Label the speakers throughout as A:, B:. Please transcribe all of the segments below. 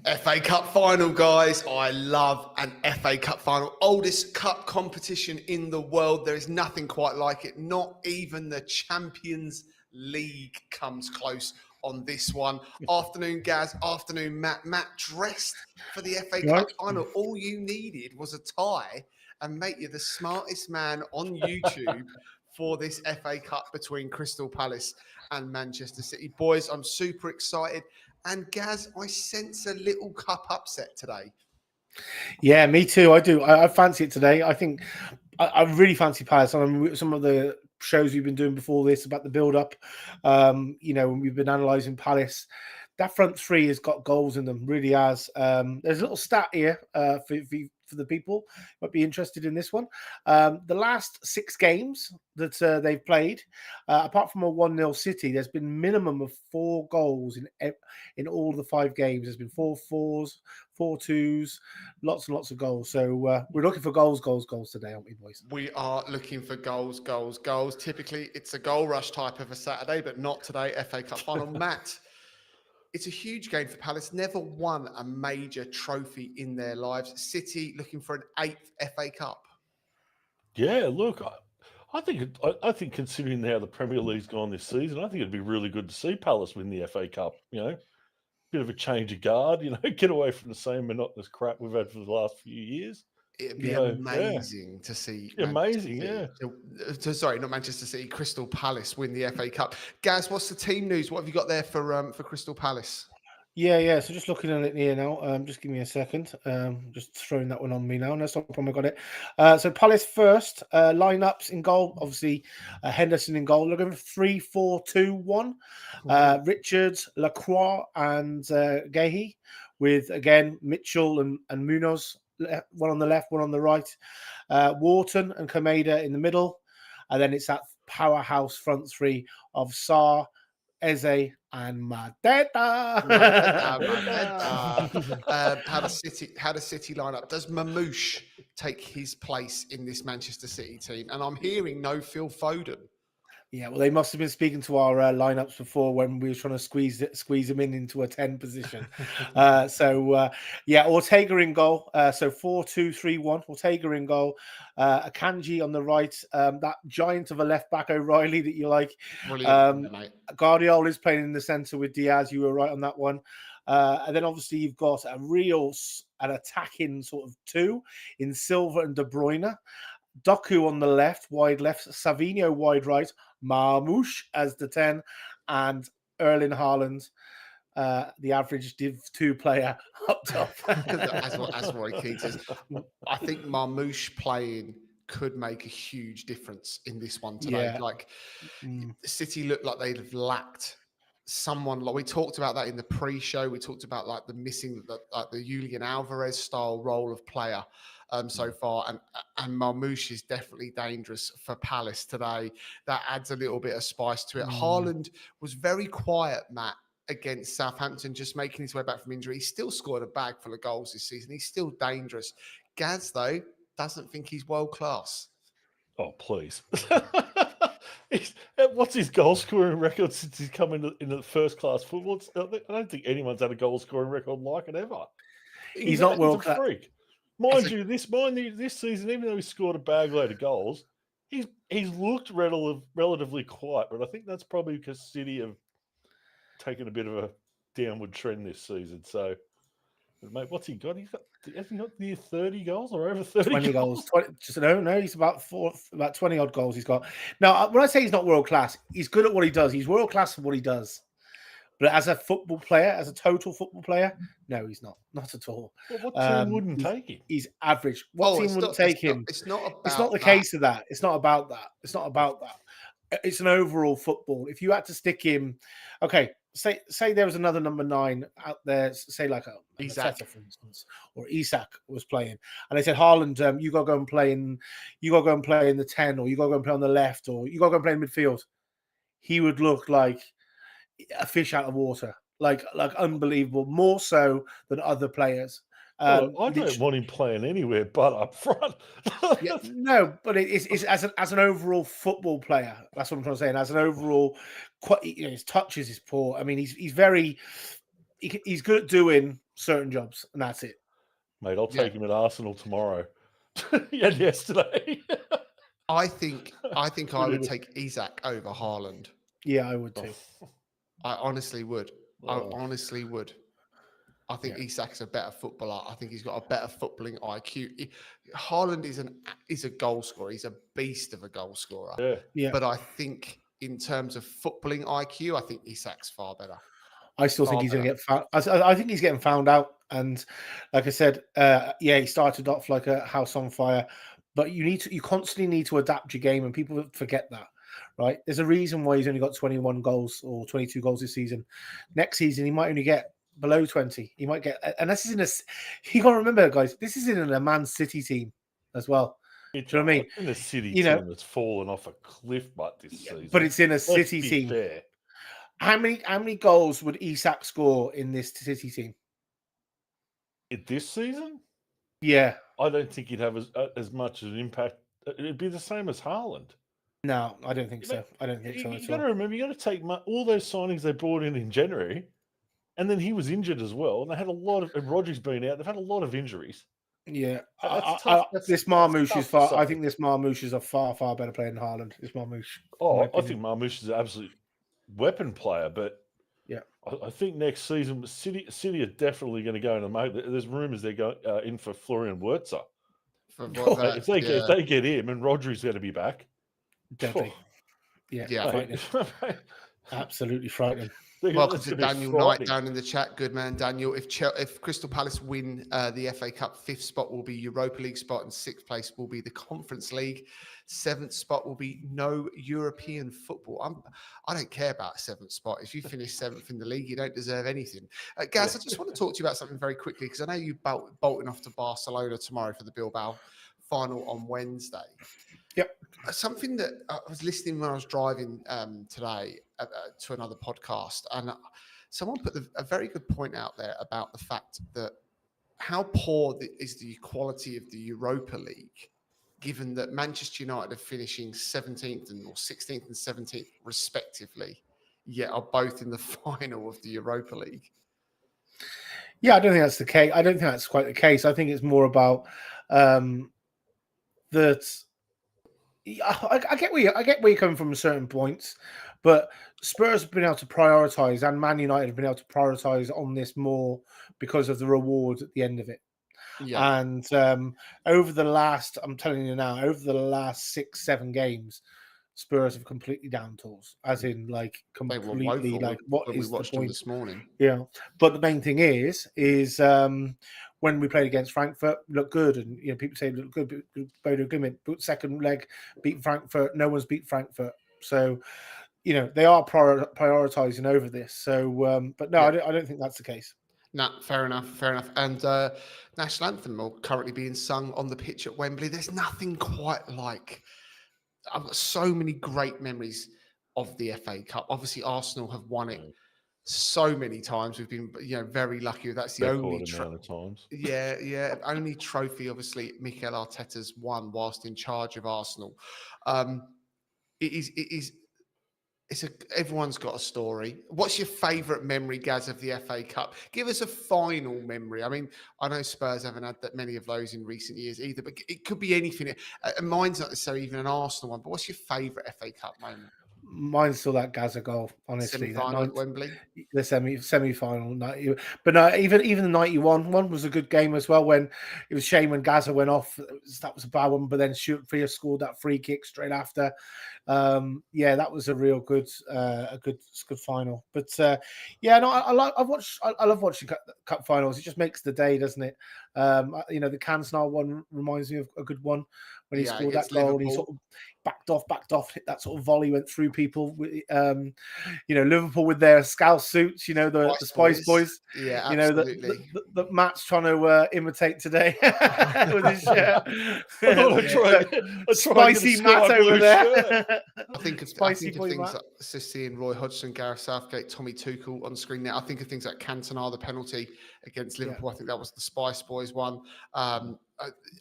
A: FA Cup final, guys. I love an FA Cup final. Oldest cup competition in the world. There is nothing quite like it. Not even the Champions League comes close on this one. Afternoon, Gaz. Afternoon, Matt. Matt dressed for the FA Cup final. All you needed was a tie, and mate, you're the smartest man on YouTube for this FA Cup between Crystal Palace and Manchester City. Boys, I'm super excited. And Gaz, I sense a little cup upset today.
B: Yeah, me too. I do. I fancy it today. I think I really fancy Palace. I mean, some of the shows we've been doing before this about the build-up, when we've been analysing Palace, that front three has got goals in them, really has. There's a little stat here for the people who might be interested in this one. The last 6 games that they've played, apart from a 1-0 City, there's been minimum of 4 goals in all the 5 games. There's been 4 4s, 4 2s, lots and lots of goals. So we're looking for goals today, aren't we, boys?
A: We are looking for goals. Typically, it's a goal rush type of a Saturday, but not today. FA Cup final. Matt, it's a huge game for Palace. Never won a major trophy in their lives. City looking for an 8th FA Cup.
C: Yeah, look, I think considering how the Premier League's gone this season, I think it'd be really good to see Palace win the FA Cup. Bit of a change of guard. Get away from the same monotonous crap we've had for the last few years.
A: It'd be amazing to see.
C: Amazing, yeah.
A: Sorry, not Manchester City. Crystal Palace win the FA Cup. Gaz, what's the team news? What have you got there for Crystal Palace?
B: Yeah. So just looking at it here now. Just give me a second. Just throwing that one on me now. No problem. I got it. So Palace first. Lineups in goal. Obviously, Henderson in goal. Looking for 3-4-2-1. Richards, Lacroix, and Gehi, with again Mitchell and Munoz. One on the left, one on the right. Wharton and Kameda in the middle. And then it's that powerhouse front three of Sarr, Eze, and Mateta.
A: How does City line up? Does Mamouche take his place in this Manchester City team? And I'm hearing no Phil Foden.
B: Yeah, well, they must have been speaking to our lineups before when we were trying to squeeze them into a 10 position. Ortega in goal. So 4-2-3-1. Ortega in goal. Akanji on the right. That giant of a left back, O'Reilly, that you like. Guardiola is playing in the centre with Diaz. You were right on that one. And then obviously you've got an attacking sort of 2 in Silva and De Bruyne. Doku on the left, wide left, Savinho wide right, Marmouche as the 10, and Erling Haaland, the average Div 2 player up top.
A: as Roy Keane says, I think Marmouche playing could make a huge difference in this one today. Yeah. City looked like they'd have lacked someone. Like we talked about that in the pre-show. We talked about the missing the Julian Alvarez style role of player. So far, and Marmouche is definitely dangerous for Palace today. That adds a little bit of spice to it. Haaland was very quiet, Matt, against Southampton, just making his way back from injury. He's still scored a bag full of goals this season. He's still dangerous. Gaz, though, doesn't think he's world class.
C: Oh, please. What's his goal scoring record since he's come into the first class football? I don't think anyone's had a goal scoring record like it ever.
B: He's not world class.
C: Mind you, this season, even though he scored a bag load of goals, he's looked relatively quiet. But I think that's probably because City have taken a bit of a downward trend this season. So, mate, what's he got? Has he got near 30 goals or over 30
B: 20 goals? No, he's about 20 odd goals he's got. Now, when I say he's not world class, he's good at what he does. He's world class at what he does. But as a football player, as a total football player, no, he's not. Not at all.
C: Well, what team wouldn't take him?
B: He's average. What team wouldn't take him?
A: It's not
B: the case of that. It's not about that. It's not about that. It's an overall football. If you had to stick him, okay, say there was another number 9 out there, say like
A: Isak,
B: for instance, or Isak was playing, and they said, Haaland, you got to go and play in the 10, or you got to go and play on the left, or you got to go and play in midfield. He would look like a fish out of water, like unbelievable, more so than other players.
C: I don't want him playing anywhere but up front.
B: No, but it's as an overall football player. That's what I'm trying to say. And as an overall, his touches is poor. I mean, he's good at doing certain jobs, and that's it.
C: Mate, I'll take him at Arsenal tomorrow. And yesterday.
A: I think I would take Isak over Haaland.
B: Yeah, I would too.
A: I honestly would. I honestly would. I think Isak's a better footballer. I think he's got a better footballing IQ. Haaland is a goal scorer. He's a beast of a goal scorer.
B: Yeah.
A: But I think in terms of footballing IQ, I think Isak's far better.
B: I still think he's going to get found. I think he's getting found out. And like I said, he started off like a house on fire. But you constantly need to adapt your game, and people forget that, right? There's a reason why he's only got 21 goals or 22 goals this season. Next season, he might only get below 20. He might get, and this is in a. You got to remember, guys, this is in a Man City team as well. Do you know what I mean?
C: In a City team that's fallen off a cliff, but this season.
B: But it's in a City team.
C: Fair.
B: How many goals would Isak score in this City team?
C: In this season?
B: Yeah.
C: I don't think he'd have as much of an impact. It'd be the same as Haaland.
B: No, I don't think so. I don't think so.
C: You got to remember, you got to take all those signings they brought in January, and then he was injured as well. And they had a lot of. And Rodri's been out. They've had a lot of injuries.
B: Yeah,
C: this
B: Marmoush is far. I think this Marmoush is a far better player than Haaland. This Marmoush.
C: I think Marmoush is an absolute weapon player, but
B: yeah,
C: I think next season City are definitely going to go in and make. There's rumours they're going in for Florian Wirtz. If they get him and Rodri's going to be back,
B: definitely. Yeah. Absolutely frightening.
A: Welcome to Daniel Knight down in the chat. Good man, Daniel. If Crystal Palace win the FA Cup, 5th spot will be Europa League spot, and 6th place will be the Conference League. 7th spot will be no European football. I don't care about 7th spot. If you finish 7th in the league, you don't deserve anything. Gaz, I just want to talk to you about something very quickly, because I know you're bolting off to Barcelona tomorrow for the Bilbao final on Wednesday.
B: Yep.
A: Something that I was listening when I was driving today to another podcast, and someone put a very good point out there about the fact that how poor is the quality of the Europa League, given that Manchester United are finishing 17th or 16th and 17th respectively, yet are both in the final of the Europa League.
B: Yeah, I don't think that's the case. I don't think that's quite the case. I think it's more about that. I get where you're coming from at certain points, but Spurs have been able to prioritise, and Man United have been able to prioritise on this more because of the reward at the end of it. Yeah. And over the last 6-7 games, Spurs have completely down tools, as in like completely like what is the point
A: this morning?
B: Yeah, but the main thing is when we played against Frankfurt, looked good, and people say look good. Bodo Glimt, second leg beat Frankfurt. No one's beat Frankfurt, so they are prioritizing over this. So, but no, I don't think that's the case.
A: No, fair enough. And national anthem are currently being sung on the pitch at Wembley. There's nothing quite like. I've got so many great memories of the FA Cup. Obviously, Arsenal have won it so many times. We've been, very lucky. That's the only
C: times.
A: Yeah, only trophy. Obviously, Mikel Arteta's won whilst in charge of Arsenal. Everyone's got a story. What's your favourite memory, Gaz, of the FA Cup? Give us a final memory. I mean, I know Spurs haven't had that many of those in recent years either, but it could be anything. Mine's not necessarily even an Arsenal one, but what's your favourite FA Cup moment?
B: Mine's still that Gaza goal, honestly.
A: Semi-final at Wembley?
B: The semi-final. But no, even the 91 one was a good game as well, when it was a shame when Gaza went off. That was a bad one, but then Freer scored that free kick straight after. That was a real good final. But I love watching cup finals. It just makes the day, doesn't it? The Cantona one reminds me of a good one when he scored that goal. And he sort of backed off, hit that sort of volley, went through people. Liverpool with their scouse suits, the Spice Boys.
A: Yeah, absolutely.
B: The Matt's trying to imitate today with his shirt. Spicy Matt over there.
A: I think of things like seeing Roy Hodgson, Gareth Southgate, Tommy Tuchel on screen now. I think of things like Cantona, the penalty against Liverpool. I think that was the Spice Boys one.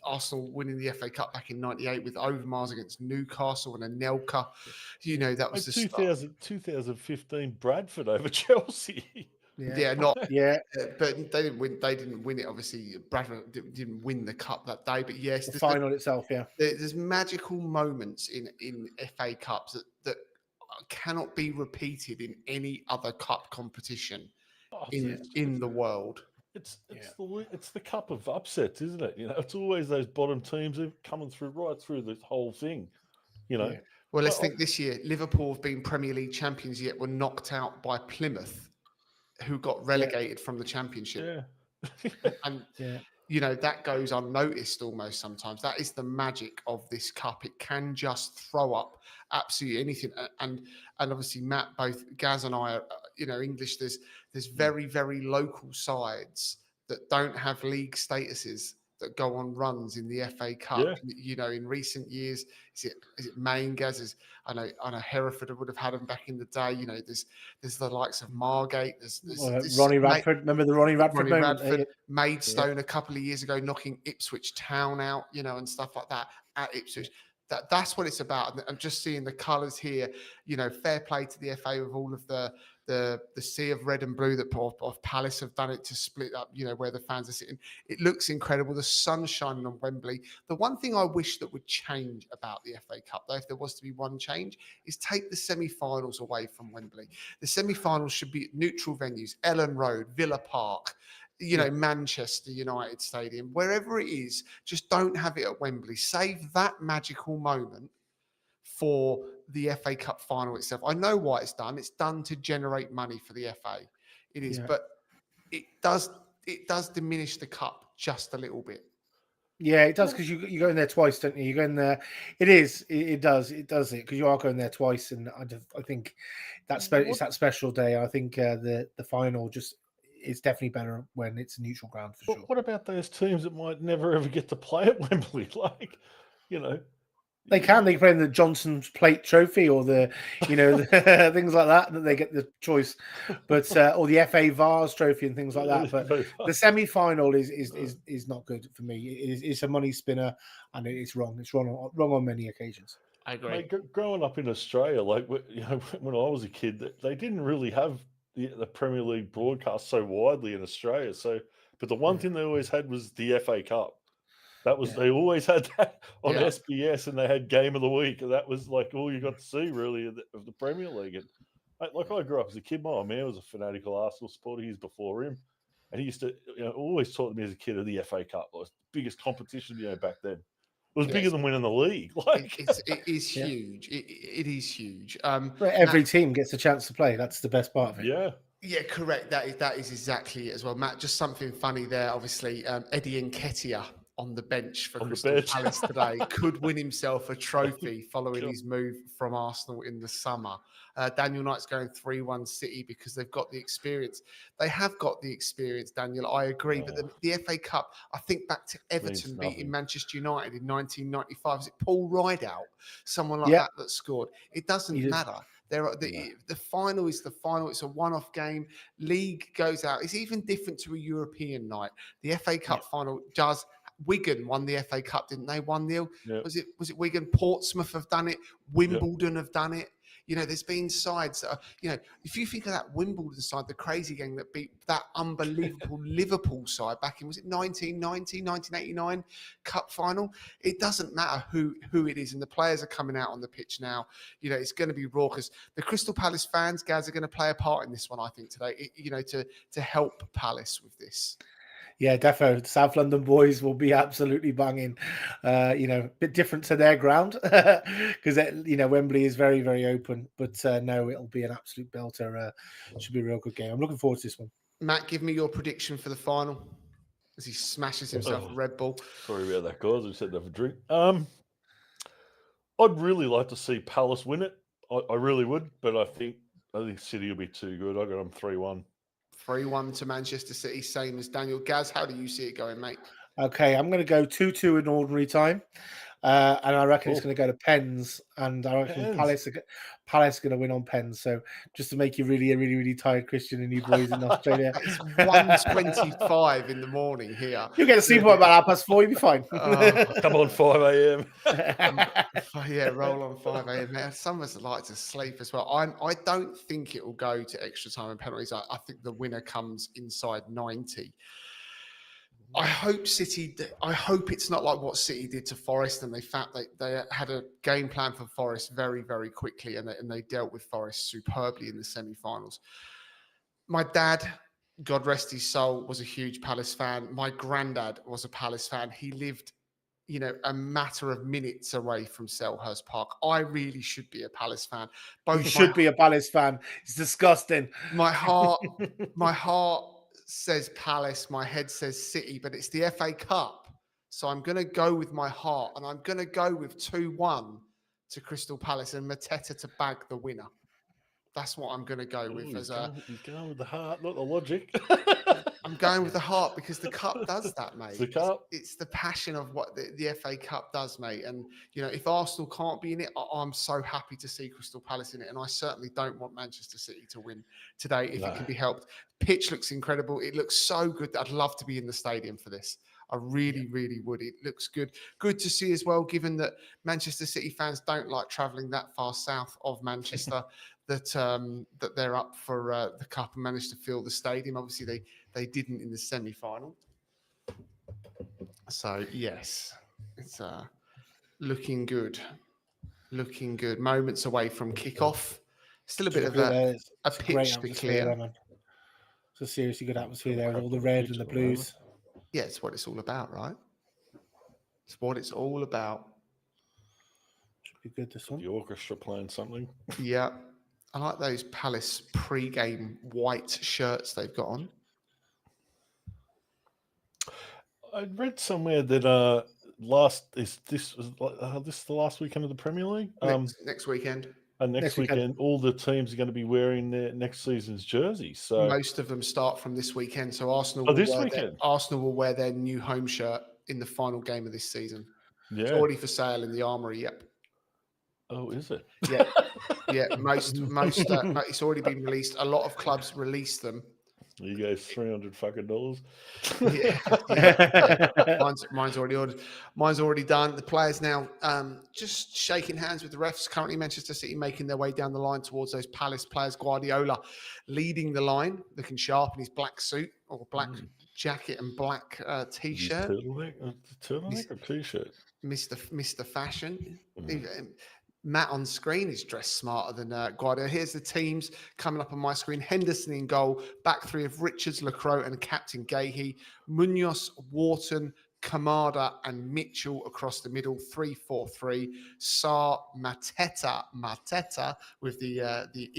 A: Arsenal winning the FA Cup back in '98 with Overmars against Newcastle and Anelka. That was the
C: 2015 Bradford over Chelsea.
A: But they didn't win. They didn't win it. Obviously, Bradford didn't win the cup that day. But yes,
B: the final itself. Yeah,
A: there's magical moments in FA Cups that cannot be repeated in any other cup competition in the world.
C: It's the cup of upsets, isn't it? It's always those bottom teams who are coming through right through the whole thing.
A: Well, let's think this year. Liverpool have been Premier League champions, yet were knocked out by Plymouth, who got relegated from the Championship. And that goes unnoticed almost sometimes. That is the magic of this cup. It can just throw up absolutely anything. And obviously, Matt, both Gaz and I are, English. There's very, very local sides that don't have league statuses that go on runs in the FA Cup. In recent years, is it Maine, Gaz? I know Hereford would have had them back in the day. There's the likes of Margate. There's
B: Ronnie Radford. Remember the Ronnie Radford moment?
A: Maidstone a couple of years ago, knocking Ipswich Town out, and stuff like that at Ipswich. That's what it's about. And just seeing the colours here, fair play to the FA with all of the sea of red and blue that of Palace have done it to split up, where the fans are sitting. It looks incredible. The sun's shining on Wembley. The one thing I wish that would change about the FA Cup, though, if there was to be one change, is take the semi-finals away from Wembley. The semi-finals should be at neutral venues, Ellen Road, Villa Park, Manchester United Stadium, wherever it is. Just don't have it at Wembley. Save that magical moment for the FA Cup final itself. I know why it's done. It's done to generate money for the FA. It is, but it does diminish the cup just a little bit.
B: Yeah, it does, because you go in there twice, don't you? You go in there. It does because you are going there twice, and I think it's that special day. I think the final just is definitely better when it's a neutral ground for sure.
C: What about those teams that might never ever get to play at Wembley?
B: They can play in the Johnson's Plate Trophy or the things like that they get the choice, but or the FA Vase Trophy and things like that. But the semi-final is not good for me. It's a money spinner, and it's wrong. It's wrong on many occasions.
A: I agree.
C: Mate, growing up in Australia, when I was a kid, they didn't really have the Premier League broadcast so widely in Australia. But the one thing they always had was the FA Cup. That was they always had that on SBS, and they had Game of the Week, and that was like all you got to see really of the Premier League. And I grew up as a kid. My man was a fanatical Arsenal supporter. He was before him, and he used to always taught me as a kid of the FA Cup. It was the biggest competition back then. It was bigger than winning the league.
A: It is huge. It is huge.
B: Every team gets a chance to play. That's the best part of it.
A: Yeah, correct. That is exactly it as well, Matt. Just something funny there. Obviously, Eddie Nketiah on the bench for Crystal Palace today could win himself a trophy following his move from Arsenal in the summer. Daniel Knight's going 3-1 City because they've got the experience. They have got the experience, Daniel. I agree. But the FA Cup, I think back to Everton beating Manchester United in 1995. Was it Paul Rideout? Someone like that scored. It doesn't matter. The final is the final. It's a one-off game. League goes out. It's even different to a European night. The FA Cup final does. Wigan won the FA Cup, didn't they? 1-0. Yep. Was it Wigan? Portsmouth have done it. Wimbledon have done it. There's been sides that are, if you think of that Wimbledon side, the crazy gang that beat that unbelievable Liverpool side back in, was it 1990, 1989 Cup final? It doesn't matter who it is, and the players are coming out on the pitch now. It's going to be raucous. The Crystal Palace fans, guys, are going to play a part in this one, I think, today, to help Palace with this.
B: Yeah, defo. South London boys will be absolutely banging. A bit different to their ground because Wembley is very, very open. But no, it'll be an absolute belter. Should be a real good game. I'm looking forward to this one.
A: Matt, give me your prediction for the final as he smashes himself a Red Bull.
C: Sorry about that, guys. I said have a drink. I'd really like to see Palace win it. I really would, but I think City will be too good. I got them 3-1.
A: 3-1 to Manchester City, same as Daniel. Gaz, how do you see it going, mate?
B: Okay, I'm going to go 2-2 in ordinary time. And I reckon it's going to go to pens. And I reckon Palace going to win on pens. So just to make you really, really, really tired, Christian, and you boys in Australia.
A: It's 1:25 in the morning here.
B: You'll get a sleep about 4:30. You'll be fine.
C: Come on, 5 a.m.
A: Yeah, roll on 5 a.m. Man, some of us like to sleep as well. I don't think it will go to extra time and penalties. I think the winner comes inside 90. I hope it's not like what City did to Forest, and they had a game plan for Forest very, very quickly, and they dealt with Forest superbly in the semi-finals. My dad, God rest his soul, was a huge Palace fan. My granddad was a Palace fan. He lived, a matter of minutes away from Selhurst Park. I really should be a Palace fan.
B: You should be a Palace fan. It's disgusting.
A: My heart says Palace, my head says City, but it's the FA Cup. So I'm going to go with my heart, and I'm going to go with 2-1 to Crystal Palace and Mateta to bag the winner. That's what I'm going to go with.
C: He's going with the heart, not the logic.
A: I'm going with the heart because the cup does that, mate.
C: It's the cup.
A: It's the passion of what the FA Cup does, mate. And, if Arsenal can't be in it, I'm so happy to see Crystal Palace in it. And I certainly don't want Manchester City to win today if it can be helped. Pitch looks incredible. It looks so good. I'd love to be in the stadium for this. I really, really would. It looks good. Good to see as well, given that Manchester City fans don't like travelling that far south of Manchester, that they're up for the cup and managed to fill the stadium. Obviously, they didn't in the semi-final. So, yes, it's looking good. Looking good. Moments away from kickoff. Still a bit of a pitch to clear.
B: It's a seriously good atmosphere there with all the red and the blues.
A: Yeah, it's what it's all about, right? It's what it's all about.
B: Should be good this one.
C: The orchestra playing something.
A: Yeah. I like those Palace pre-game white shirts they've got on.
C: I read somewhere that this is the last weekend of the Premier League.
A: Next weekend.
C: And next weekend, all the teams are going to be wearing their next season's jerseys. So
A: most of them start from this weekend. So Arsenal will wear their new home shirt in the final game of this season. Yeah. It's already for sale in the Armoury. Yep.
C: Oh, is it?
A: Yeah. Yeah. Most it's already been released. A lot of clubs release them.
C: You go $300
A: Yeah. Mine's already ordered. Mine's already done. The players now just shaking hands with the refs. Currently, Manchester City making their way down the line towards those Palace players. Guardiola leading the line, looking sharp in his black suit or black jacket and black t-shirt.
C: Turtleneck or t-shirt?
A: Mr. Fashion. Matt on screen is dressed smarter than Guardiola. Here's the teams coming up on my screen. Henderson in goal. Back three of Richards, Lacroix and Captain Gahey. Munoz, Wharton, Kamada and Mitchell across the middle. 3-4-3. Sarr, Mateta with the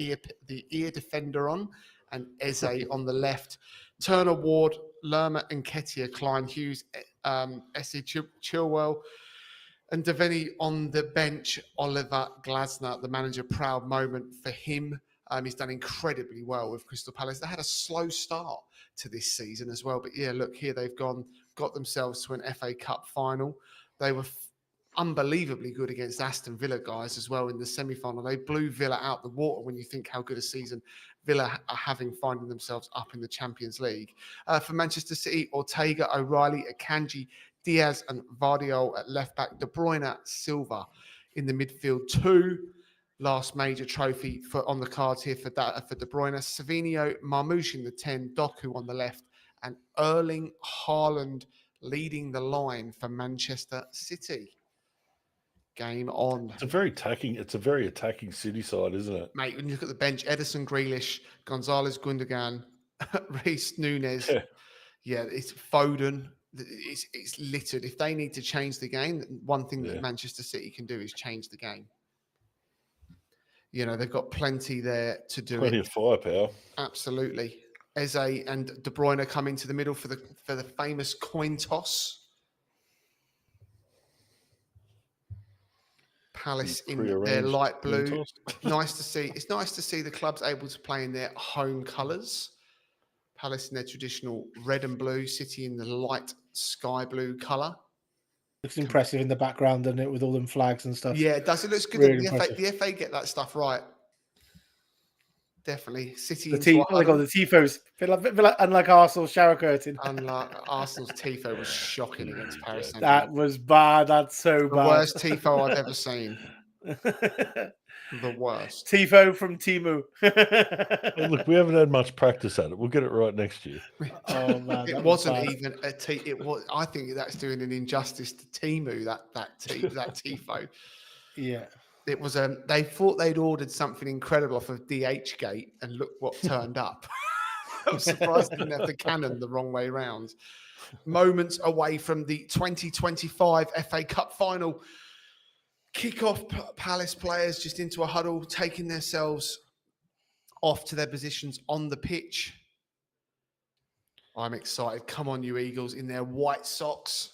A: ear defender on. And Eze on the left. Turner, Ward, Lerma, Nketiah, Klein, Hughes, Esse, Chilwell. And Devaney on the bench, Oliver Glasner, the manager, proud moment for him. He's done incredibly well with Crystal Palace. They had a slow start to this season as well. But yeah, look, here they've got themselves to an FA Cup final. They were unbelievably good against Aston Villa guys as well in the semi-final. They blew Villa out the water when you think how good a season Villa are having, finding themselves up in the Champions League. For Manchester City, Ortega, O'Reilly, Akanji, Diaz and Vardiol at left back, De Bruyne, Silva in the midfield. Two last major trophy on the cards here for De Bruyne. Savinho, Marmoush in the 10, Doku on the left, and Erling Haaland leading the line for Manchester City. Game on.
C: It's a very attacking City side, isn't it?
A: Mate, when you look at the bench, Ederson, Grealish, Gonzalez, Gundogan, Reece, Nunez. Yeah, it's Foden. It's littered. If they need to change the game, one thing that Manchester City can do is change the game. They've got plenty there to do.
C: Plenty of firepower.
A: Absolutely. Eze and De Bruyne come into the middle for the famous coin toss. Palace in their light blue. Nice to see. It's nice to see the clubs able to play in their home colours. Palace in their traditional red and blue, City in the light sky blue colour.
B: Looks impressive in the background, doesn't it, with all them flags and stuff?
A: Yeah, it does. It looks good.
B: Really
A: the FA get that stuff right. Definitely. City
B: The
A: into a
B: what they call
A: huddle.
B: the tifos. Bit like, unlike Arsenal's shower curtain.
A: Unlike Arsenal's tifo was shocking against Paris Saint-Germain.
B: That was bad. That's so
A: The
B: bad.
A: worst tifo I've ever seen. The worst.
B: Tifo from Timu.
C: Hey, look, we haven't had much practice at it. We'll get it right next year.
B: Oh man,
A: It wasn't even a it was. I think that's doing an injustice to Timu. That tifo.
B: Yeah.
A: It was. They thought they'd ordered something incredible off of DH Gate, and look what turned up. I'm surprised they didn't have the cannon the wrong way round. Moments away from the 2025 FA Cup final. Kick-off, Palace players just into a huddle, taking themselves off to their positions on the pitch. I'm excited. Come on, you Eagles, in their white socks.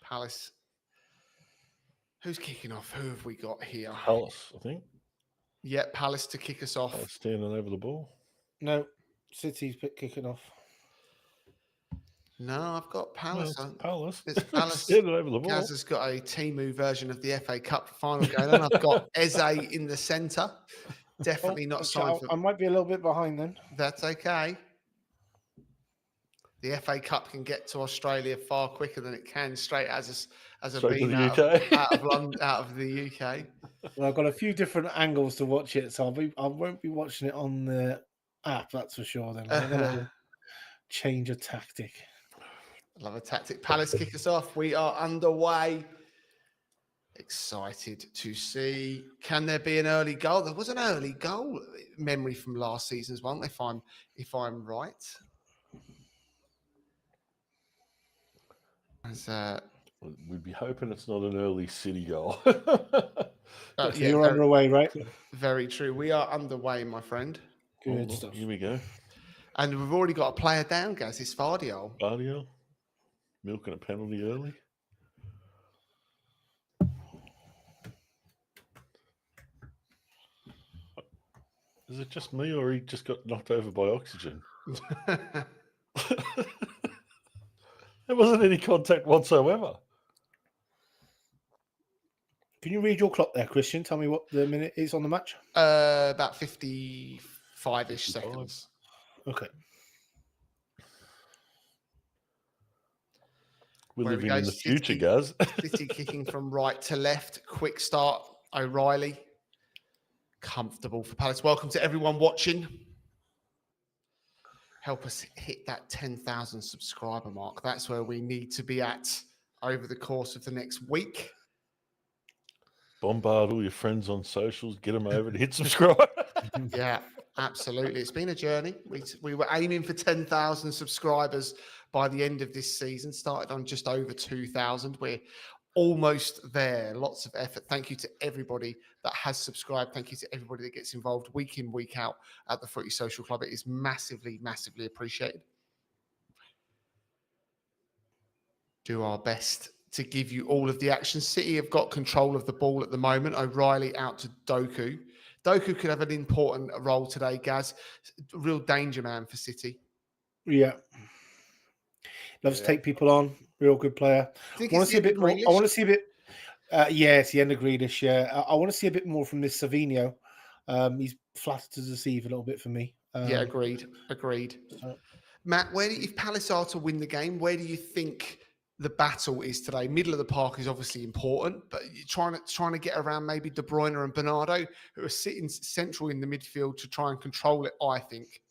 A: Palace. Who's kicking off? Who have we got here?
C: Palace, I think.
A: Yeah, Palace to kick us off.
C: Palace standing over the ball.
B: No, City's kicking off.
A: No, I've got Palace.
C: Well, Palace.
A: It's Palace.
C: Standing over the ball.
A: Gaz has got a Timu version of the FA Cup final going on. I've got Eze in the centre. Definitely not signed for.
B: I might be a little bit behind then.
A: That's okay. The FA Cup can get to Australia far quicker than it can straight as a beam out of London, out of the UK.
B: Well, I've got a few different angles to watch it, so I won't be watching it on the app. That's for sure. Then I'm gonna change a tactic.
A: Love a tactic. Palace kick us off. We are underway. Excited to see. Can there be an early goal? There was an early goal memory from last season's one, if I'm right.
C: We'd be hoping it's not an early City goal.
B: You're underway, right?
A: Very true. We are underway, my friend.
B: Good stuff.
C: Here we go.
A: And we've already got a player down, guys. It's Vardio.
C: Vardio milking a penalty early. Is it just me, or he just got knocked over by oxygen? There wasn't any contact whatsoever.
B: Can you read your clock there, Christian? Tell me what the minute is on the match.
A: About 55-ish seconds.
B: Okay.
C: We're living in the future, guys.
A: City kicking from right to left. Quick start. O'Reilly. Comfortable for Palace. Welcome to everyone watching. Help us hit that 10,000 subscriber mark. That's where we need to be at over the course of the next week.
C: Bombard all your friends on socials. Get them over to hit subscribe.
A: Yeah, absolutely. It's been a journey. We were aiming for 10,000 subscribers by the end of this season. Started on just over 2,000. We're almost there. Lots of effort. Thank you to everybody that has subscribed. Thank you to everybody that gets involved week in, week out at the Footy Social Club. It is massively, massively appreciated. Do our best to give you all of the action. City have got control of the ball at the moment. O'Reilly out to Doku. Doku could have an important role today, Gaz. Real danger man for City.
B: Yeah. Loves to take people on. Real good player. I want to see a bit more. I want to see a bit. Yeah, it's the end of Grealish. Yeah, I want to see a bit more from this Savinho. He's flattered to deceive a little bit for me.
A: Yeah, agreed.
B: So.
A: Matt, if Palace are to win the game, where do you think the battle is today? Middle of the park is obviously important, but you're trying to get around maybe De Bruyne and Bernardo, who are sitting central in the midfield to try and control it, I think.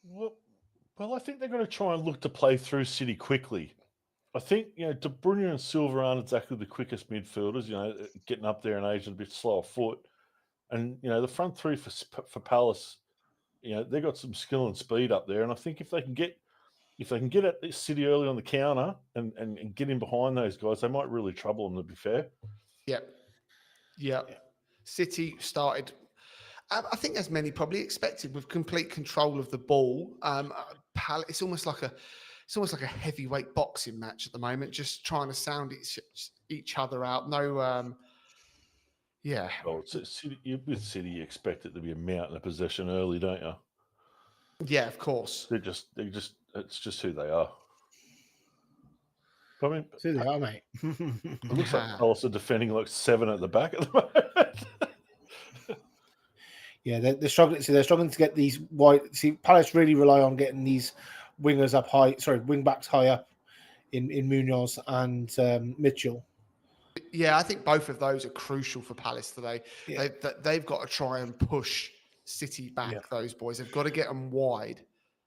C: Well, I think they're going to try and look to play through City quickly. I think, De Bruyne and Silva aren't exactly the quickest midfielders, getting up there in age and a bit slower foot. And, the front three for Palace, they've got some skill and speed up there. And I think if they can get at this City early on the counter and get in behind those guys, they might really trouble them, to be fair.
A: Yep. City started, I think as many probably expected, with complete control of the ball. It's almost like a heavyweight boxing match at the moment, just trying to sound each other out. No, yeah.
C: Well, with City, you expect it to be a mountain of possession early, don't you?
A: Yeah, of course.
C: It's just who they are. I mean,
B: who they are, mate.
C: It looks like Palace are defending like 7 at the back at the moment.
B: Yeah, they're struggling. So they're struggling to get these wide. See, Palace really rely on getting these wingers up high. Sorry, wing backs high up in Munoz and Mitchell.
A: Yeah, I think both of those are crucial for Palace today.
B: Yeah.
A: They've got to try and push City back.
B: Yeah.
A: Those boys, they've got to get them wide.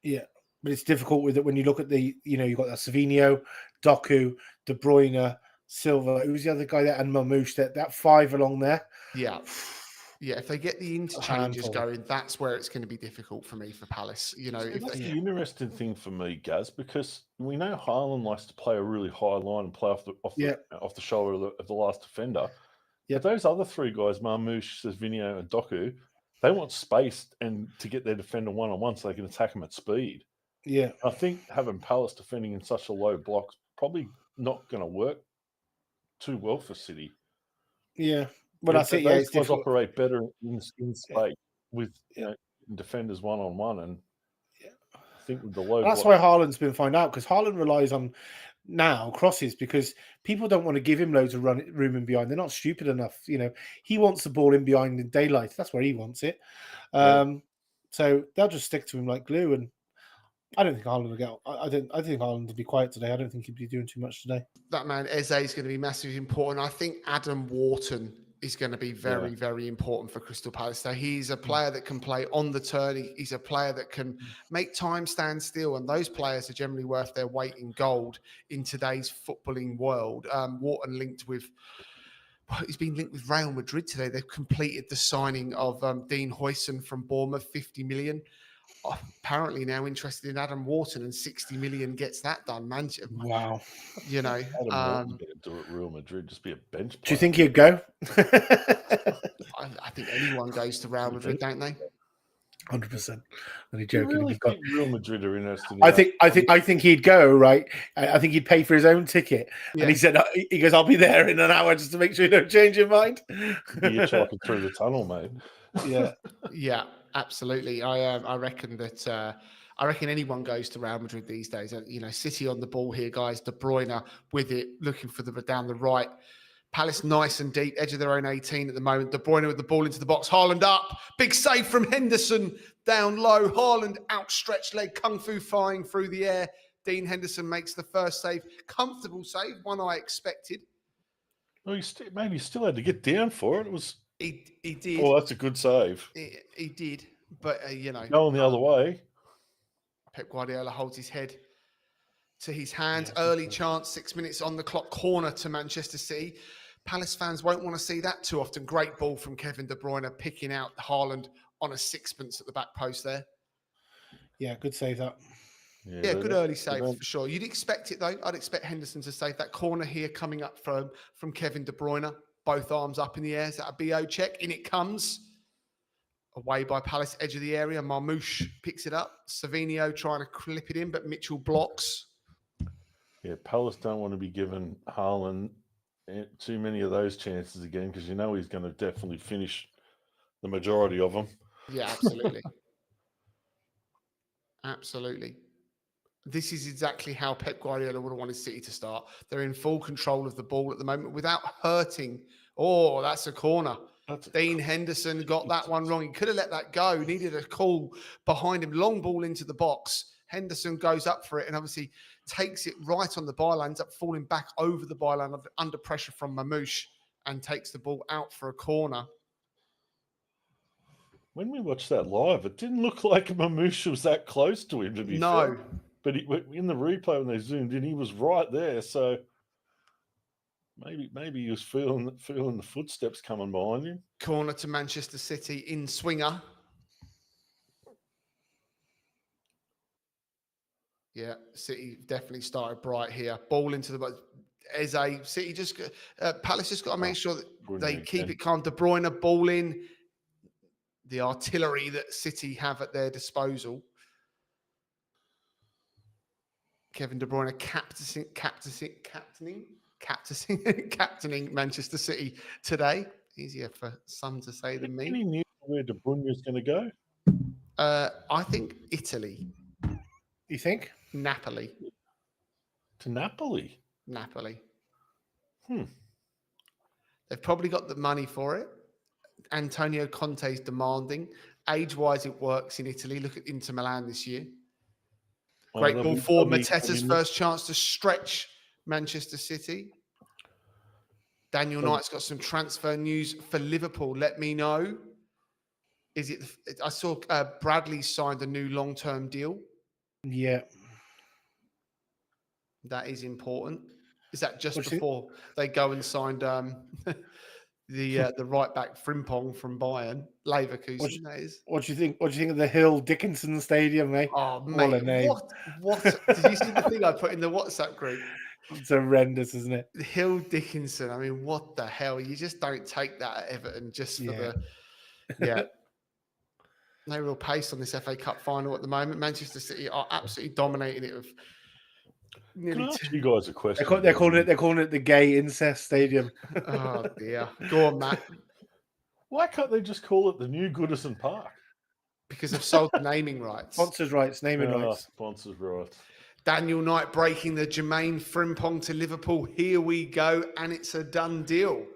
B: Yeah, but it's difficult with it when you look at the. You've got that Savinho, Doku, De Bruyne, Silva. Who's the other guy there? And Mamouche. That five along there.
A: Yeah. Yeah, if they get the interchanges
B: handful.
A: going, that's where it's going to be difficult for me for Palace.
C: That's the interesting thing for me, Gaz, because we know Haaland likes to play a really high line and play off the shoulder of the last defender.
B: Yeah.
C: But those other three guys, Marmoush, Savinho, and Doku, they want space and to get their defender one-on-one so they can attack him at speed.
B: Yeah,
C: I think having Palace defending in such a low block's probably not going to work too well for City.
B: Yeah, well, that's it. Yeah,
C: those
B: it's
C: guys
B: difficult.
C: operate better in space with defenders one-on-one, and I think with the low.
B: That's why Haaland's been found out, because Haaland relies on now crosses, because people don't want to give him loads of room in behind. They're not stupid enough. He wants the ball in behind in daylight. That's where he wants it. So they'll just stick to him like glue. And I don't think Haaland will get. I think Haaland will be quiet today. I don't think he'll be doing too much today.
A: That man Eze is going to be massively important. I think Adam Wharton is going to be very, very important for Crystal Palace. So he's a player that can play on the turn. He's a player that can make time stand still. And those players are generally worth their weight in gold in today's footballing world. Wharton he's been linked with Real Madrid today. They've completed the signing of Dean Huijsen from Bournemouth, 50 million. Apparently now interested in Adam Wharton, and 60 million gets that done. Man,
B: wow.
C: Adam Wharton's going to do at Real Madrid, just be a bench player.
B: Do you think he'd go?
A: I think anyone goes to Real Madrid, don't they?
B: 100%. Only
C: joking.
B: You
C: really think Real Madrid are interested?
B: I think he'd go, right. I think he'd pay for his own ticket, and he said, he goes, "I'll be there in an hour just to make sure you don't change your mind."
C: You're chopping through the tunnel, mate.
A: Yeah, absolutely. I reckon that. I reckon anyone goes to Real Madrid these days. City on the ball here, guys. De Bruyne with it, looking for down the right. Palace nice and deep, edge of their own 18 at the moment. De Bruyne with the ball into the box. Haaland up. Big save from Henderson. Down low. Haaland outstretched leg. Kung fu flying through the air. Dean Henderson makes the first save. Comfortable save. One I expected.
C: Well, he still had to get down for it. It was.
A: He did.
C: Oh, that's a good save.
A: He did. But,
C: going the other way.
A: Pep Guardiola holds his head to his hands. Early chance, 6 minutes on the clock, corner to Manchester City. Palace fans won't want to see that too often. Great ball from Kevin De Bruyne, picking out Haaland on a sixpence at the back post there.
B: Yeah, good save that.
A: Yeah, good early save for sure. You'd expect it though. I'd expect Henderson to save that corner here coming up from Kevin De Bruyne. Both arms up in the air. Is that a BO check? In it comes. Away by Palace, edge of the area. Marmouche picks it up. Savinho trying to clip it in, but Mitchell blocks.
C: Yeah, Palace don't want to be giving Haaland too many of those chances again, because he's going to definitely finish the majority of them.
A: Yeah, absolutely. Absolutely. This is exactly how Pep Guardiola would have wanted City to start. They're in full control of the ball at the moment without hurting. Oh, that's a corner. Dean Henderson got that one wrong. He could have let that go. Needed a call behind him. Long ball into the box. Henderson goes up for it and obviously takes it right on the byline, ends up falling back over the byline under pressure from Mamouche and takes the ball out for a corner.
C: When we watched that live, it didn't look like Mamouche was that close to him, to be fair. But in the replay, when they zoomed in, he was right there. So maybe he was feeling the footsteps coming behind him.
A: Corner to Manchester City in swinger. Yeah, City definitely started bright here. Ball into the Eze. City Palace just got to make sure that they keep it calm. De Bruyne ball in. The artillery that City have at their disposal. Kevin De Bruyne captaining Manchester City today. Easier for some to say than me.
C: Any news where De Bruyne is going to go?
A: I think Italy.
B: You think?
A: Napoli.
C: To Napoli?
A: Napoli. They've probably got the money for it. Antonio Conte is demanding. Age-wise, it works in Italy. Look at Inter Milan this year. Great ball forward. Mateta's first chance to stretch Manchester City. Daniel Knight's got some transfer news for Liverpool. Let me know. Is it? I saw Bradley signed a new long-term deal.
B: Yeah.
A: That is important. Is that just before they go and signed the right back Frimpong from Bayern, Leverkusen? That is.
B: What do you think? What do you think of the Hill Dickinson Stadium, mate?
A: Oh, mate,
B: what a name!
A: What? Did you see the thing I put in the WhatsApp group?
B: It's horrendous, isn't it?
A: Hill Dickinson. I mean, what the hell? You just don't take that at Everton just for the no real pace on this FA Cup final at the moment. Manchester City are absolutely dominating it with.
C: Can I ask you guys a question?
B: They're calling it the gay incest stadium.
A: Oh dear. Go on, Matt.
C: Why can't they just call it the new Goodison Park?
A: Because they've sold the naming rights.
B: Sponsors' rights, naming rights.
C: Sponsors' rights.
A: Daniel Knight breaking the Jermaine Frimpong to Liverpool. Here we go, and it's a done deal.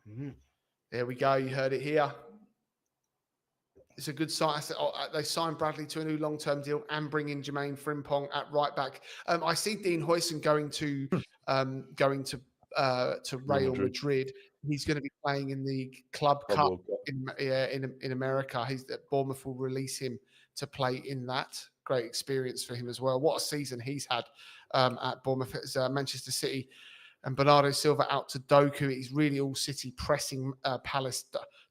B: Mm-hmm.
A: There we go. You heard it here. It's a good sign. They signed Bradley to a new long-term deal and bring in Jermaine Frimpong at right back. I see Dean Huijsen going to Real Madrid. He's going to be playing in the Club Cup in America. Bournemouth will release him to play in that. Great experience for him as well. What a season he's had at Bournemouth. It's Manchester City and Bernardo Silva out to Doku. He's really all City pressing Palace.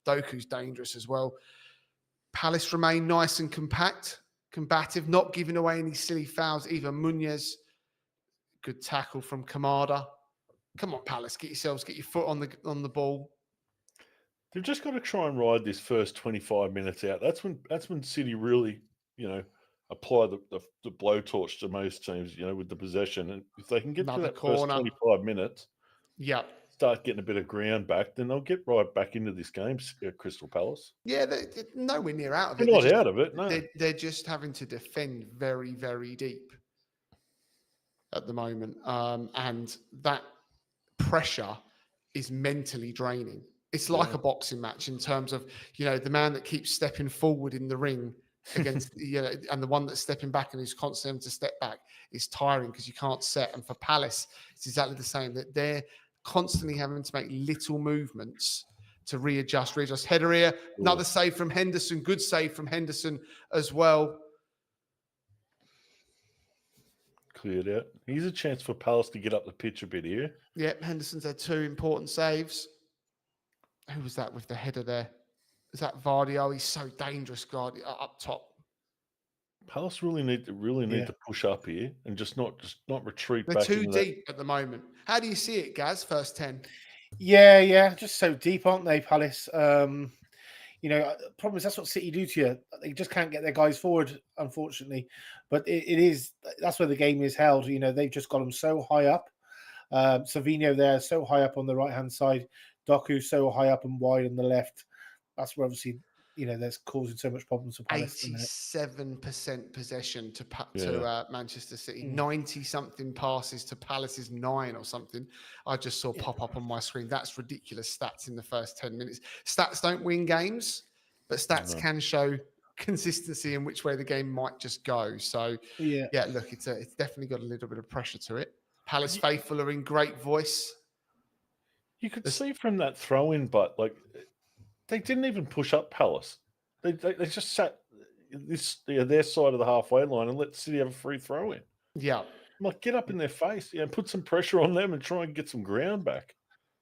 A: Doku's dangerous as well. Palace remain nice and combative, not giving away any silly fouls. Even Muñoz, good tackle from Kamada. Come on, Palace, get your foot on the ball.
C: They've just got to try and ride this first 25 minutes out. That's when City really, apply the blowtorch to most teams, with the possession. And if they can get to that first 25 minutes, start getting a bit of ground back, then they'll get right back into this game, Crystal Palace.
A: Yeah, they're nowhere near out of it.
C: They're not out of it, no.
A: They're just having to defend very, very deep at the moment. And that pressure is mentally draining. It's like a boxing match in terms of, the man that keeps stepping forward in the ring against, and the one that's stepping back and who's constantly having to step back is tiring because you can't set. And for Palace, it's exactly the same, that they're constantly having to make little movements to readjust. Header here, another save from Henderson, good save from Henderson as well.
C: Cleared out. Here's a chance for Palace to get up the pitch a bit here.
A: Yep, Henderson's had two important saves. Who was that with the header there? Is that Vardy? Oh, he's so dangerous, God, up top.
C: Palace really need to push up here and just not retreat.
A: They're
C: back
A: too deep at the moment. How do you see it, Gaz? First 10.
B: Yeah, just so deep, aren't they, Palace? Problem is that's what City do to you. They just can't get their guys forward, unfortunately. But that's where the game is held. They've just got them so high up. Savinho there, so high up on the right-hand side. Doku so high up and wide on the left. That's where obviously, that's causing so much problems for Palace.
A: 87% possession to Manchester City. 90-something passes to Palace's 9 or something. I just saw pop up on my screen. That's ridiculous stats in the first 10 minutes. Stats don't win games, but stats can show consistency in which way the game might just go. So, look, it's definitely got a little bit of pressure to it. Palace faithful are in great voice.
C: You could see from that throw-in, but they didn't even push up Palace. They just sat their side of the halfway line and let City have a free throw in.
A: Yeah.
C: Get up in their face, put some pressure on them and try and get some ground back.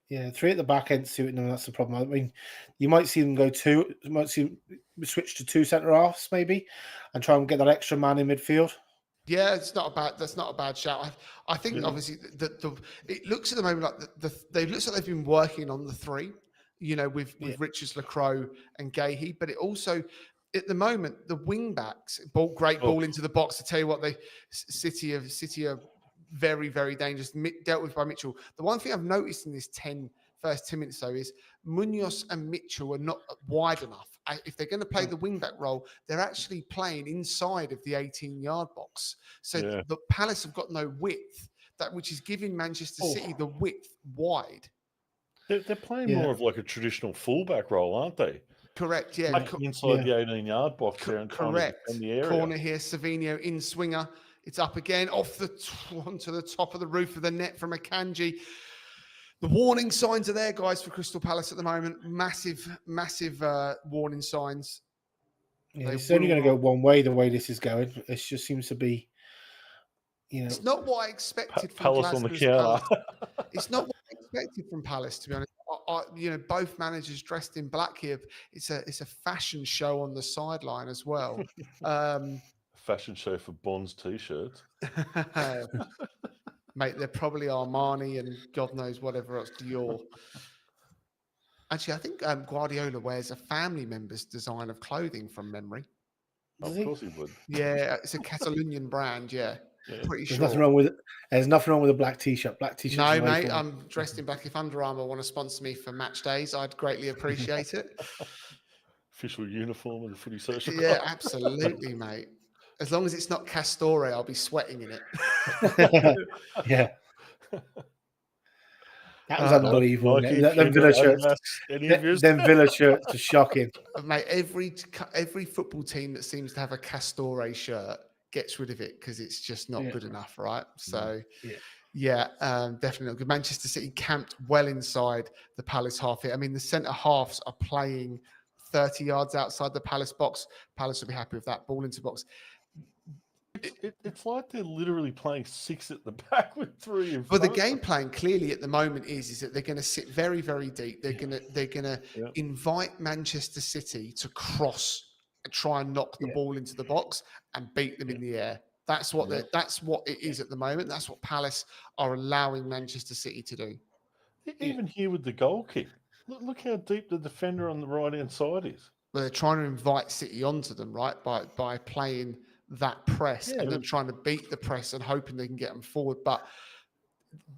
B: Yeah, 3 at the back end suiting them, that's the problem. I mean, you might see them go 2, you might see them switch to 2 centre-halves maybe and try and get that extra man in midfield.
A: Yeah, that's not a bad shout. I think obviously it looks at the moment like it looks like they've been working on the 3, with Richards, Lacroix and Gahey, but it also at the moment the wing backs great ball into the box. To tell you what, City are very, very dangerous, dealt with by Mitchell. The one thing I've noticed in this first 10 minutes though is Muñoz and Mitchell are not wide enough. If they're going to play the wing-back role, they're actually playing inside of the 18-yard box. So the Palace have got no width, which is giving Manchester City the width wide.
C: They're playing more of like a traditional fullback role, aren't they?
A: Correct, yeah.
C: Like inside the 18-yard box there and trying to
A: Correct.
C: defend the area.
A: Corner here, Savinho in swinger. It's up again, onto the top of the roof of the net from Akanji. The warning signs are there, guys, for Crystal Palace at the moment. Massive warning signs.
B: Yeah, it's only going to go one way. The way this is going, it just seems to be.
A: It's not what I expected from
C: Palace on the
A: Glasgow's
C: counter.
A: It's not what I expected from Palace, to be honest. Both managers dressed in black here. It's a fashion show on the sideline as well.
C: Fashion show for Bond's t-shirts.
A: Mate, they're probably Armani and God knows whatever else, Dior. Actually, I think Guardiola wears a family member's design of clothing from memory.
C: Of course he would.
A: Yeah, it's a Catalonian brand, yeah. Pretty sure.
B: Nothing wrong with it. There's nothing wrong with a black t-shirt. Black t-shirt.
A: No, mate, I'm dressed in black. If Under Armour want to sponsor me for match days, I'd greatly appreciate it.
C: Official uniform of the Footy Social Club.
A: Yeah, absolutely, mate. As long as it's not Castore, I'll be sweating in it.
B: Yeah. That was unbelievable. Them Villa shirts are shocking.
A: Mate, every football team that seems to have a Castore shirt gets rid of it because it's just not good enough, right? So, definitely not good. Manchester City camped well inside the Palace half here. I mean, the centre halves are playing 30 yards outside the Palace box. Palace will be happy with that. Ball into box.
C: It's like they're literally playing 6 at the back with 3 in front.
A: But the game plan clearly at the moment is that they're going to sit very, very deep. They're going to invite Manchester City to cross and try and knock the ball into the box and beat them in the air. That's what it is at the moment. That's what Palace are allowing Manchester City to do.
C: Even here with the goal kick, look how deep the defender on the right hand side is.
A: Well, they're trying to invite City onto them, right? By playing that press and then trying to beat the press and hoping they can get them forward, but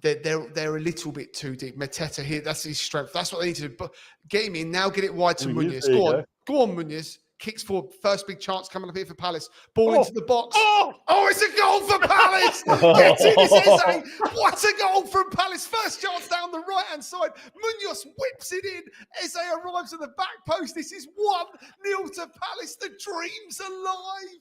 A: they're a little bit too deep. Mateta here, that's his strength. That's what they need to do. But get him in now. Get it wide to Munoz. Go on, Munoz. Kicks forward. First big chance coming up here for Palace. Ball into the box. It's a goal for Palace. Get in, Eze. What a goal from Palace. First chance down the right-hand side. Munoz whips it in. Eze arrives at the back post. This is 1-0 to Palace. The dream's alive.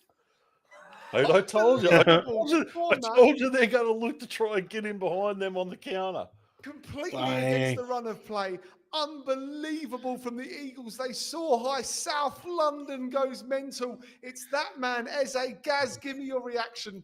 C: I told you they're going to look to try and get in behind them on the counter.
A: Completely against the run of play. Unbelievable from the Eagles. They soar high. South London goes mental. It's that man, Eze. Gaz, give me your reaction.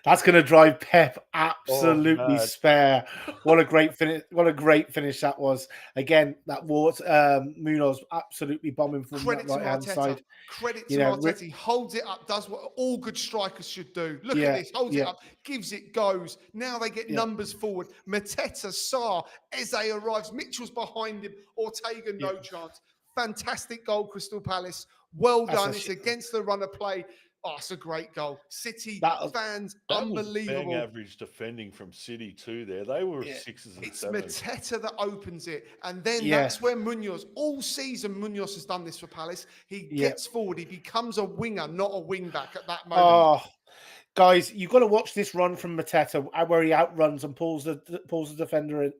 B: That's going to drive Pep absolutely spare. What a great finish! What a great finish that was. Again, that Munoz absolutely bombing from that right-hand side.
A: Credit to Arteta. He holds it up, does what all good strikers should do. Look at this. Holds it up, gives it, goes. Now they get numbers forward. Mateta, Sarr, Eze arrives. Mitchell's behind him. Ortega, no chance. Fantastic goal, Crystal Palace. Well done. It's against the run of play. Oh, it's a great goal. City fans, unbelievable.
C: Was bang average defending from City too there. They were 6s and 7s.
A: It's Mateta that opens it. And then that's where Munoz, all season Munoz has done this for Palace. He gets forward. He becomes a winger, not a wing back at that moment.
B: Oh, guys, you've got to watch this run from Mateta where he outruns and pulls the defender in.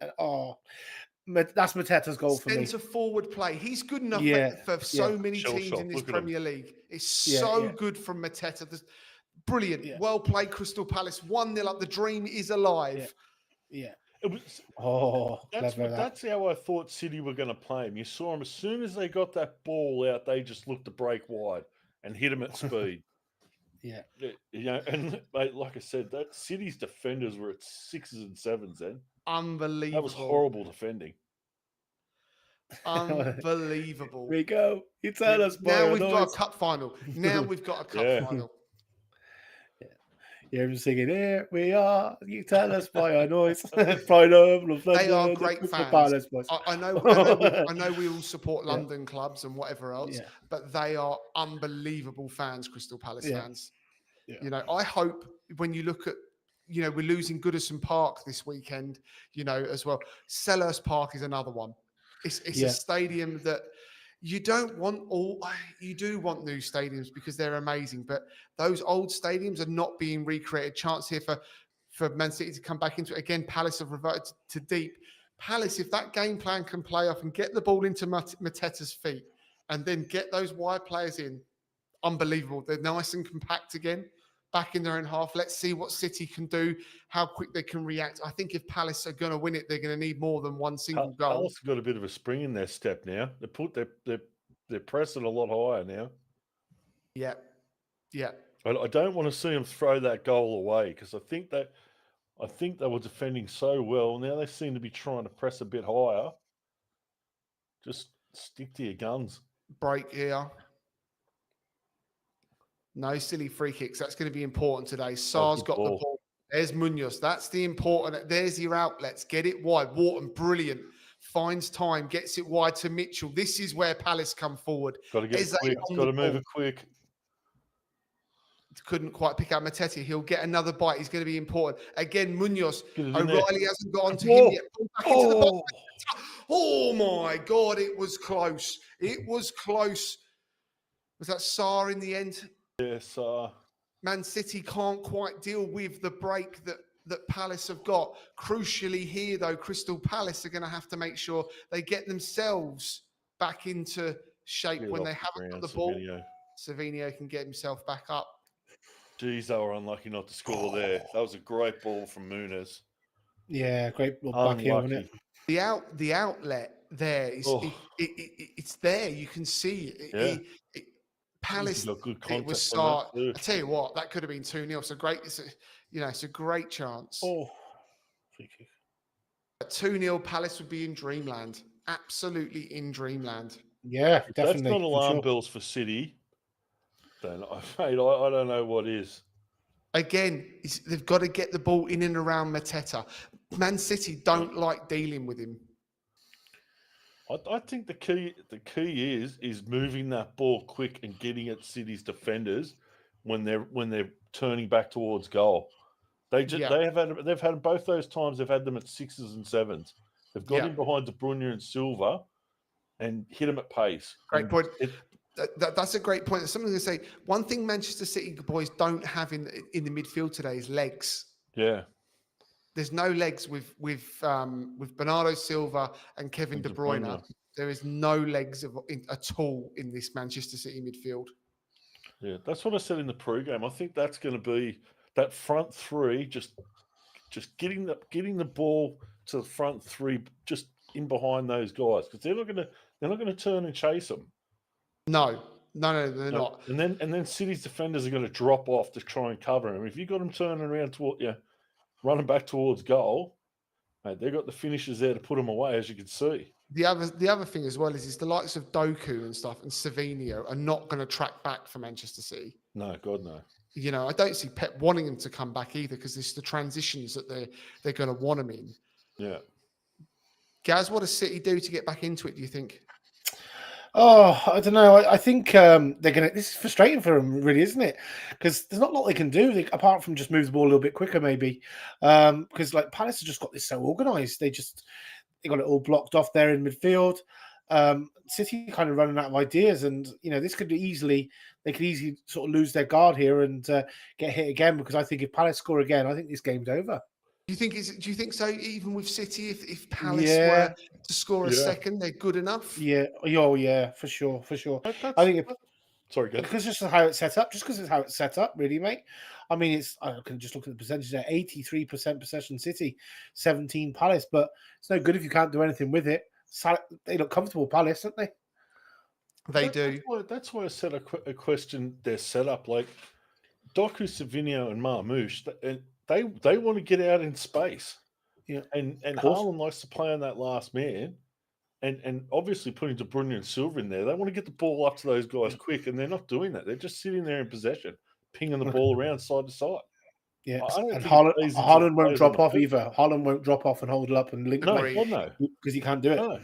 B: That's Mateta's goal for me.
A: Centre forward play. He's good enough for so many teams in this Premier League. It's so good from Mateta. Brilliant. Yeah. Well played, Crystal Palace. 1-0 up. The dream is alive.
B: Yeah.
C: It was, that's how I thought City were going to play him. You saw them as soon as they got that ball out, they just looked to break wide and hit him at speed. And mate, like I said, that City's defenders were at 6s and 7s then.
A: Unbelievable.
C: That was horrible defending.
A: Unbelievable.
B: Here we go. You tell us.
A: Now we've got a cup final. Final.
B: You're just singing, here we are. You tell us by our noise. Pride of London.
A: They are great fans. I know we all support London clubs and whatever else, but they are unbelievable fans, Crystal Palace fans. Yeah. I hope when you look at, we're losing Goodison Park this weekend, as well. Selhurst Park is another one. It's a stadium that you don't want you do want new stadiums because they're amazing, but those old stadiums are not being recreated. Chance here for Man City to come back into it. Again, Palace have reverted to deep. Palace, if that game plan can play off and get the ball into Mateta's feet and then get those wide players in, unbelievable. They're nice and compact again, back in their own half. Let's see what City can do, how quick they can react. I think if Palace are going to win it, they're going to need more than one single goal.
C: Palace have got a bit of a spring in their step now. They're pressing a lot higher now.
A: Yeah.
C: I don't want to see them throw that goal away because I think they were defending so well. Now they seem to be trying to press a bit higher. Just stick to your guns.
A: Break here. No silly free kicks. That's going to be important today. Sarr's got the ball. There's Munoz. That's the important. There's your outlets. Get it wide. Wharton, brilliant. Finds time. Gets it wide to Mitchell. This is where Palace come forward.
C: Got to get it quick. Got to move it quick.
A: Couldn't quite pick out Mateta. He'll get another bite. He's going to be important. Again, Munoz. O'Reilly hasn't got onto him yet. Back into the box. Oh, my God. It was close. It was close. Was that Sarr in the end?
C: Yes.
A: Man City can't quite deal with the break that Palace have got. Crucially here, though, Crystal Palace are going to have to make sure they get themselves back into shape when they haven't got the ball. Savinho can get himself back up.
C: Geez, they were unlucky not to score there. That was a great ball from Muniz.
B: Yeah, great ball back here, wasn't it?
A: The outlet there is it's there. You can see it.
C: Yeah.
A: Palace, it was start. I tell you what, that could have been 2-0. So great. It's a great chance. 2-0, Palace would be in dreamland. Absolutely in dreamland.
B: Yeah,
C: if
B: definitely.
C: That's not alarm bells for City. Then, I don't know what is.
A: Again, they've got to get the ball in and around Mateta. Man City don't like dealing with him.
C: I think the key is moving that ball quick and getting at City's defenders when they're turning back towards goal. They've had both those times. They've had them at 6s and 7s. They've got in behind De Bruyne and Silva and hit them at pace.
A: Great point. That's a great point. Someone's going to say one thing Manchester City boys don't have in the midfield today is legs.
C: Yeah.
A: There's no legs with Bernardo Silva and Kevin De Bruyne. There is no legs at all in this Manchester City midfield.
C: Yeah, that's what I said in the pre-game. I think that's going to be that front three, just getting the ball to the front three, just in behind those guys, because they're not going to turn and chase them.
A: No, they're not.
C: And then City's defenders are going to drop off to try and cover them. If you got them turning around toward running back towards goal, mate, they've got the finishers there to put them away, as you can see.
A: The other thing as well is the likes of Doku and stuff and Savinho are not going to track back for Manchester City.
C: No, God, no.
A: I don't see Pep wanting them to come back either because it's the transitions that they're going to want them in.
C: Yeah.
A: Gaz, what does City do to get back into it, do you think?
B: Oh, I don't know. I think they're going to... This is frustrating for them, really, isn't it? Because there's not a lot they can do apart from just move the ball a little bit quicker, maybe. Because Palace have just got this so organised. They got it all blocked off there in midfield. City kind of running out of ideas, and this could easily sort of lose their guard here and get hit again. Because I think if Palace score again, I think this game's over.
A: Do you think so? Even with City, if Palace were to score a second, they're good enough.
B: Yeah. Oh, yeah. For sure. I think.
C: Sorry, go ahead.
B: Because just how it's set up. Just because it's how it's set up, really, mate. I mean, I can just look at the percentage there: 83% possession City, 17 Palace. But it's no good if you can't do anything with it. They look comfortable, Palace, don't they?
A: They do.
C: That's why I said a question. Their setup, like Doku, Savinho, and Marmoush, and they want to get out in space. Yeah, and Haaland likes to play on that last man. And obviously putting De Bruyne and Silva in there, they want to get the ball up to those guys quick, and they're not doing that. They're just sitting there in possession, pinging the ball around side to side.
B: Yeah, and Haaland won't drop off either. Haaland won't drop off and hold it up and link play.
C: No,
B: because he can't do it.
C: No.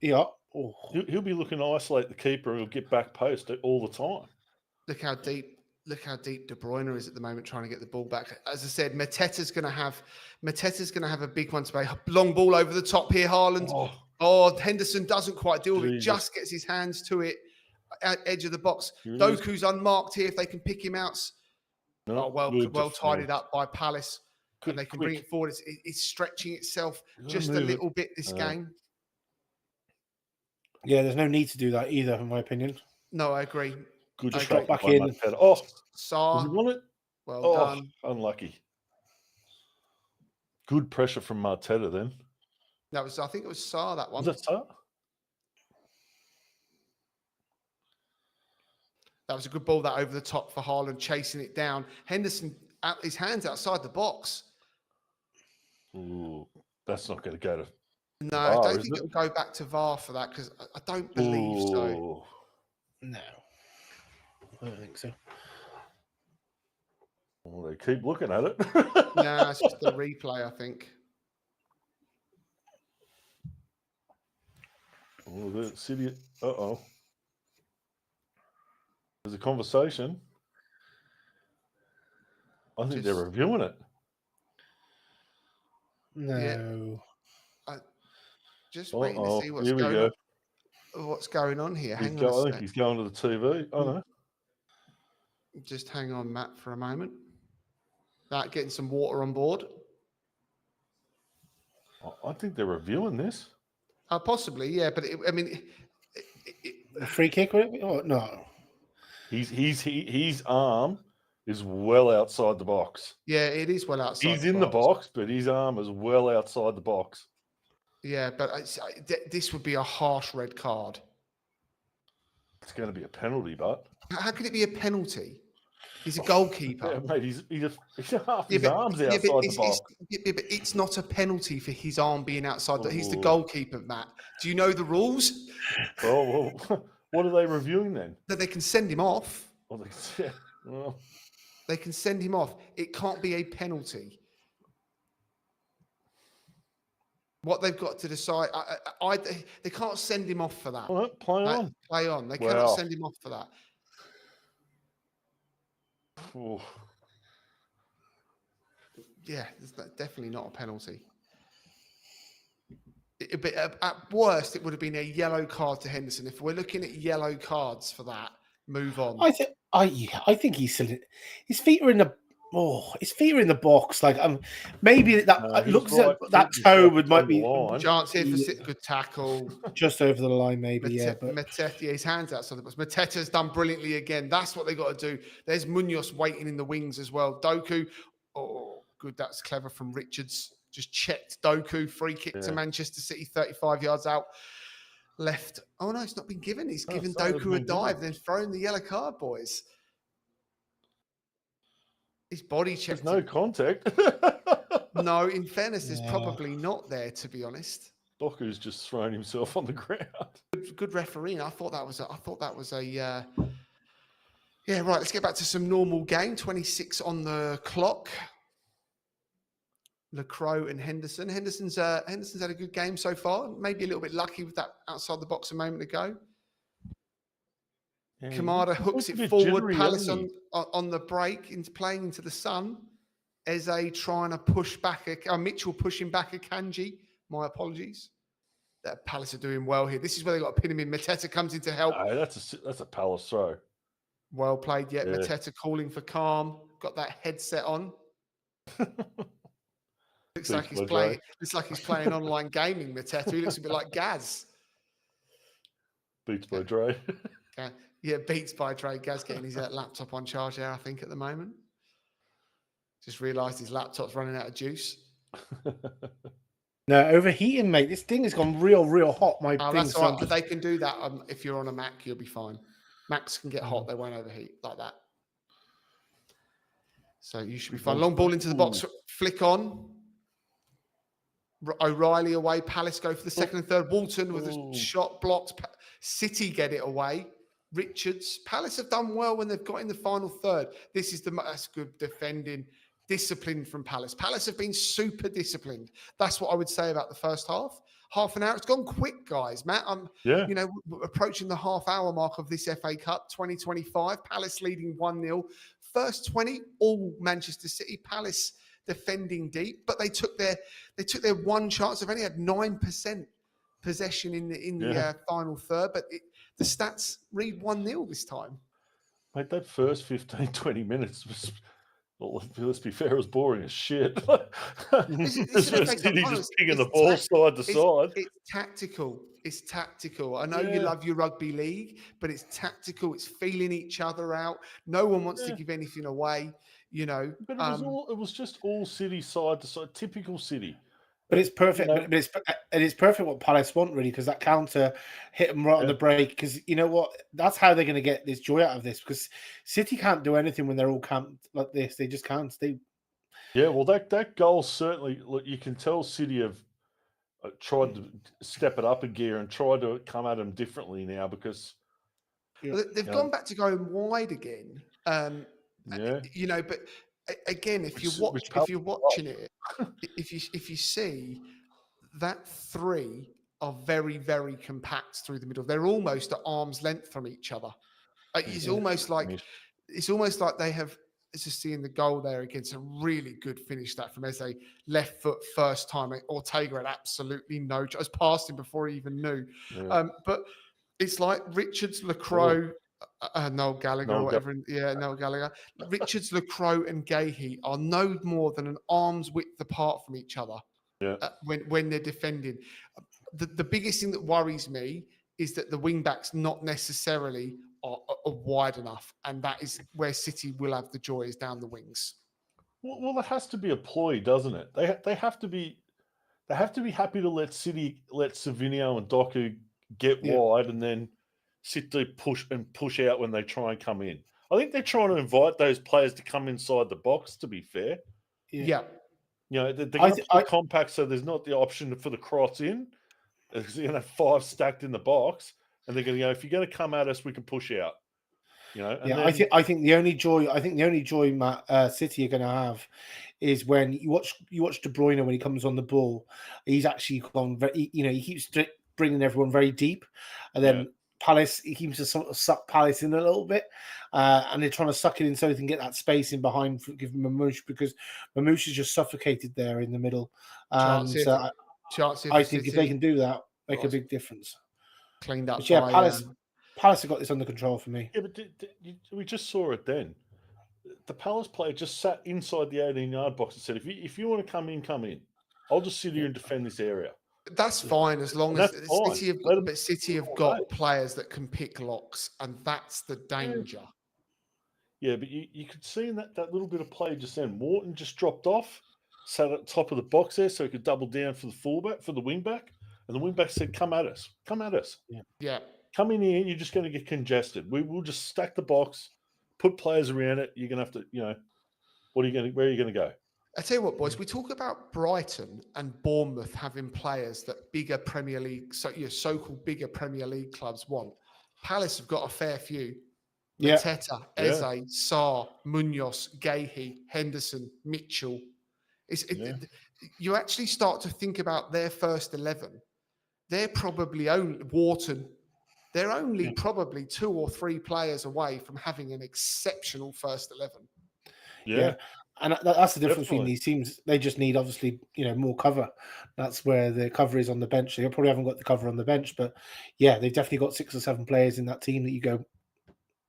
B: Yeah.
C: Oh. He'll be looking to isolate the keeper, and he'll get back post all the time.
A: Look how deep De Bruyne is at the moment, trying to get the ball back. As I said, Mateta's going to have a big one to play. Long ball over the top here, Haaland. Oh, Henderson doesn't quite deal with it. Just gets his hands to it at edge of the box. Doku's unmarked here. If they can pick him out. Well tidied up by Palace. and they can bring it forward. It's stretching itself just a
C: move
A: little bit this game.
B: Yeah, there's no need to do that either, in my opinion.
A: No, I agree.
C: Good
B: Just
C: track
B: drop back
C: by
B: in.
C: Mateta. Oh,
A: Saar,
C: does he want it?
A: well done.
C: Unlucky. Good pressure from Mateta then.
A: That was, I think it was Saar, that one.
C: Was that Saar?
A: That was a good ball, that over the top for Haaland, chasing it down. Henderson, his hands outside the box.
C: Ooh, that's not going to go to.
A: No, I don't think it'll go back to VAR for that, because I don't believe so.
B: No, I don't think so.
C: Well, they keep looking at it.
A: No, it's just the replay, I think.
C: Oh, the City. Uh-oh. There's a conversation. I think they're reviewing it.
B: No.
A: Yeah. Just waiting to see what's going on here. Hang on a
C: I think he's going to the TV. Oh, no.
A: Just hang on, Matt, for a moment. Getting some water on board.
C: I think they're reviewing this.
A: Possibly, yeah. But
B: a free kick? Oh, no.
C: His arm is well outside the box.
A: Yeah, it is well outside.
C: He's in the box, but his arm is well outside the box.
A: Yeah, but this would be a harsh red card.
C: It's going to be a penalty, but
A: how could it be a penalty? He's a goalkeeper.
C: Yeah, mate, he's half his arm's outside the box.
A: But it's not a penalty for his arm being outside. He's the goalkeeper, Matt. Do you know the rules?
C: Oh, well, what are they reviewing then?
A: That they can send him off.
C: Well,
A: they can send him off. It can't be a penalty. What they've got to decide, they can't send him off for that.
C: All right, play on.
A: Play on. They cannot send him off for that.
C: Ooh.
A: Yeah, it's definitely not a penalty. But at worst, it would have been a yellow card to Henderson. If we're looking at yellow cards for that, move on.
B: I think he's still. His feet are in the box. Like maybe that looks like that toe might be
A: chance here for good tackle,
B: just over the line, maybe. But
A: Mateta, his hands outside the box. Mateta's done brilliantly again. That's what they got to do. There's Munoz waiting in the wings as well. Doku, good. That's clever from Richards. Just checked Doku, free kick to Manchester City, 35 yards out. Left. Oh no, it's not been given. He's given Doku a dive, then thrown the yellow card, boys. His body checked.
C: There's no contact.
A: No, in fairness, there's probably not there, to be honest.
C: Doku's just thrown himself on the ground.
A: Good refereeing. I thought that was a. Yeah, right. Let's get back to some normal game. 26 on the clock. Lacroix and Henderson. Henderson's had a good game so far. Maybe a little bit lucky with that outside the box a moment ago. Yeah, Kamada hooks it forward. Palace on the break, playing into the sun. Eze trying to push back. Mitchell pushing back a Kanji. My apologies. That Palace are doing well here. This is where they got to pin him in. Mateta comes in to help.
C: No, that's a Palace throw.
A: Well played. Yeah, Mateta calling for calm. Got that headset on. Looks like he's playing online gaming. Mateta. He looks a bit like Gaz.
C: Beats by Dre.
A: Yeah, beats by Dre. Gaz getting his laptop on charge there, I think, at the moment. Just realised his laptop's running out of juice.
B: No, overheating, mate. This thing has gone real hot.
A: That's all right. But they can do that. If you're on a Mac, you'll be fine. Macs can get hot. They won't overheat like that. So you should be fine. Long ball into the box. Flick on. O'Reilly away. Palace go for the second and third. Walton with a shot blocked. City get it away. Richards. Palace have done well when they've got in the final third. That's good defending. Discipline from Palace. Palace have been super disciplined. That's what I would say about the first half. Half an hour. It's gone quick, guys. Matt, we're approaching the half-hour mark of this FA Cup 2025. Palace leading 1-0. First 20, all Manchester City. Palace defending deep, but they took their one chance. They've only had 9% possession in the final third, but the stats read 1-0 this time.
C: Mate, that first 15, 20 minutes was Well, let's be fair, it was boring as shit.
A: This
C: This
A: is an
C: was
A: FA Cup
C: City
A: final.
C: just picking the ball
A: It's
C: side to side.
A: it's tactical. It's tactical. I know you
C: Yeah.
A: love your rugby league, but it's tactical. It's feeling each other out. No one wants to
C: Yeah.
A: give anything away. You know,
C: But it was just all City side to side, typical City.
B: But it's perfect.
C: You know,
B: But it's perfect what Palace want, really, because that counter hit them right on the break. Because you know what, that's how they're going to get this joy out of this. Because City can't do anything when they're all camped like this. They just can't.
C: yeah, well, that goal certainly. Look, you can tell City have tried to step it up a gear and tried to come at them differently now because
A: they've gone back to going wide again. You know, but again, if you're watching it, if you see that three are very, very compact through the middle. They're almost at arm's length from each other. It's almost like they have. It's just seeing the goal there against a really good finish that from Eze, left foot first time. Ortega had absolutely no chance, passed him before he even knew.
C: Yeah.
A: But it's like Richards, Lacroix, Noel Gallagher, or whatever. Noel Gallagher. Richards, Lacroix, and Gahey are no more than an arm's width apart from each other.
C: Yeah.
A: When they're defending, the biggest thing that worries me is that the wing backs not necessarily are wide enough, and that is where City will have the joys down the wings.
C: Well, it has to be a ploy, doesn't it? They have to be happy to let Savinio and Doku get wide and then sit deep, push out when they try and come in. I think they're trying to invite those players to come inside the box. To be fair,
A: yeah.
C: You know, they're going to compact, so there's not the option for the cross in. They're going to have 5 stacked in the box, and they're going to go, if you're going to come at us, we can push out. You know, and
B: I think the only joy City are going to have is when you watch De Bruyne when he comes on the ball. He's actually gone very, he keeps bringing everyone very deep, and then Palace, he keeps to sort of suck Palace in a little bit, and they're trying to suck it in so they can get that space in behind for giving Mamouche, because Mamouche is just suffocated there in the middle. I think if they can do that, make a big difference.
A: Cleaned up.
B: But Palace have got this under control for me.
C: Yeah, but we just saw it then. The Palace player just sat inside the 18-yard box and said, if you want to come in, come in. I'll just sit here and defend this area.
A: That's fine, as long as City have got players that can pick locks, and that's the danger.
C: Yeah, but you could see in that little bit of play just then, Morton just dropped off, sat at the top of the box there so he could double down for the wing back, and the wing back said, come at us.
A: Yeah.
C: Come in here, you're just going to get congested. We will just stack the box, put players around it. You're going to have to, where are you going to go?
A: I tell you what, boys, we talk about Brighton and Bournemouth having players that bigger Premier League, so-called bigger Premier League clubs want. Palace have got a fair few. Mateta, Eze, Sarr, Munoz, Gahey, Henderson, Mitchell. You actually start to think about their first 11. They're probably only Wharton. They're only probably 2 or 3 players away from having an exceptional first 11.
B: Yeah. And that's the difference between these teams. They just need, obviously, more cover. That's where the cover is on the bench. They probably haven't got the cover on the bench, but they've definitely got 6 or 7 players in that team that you go.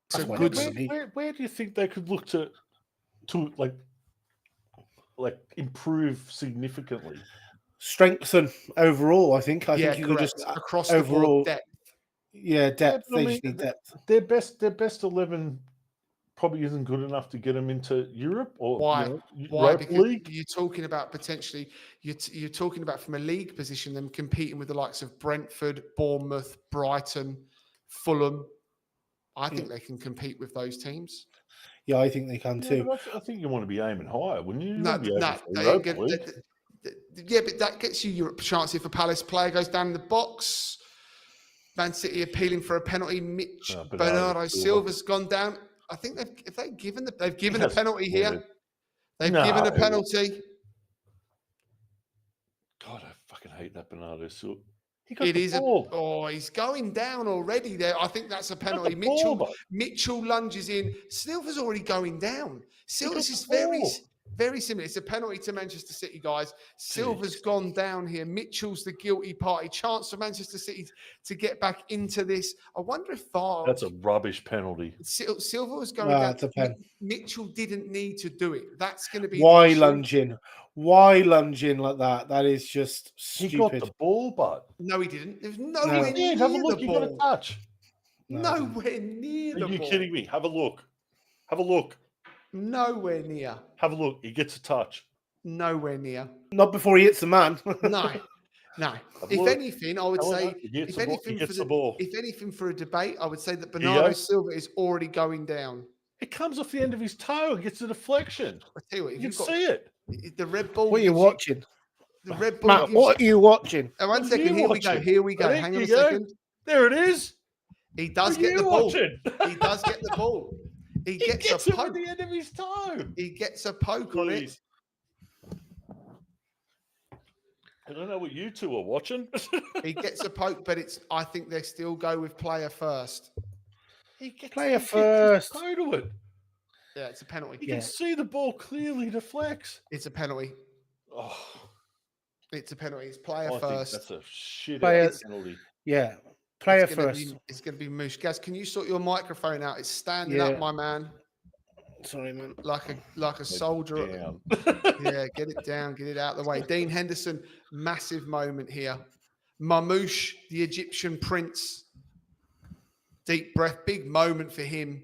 C: So where do you think they could look to improve significantly?
B: Strengthen overall, I think. I think you could just
A: across
B: overall
A: the board, depth.
B: Yeah, depth. They just need depth.
C: Their best 11 probably isn't good enough to get them into Europe or
A: why? Because
C: league?
A: You're talking about potentially you're talking about from a league position them competing with the likes of Brentford, Bournemouth, Brighton, Fulham. I think they can compete with those teams.
B: Yeah, I think they can too.
C: I think you want to be aiming higher, wouldn't you?
A: But that gets you your chance if a Palace player goes down in the box. Man City appealing for a penalty. Bernardo Silva's gone down. I think they've given a penalty here. They've given a penalty.
C: God, I fucking hate that Bernardo Silva.
A: He's going down already there. I think that's a penalty. Mitchell lunges in. Silva's already going down. Silva's is Very similar. It's a penalty to Manchester City, guys. Silva's gone down here. Mitchell's the guilty party. Chance for Manchester City to get back into this. I wonder if
C: That's a rubbish penalty.
A: Silva was going down.
B: It's a pen.
A: Mitchell didn't need to do it. That's going to be
B: Why
A: the issue.
B: lunge in? Why lunge in like that? That is just stupid.
C: He got the ball, but
A: no, he didn't. There was nowhere near
C: have a look.
A: the
C: You
A: ball.
C: got a touch.
A: Nowhere near the ball.
C: Are you kidding me? Have a look. Have a look.
A: Nowhere near.
C: Have a look. He gets a touch.
A: Nowhere near.
B: Not before he hits the man.
A: No. If anything, I would say, if anything for a debate, I would say that Bernardo Silva is already going down.
C: It comes off the end of his toe and gets a deflection.
A: I tell you what,
C: you can see it.
A: The red ball.
B: What are you watching?
A: The red ball.
B: Matt, what are you watching?
A: Oh, 1 second. Here we go. Here we go. Hang on a second.
C: There it is.
A: He does get the ball. He does get the ball. He gets a poke
C: at the end of his toe.
A: He gets a poke on it.
C: I don't know what you two are watching.
A: He gets a poke, but I think they still go with player first.
B: Player first.
C: Toe to it.
A: Yeah, it's a penalty.
C: You can see the ball clearly deflects.
A: It's a penalty.
C: Oh,
A: it's a penalty. It's player first.
C: I think that's a shit penalty.
B: Yeah, player first.
A: It's going to be Moosh. Gaz, can you sort your microphone out? It's standing up, my man.
B: Sorry, man.
A: Like a soldier. Yeah, get it down. Get it out of the way. Dean Henderson, massive moment here. Mamouche, the Egyptian prince. Deep breath, big moment for him.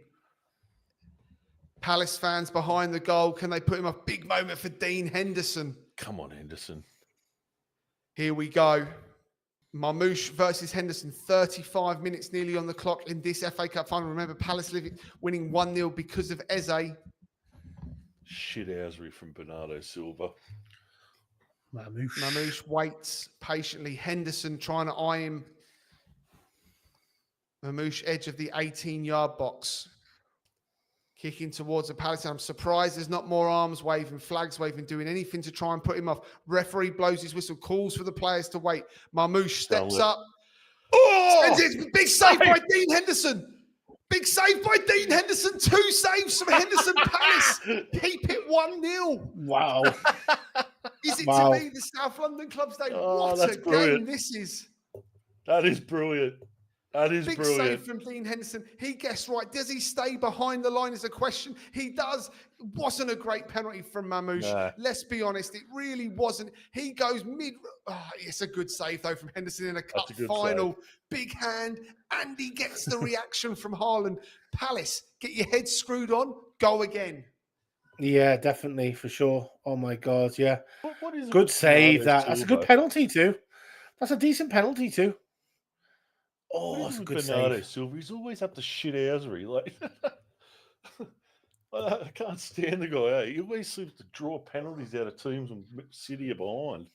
A: Palace fans behind the goal. Can they put him up? Big moment for Dean Henderson.
C: Come on, Henderson.
A: Here we go. Mamouche versus Henderson. 35 minutes nearly on the clock in this FA Cup final. Remember, Palace winning 1-0 because of Eze.
C: Shithousery from Bernardo Silva.
B: Mamouche
A: waits patiently. Henderson trying to eye him. Mamouche, edge of the 18-yard box. Kicking towards the Palace. I'm surprised there's not more arms waving, flags waving, doing anything to try and put him off. Referee blows his whistle, calls for the players to wait. Mamouche steps up. Oh! Big save by Dean Henderson. Big save by Dean Henderson. 2 saves from Henderson. Palace keep it 1-0.
B: Wow.
A: Is it to be the South London Club's day? What a game this is.
C: That is brilliant. That is
A: big
C: brilliant.
A: Save from Dean Henderson. He guessed right. Does he stay behind the line is a question. He does. Wasn't a great penalty from Mamouche.
C: Nah.
A: Let's be honest. It really wasn't. He goes mid. Oh, it's a good save, though, from Henderson in a cup final. Save. Big hand. And he gets the reaction from Haaland. Palace, get your head screwed on. Go again.
B: Yeah, definitely. For sure. Oh, my God. Yeah.
C: What is
B: good save, that. That's a good penalty, too. That's a decent penalty, too. Oh, that's a good save.
C: Silva, he's always up to shithousery. Like, I can't stand the guy. He always seems to draw penalties out of teams when City are behind.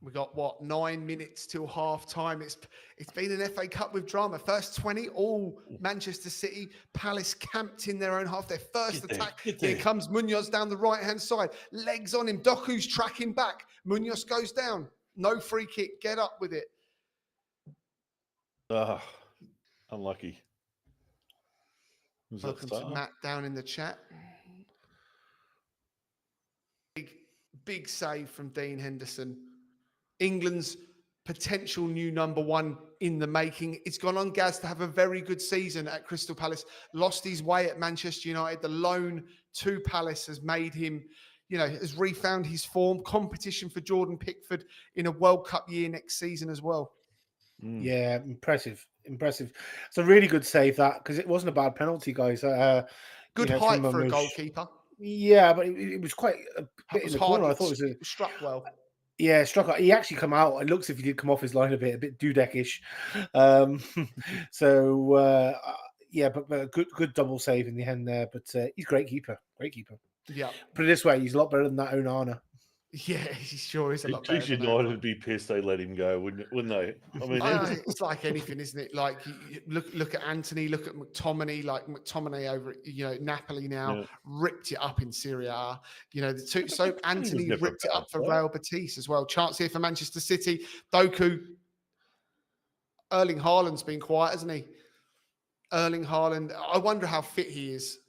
A: We got 9 minutes till half time. It's been an FA Cup with drama. First 20, all Manchester City. Palace camped in their own half. Their first attack. Here comes Munoz down the right hand side. Legs on him. Doku's tracking back. Munoz goes down. No free kick. Get up with it.
C: Unlucky.
A: Welcome to Matt down in the chat. Big save from Dean Henderson. England's potential new number 1 in the making. It's gone on, Gaz, to have a very good season at Crystal Palace. Lost his way at Manchester United. The loan to Palace has made him, has refound his form. Competition for Jordan Pickford in a World Cup year next season as well.
B: Yeah, impressive. It's a really good save, that, because it wasn't a bad penalty, guys.
A: Good height for a goalkeeper.
B: Yeah, but it was quite a bit in the corner. I thought it was
A: struck well.
B: Yeah, struck. He actually come out. It looks as if he did come off his line a bit Dudek-ish. Yeah, but a good double save in the end there. But he's great keeper.
A: Yeah.
B: Put it this way, he's a lot better than that Onana.
A: Yeah, he sure is a lot better.
C: United would be pissed they let him go, wouldn't they? I mean,
A: it's like anything, isn't it? Like, look at Anthony, look at McTominay. Like McTominay over at Napoli now ripped it up in Serie A. So Anthony ripped it up for Real Betis as well. Chance here for Manchester City. Doku. Erling Haaland's been quiet, hasn't he? Erling Haaland. I wonder how fit he is.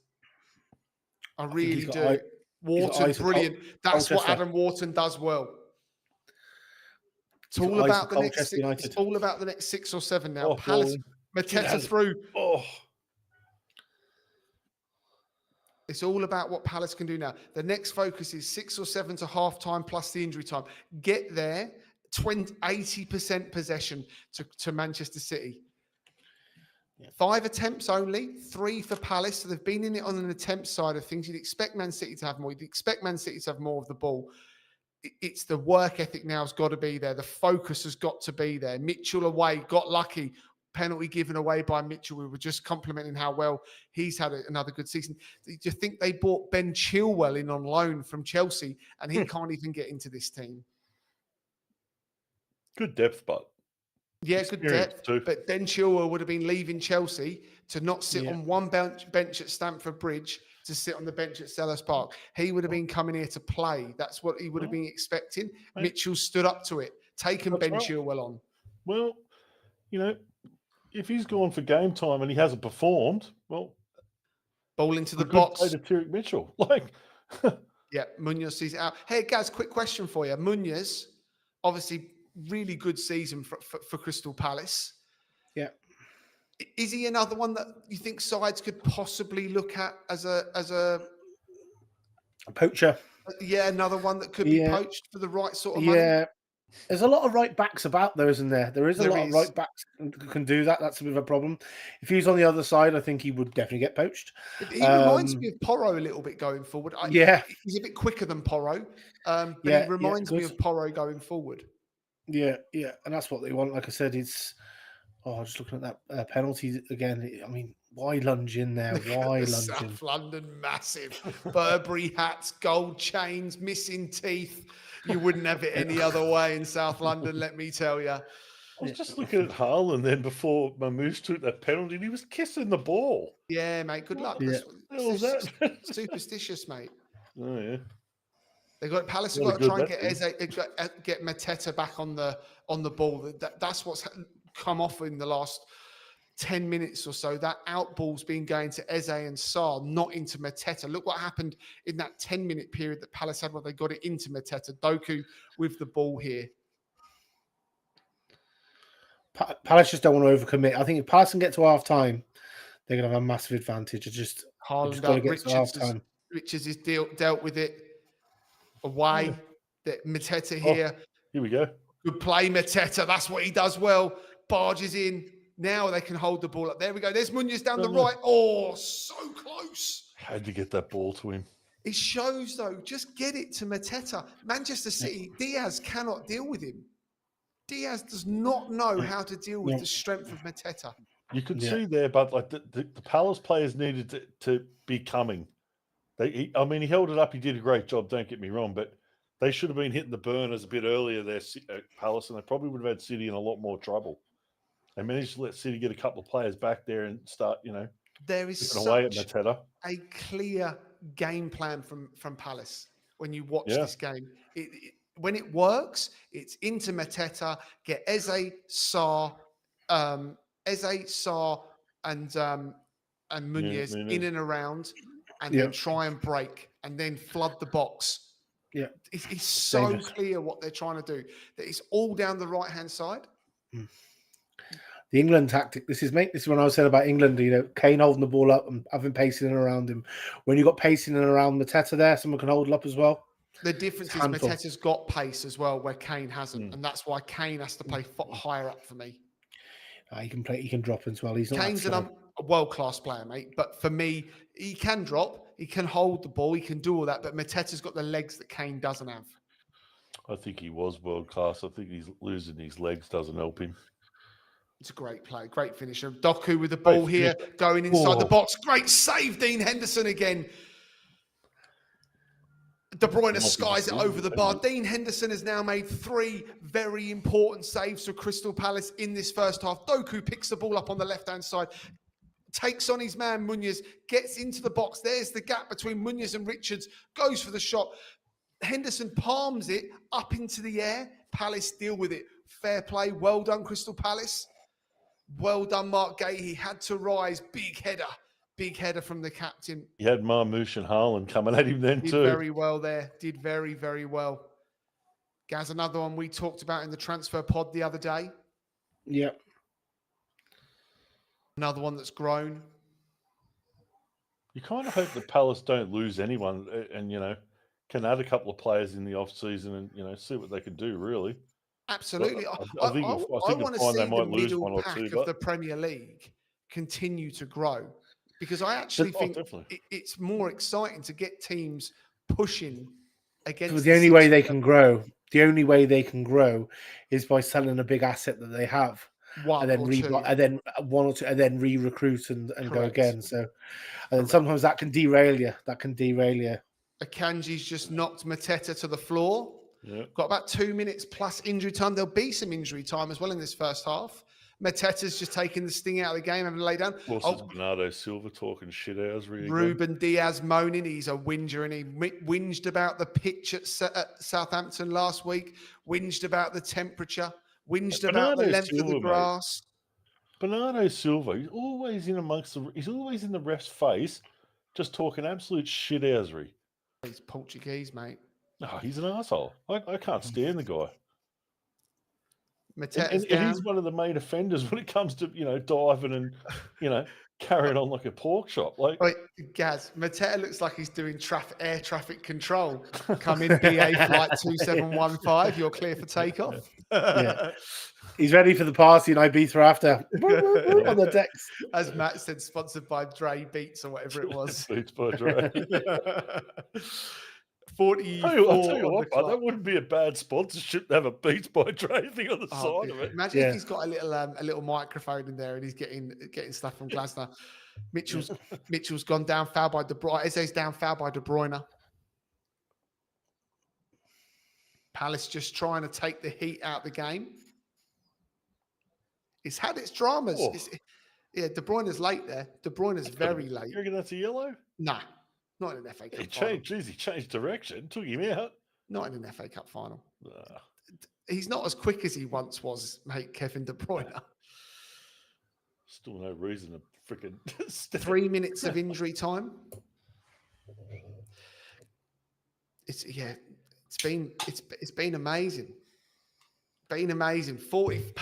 A: I really do. Wharton, brilliant. That's what Adam Wharton does well. It's all about the next 6. It's all about the next 6 or 7 now. Palace, Mateta through.
C: Oh.
A: It's all about what Palace can do now. The next focus is 6 or 7 to half time plus the injury time. Get there, 80% possession to Manchester City. 5 attempts only, 3 for Palace. So they've been in it on an attempt side of things. You'd expect Man City to have more. You'd expect Man City to have more of the ball. It's the work ethic now has got to be there. The focus has got to be there. Mitchell away, got lucky. Penalty given away by Mitchell. We were just complimenting how well he's had another good season. Do you think they bought Ben Chilwell in on loan from Chelsea and he can't even get into this team?
C: Good depth, but
A: yeah, good depth. Too. But Ben Chilwell would have been leaving Chelsea to not sit on one bench at Stamford Bridge, to sit on the bench at Selhurst Park. He would have been coming here to play. That's what he would have been expecting. Mitchell stood up to it, taken Ben Chilwell on.
C: Well, if he's gone for game time and he hasn't performed, well,
A: ball into the box.
C: Play to Tyrick Mitchell,
A: yeah, Munoz is out. Hey, Gaz, quick question for you. Munoz, obviously, really good season for Crystal Palace.
B: Yeah.
A: Is he another one that you think sides could possibly look at as a
B: poacher?
A: Yeah, another one that could be poached for the right sort of money.
B: Yeah. There's a lot of right backs about there, isn't there? There is a lot of right backs who can do that. That's a bit of a problem. If he was on the other side, I think he would definitely get poached.
A: He reminds me of Porro a little bit going forward. He's a bit quicker than Porro, but he reminds me of Porro going forward.
B: Yeah, and that's what they want. Like I said, it's just looking at that penalty again. I mean, why lunge in there? Why lunge
A: South
B: in?
A: London, massive Burberry hats, gold chains, missing teeth. You wouldn't have it any other way in South London, let me tell you.
C: I was just looking at Haaland then before Mamouche took that penalty, and he was kissing the ball.
A: Yeah, mate. Good luck.
C: Yeah.
A: Superstitious, mate.
C: Oh yeah.
A: Palace have got to try and get Mateta back on the ball. That's what's come off in the last 10 minutes or so. That outball's been going to Eze and Sarr, not into Mateta. Look what happened in that 10-minute period that Palace had where they got it into Mateta. Doku with the ball here.
B: Palace just don't want to overcommit. I think if Palace can get to half time, they're going to have a massive advantage. Just got to get to half time.
A: Richards has dealt with it away. That Mateta here.
C: Here we go.
A: Good play, Mateta. That's what he does well. Barges in. Now they can hold the ball up. There we go. There's Munoz down the right. Oh, so close.
C: Had to get that ball to him.
A: It shows, though, just get it to Mateta. Manchester City, Diaz cannot deal with him. Diaz does not know how to deal with the strength of Mateta.
C: You could see there, but like the Palace players needed to be coming. He held it up. He did a great job. Don't get me wrong, but they should have been hitting the burners a bit earlier there, Palace, and they probably would have had City in a lot more trouble. They managed to let City get a couple of players back there and start,
A: there is such a clear game plan from Palace when you watch this game. When it works, it's into Mateta, get Eze, Sarr, and Munoz in and around, and then try and break, and then flood the box.
B: Yeah,
A: it's so clear what they're trying to do. That it's all down the right-hand side.
B: The England tactic. This is when I said about England. Kane holding the ball up and having pacing around him. When you got pacing around Mateta there, someone can hold it up as well.
A: The difference is Mateta's got pace as well, where Kane hasn't, and that's why Kane has to play higher up for me.
B: He can play. He can drop as well.
A: Kane's a world-class player, mate. But for me, he can drop. He can hold the ball. He can do all that. But Mateta's got the legs that Kane doesn't have.
C: I think he was world-class. I think he's losing his legs doesn't help him.
A: It's a great play, great finisher. Doku with the ball here, going inside the box. Great save, Dean Henderson again. De Bruyne skies it over the bar. Dean Henderson has now made 3 very important saves for Crystal Palace in this first half. Doku picks the ball up on the left-hand side, takes on his man Munoz, gets into the box. There's the gap between Munoz and Richards, goes for the shot. Henderson palms it up into the air. Palace deal with it. Fair play. Well done, Crystal Palace. Well done, Mark Gay. He had to rise. Big header from the captain.
C: He had Marmoush and Haaland coming at him then
A: Did
C: too.
A: very well there. Did very, very well. Gaz, another one we talked about in the transfer pod the other day.
B: Yeah.
A: Another one that's grown.
C: You kind of hope the Palace don't lose anyone and, can add a couple of players in the off-season and, see what they can do, really.
A: Absolutely.
C: I think
A: want to see
C: they
A: the
C: might lose
A: middle
C: one or
A: pack
C: two,
A: of
C: but
A: the Premier League continue to grow, because I actually think it's more exciting to get teams pushing against.
B: But the only way they can grow, is by selling a big asset that they have, and then one or two, and then re-recruit and go again. So, and then sometimes that can derail you.
A: Akanji's just knocked Mateta to the floor.
C: Yeah.
A: Got about 2 minutes plus injury time. There'll be some injury time as well in this first half. Mateta's just taking the sting out of the game, having to lay down.
C: It's Bernardo Silva talking shit again.
A: Ruben Diaz moaning. He's a whinger, and he whinged about the pitch at Southampton last week, whinged about the temperature, whinged about the length of the grass.
C: Bernardo Silva, he's always in the ref's face, just talking absolute shithousery.
A: He's Portuguese, mate.
C: Oh, he's an asshole. I can't stand the guy.
A: And
C: he's one of the main offenders when it comes to diving and carrying on like a pork chop. Like,
A: wait, Gaz, Mateta looks like he's doing air traffic control. Come in, BA flight 2715. You're clear for takeoff.
B: Yeah. He's ready for the party in Ibiza after on the decks.
A: As Matt said, sponsored by Dre Beats or whatever it was.
C: Beats by Dre.
A: 44.
C: I'll tell you what, that wouldn't be a bad sponsorship to have a Beats by Dre thing on the side of it.
A: Imagine if he's got a little microphone in there and he's getting stuff from Glasner. Mitchell's gone down, foul by De Bruyne. Eze's down, foul by De Bruyne. Palace just trying to take the heat out of the game. It's had its dramas. De Bruyne's late there. De Bruyne's very late.
C: You reckon that's a yellow?
A: Nah, not in an FA Cup
C: final. He changed direction, took him out.
A: Not in an FA Cup final. He's not as quick as he once was, mate, Kevin De Bruyne.
C: Still no reason to freaking
A: 3 minutes of injury time. It's been amazing. Been amazing. 40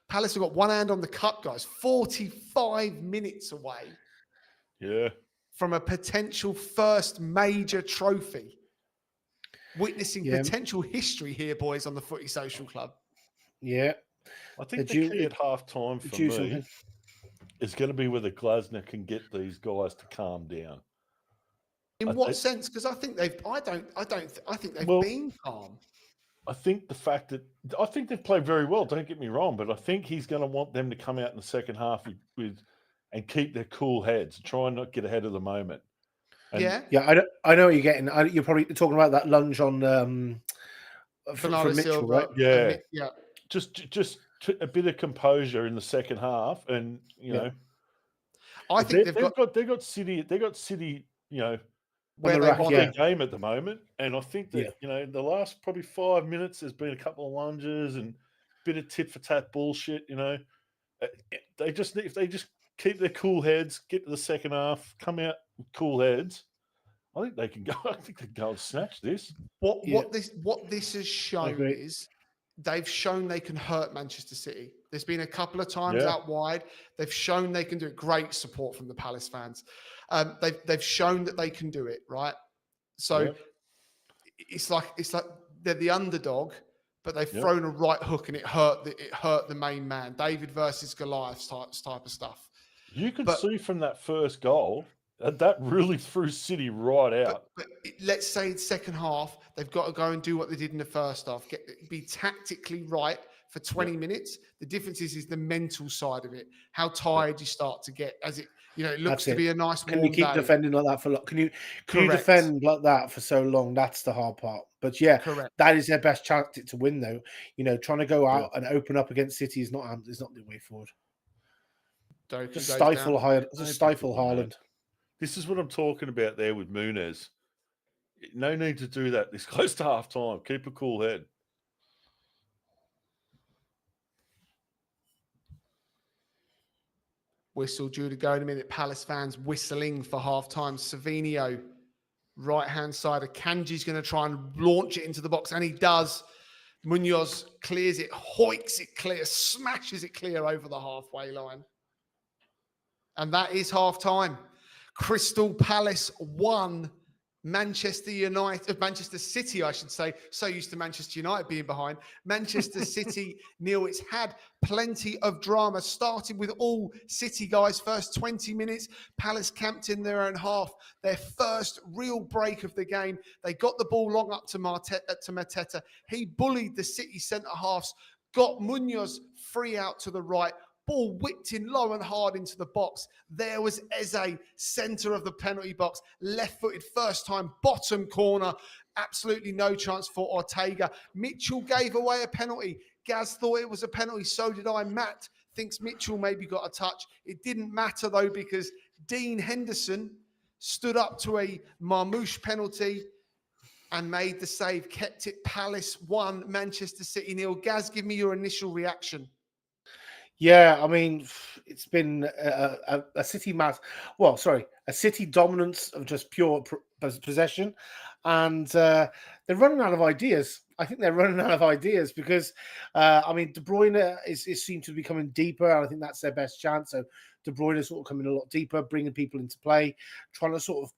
A: Palace have got one hand on the cup, guys. 45 minutes away.
C: Yeah.
A: From a potential first major trophy. Witnessing potential history here, boys, on the Footy Social Club.
B: Yeah.
C: I think the key at half-time for me is going to be whether Glasner can get these guys to calm down.
A: In what sense? Because I think they've been calm.
C: I think they've played very well. Don't get me wrong, but I think he's going to want them to come out in the second half and keep their cool heads, try and not get ahead of the moment.
B: I know what you're getting. You're probably talking about that lunge on from Mitchell, right?
C: Yeah. Just a bit of composure in the second half, and
A: I think
C: they've got City.
A: Where
C: they're on their game at the moment, and I think that the last probably 5 minutes there's been a couple of lunges and a bit of tit for tat bullshit. If they just keep their cool heads, get to the second half, come out with cool heads, I think they can go. I think they can go and snatch this.
A: What this has shown is they've shown they can hurt Manchester City. There's been a couple of times out wide. They've shown they can do it. Great support from the Palace fans. They've shown that they can do it, right? So it's like they're the underdog, but they've thrown a right hook and it hurt the main man. David versus Goliath type of stuff.
C: You could see from that first goal that really threw City right out.
A: But let's say in second half, they've got to go and do what they did in the first half. Be tactically right for 20 minutes. The difference is the mental side of it. How tired you start to get as it, it looks to be a nice warm day.
B: Can you keep defending like that for long? Can you defend like that for so long? That's the hard part. But that is their best chance to win, though. Trying to go out and open up against City is not the way forward. Just stifle Haaland.
C: This is what I'm talking about there with Muniz. No need to do that this close to half time. Keep a cool head.
A: Whistle due to go in a minute. Palace fans whistling for half-time. Savinio, right-hand side of Kanji's going to try and launch it into the box, and he does. Munoz clears it, hoiks it clear, smashes it clear over the halfway line. And that is half-time. Crystal Palace 1, Manchester City, I should say. So used to Manchester United being behind. Manchester City, Neil, it's had plenty of drama, starting with all City guys. First 20 minutes, Palace camped in their own half. Their first real break of the game. They got the ball long up to Mateta. He bullied the City centre-halves, got Munoz free out to the right. Ball whipped in low and hard into the box. There was Eze, centre of the penalty box, left-footed first time, bottom corner. Absolutely no chance for Ortega. Mitchell gave away a penalty. Gaz thought it was a penalty. So did I. Matt thinks Mitchell maybe got a touch. It didn't matter, though, because Dean Henderson stood up to a Marmouche penalty and made the save, kept it Palace 1, Manchester City 0. Gaz, give me your initial reaction.
B: Yeah, I mean, it's been a City a City dominance of just pure possession, and they're running out of ideas. I think they're running out of ideas because, I mean, De Bruyne is seemed to be coming deeper, and I think that's their best chance. So De Bruyne is sort of coming a lot deeper, bringing people into play, trying to sort of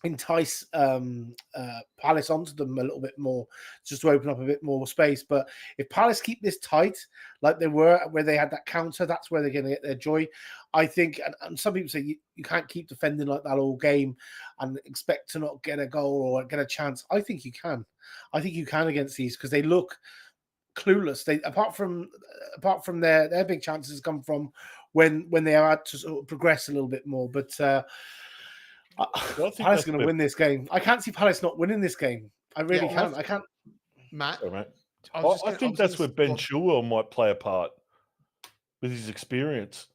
B: entice Palace onto them a little bit more, just to open up a bit more space. But if Palace keep this tight, like they were, where they had that counter, that's where they're going to get their joy. I think, and some people say you can't keep defending like that all game and expect to not get a goal or get a chance. I think you can. I think you can against these because they look clueless. They apart from their big chances come from when they are to sort of progress a little bit more. But Palace going to win this game. I can't see Palace not winning this game. I really can't. I can't.
A: Matt?
C: Sorry, mate. I think that's where Ben Chilwell might play a part with his experience.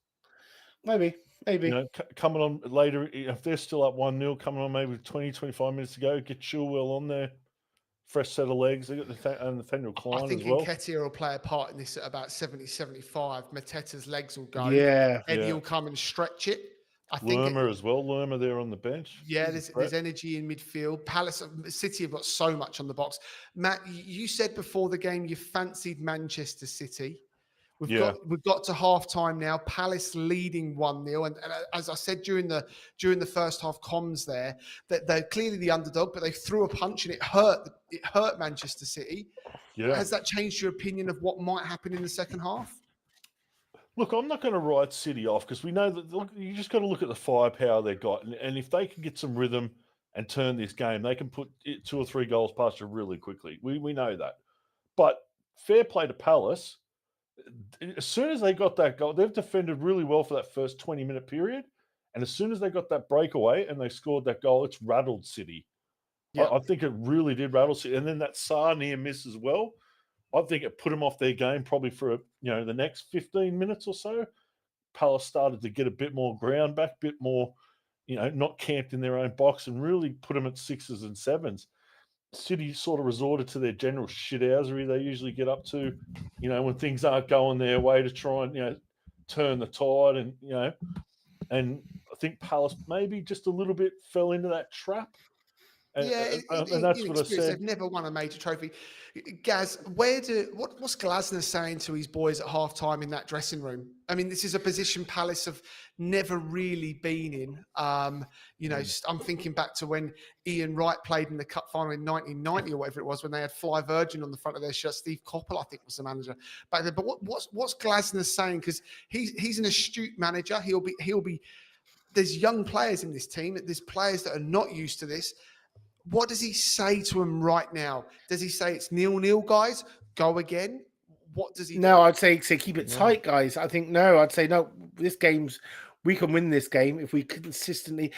B: Maybe.
C: You know, coming on later, if they're still up 1-0, coming on maybe 20, 25 minutes to go, get Chilwell on there. Fresh set of legs. They got Nathaniel Klein.
A: I think
C: as well.
A: Nketiah will play a part in this at about 70, 75. Mateta's legs will go.
B: Yeah.
A: Eddie will come and stretch it. I think
C: Lerma as well. Lerma there on the bench.
A: Yeah, there's energy in midfield. City have got so much on the box. Matt, you said before the game you fancied Manchester City. We've got to half time now. Palace leading 1-0, and as I said during the first half comms there, that they're clearly the underdog, but they threw a punch and it hurt Manchester City. Yeah. Has that changed your opinion of what might happen in the second half?
C: Look, I'm not going to write City off because we know that you just got to look at the firepower they've got. And if they can get some rhythm and turn this game, they can put 2 or 3 goals past you really quickly. We know that. But fair play to Palace. As soon as they got that goal, they've defended really well for that first 20-minute period. And as soon as they got that breakaway and they scored that goal, it's rattled City. Yeah. I think it really did rattle City. And then that Sarr near miss as well. I think it put them off their game probably for the next 15 minutes or so. Palace started to get a bit more ground back, a bit more, not camped in their own box and really put them at 6s and 7s. City sort of resorted to their general shithousery they usually get up to, when things aren't going their way to try and, turn the tide and I think Palace maybe just a little bit fell into that trap. And that's what I said.
A: They've never won a major trophy. Gaz, what's Glasner saying to his boys at halftime in that dressing room? I mean, this is a position Palace have never really been in. I'm thinking back to when Ian Wright played in the cup final in 1990 or whatever it was, when they had Fly Virgin on the front of their shirt. Steve Coppell, I think, was the manager back then. But what's Glasner saying? Because he's an astute manager. He'll be. There's young players in this team. There's players that are not used to this. What does he say to them right now? Does he say it's 0-0, guys? Go again? What does he do?
B: No, I'd say keep it tight, guys. I think I'd say no. We can win this game if we consistently.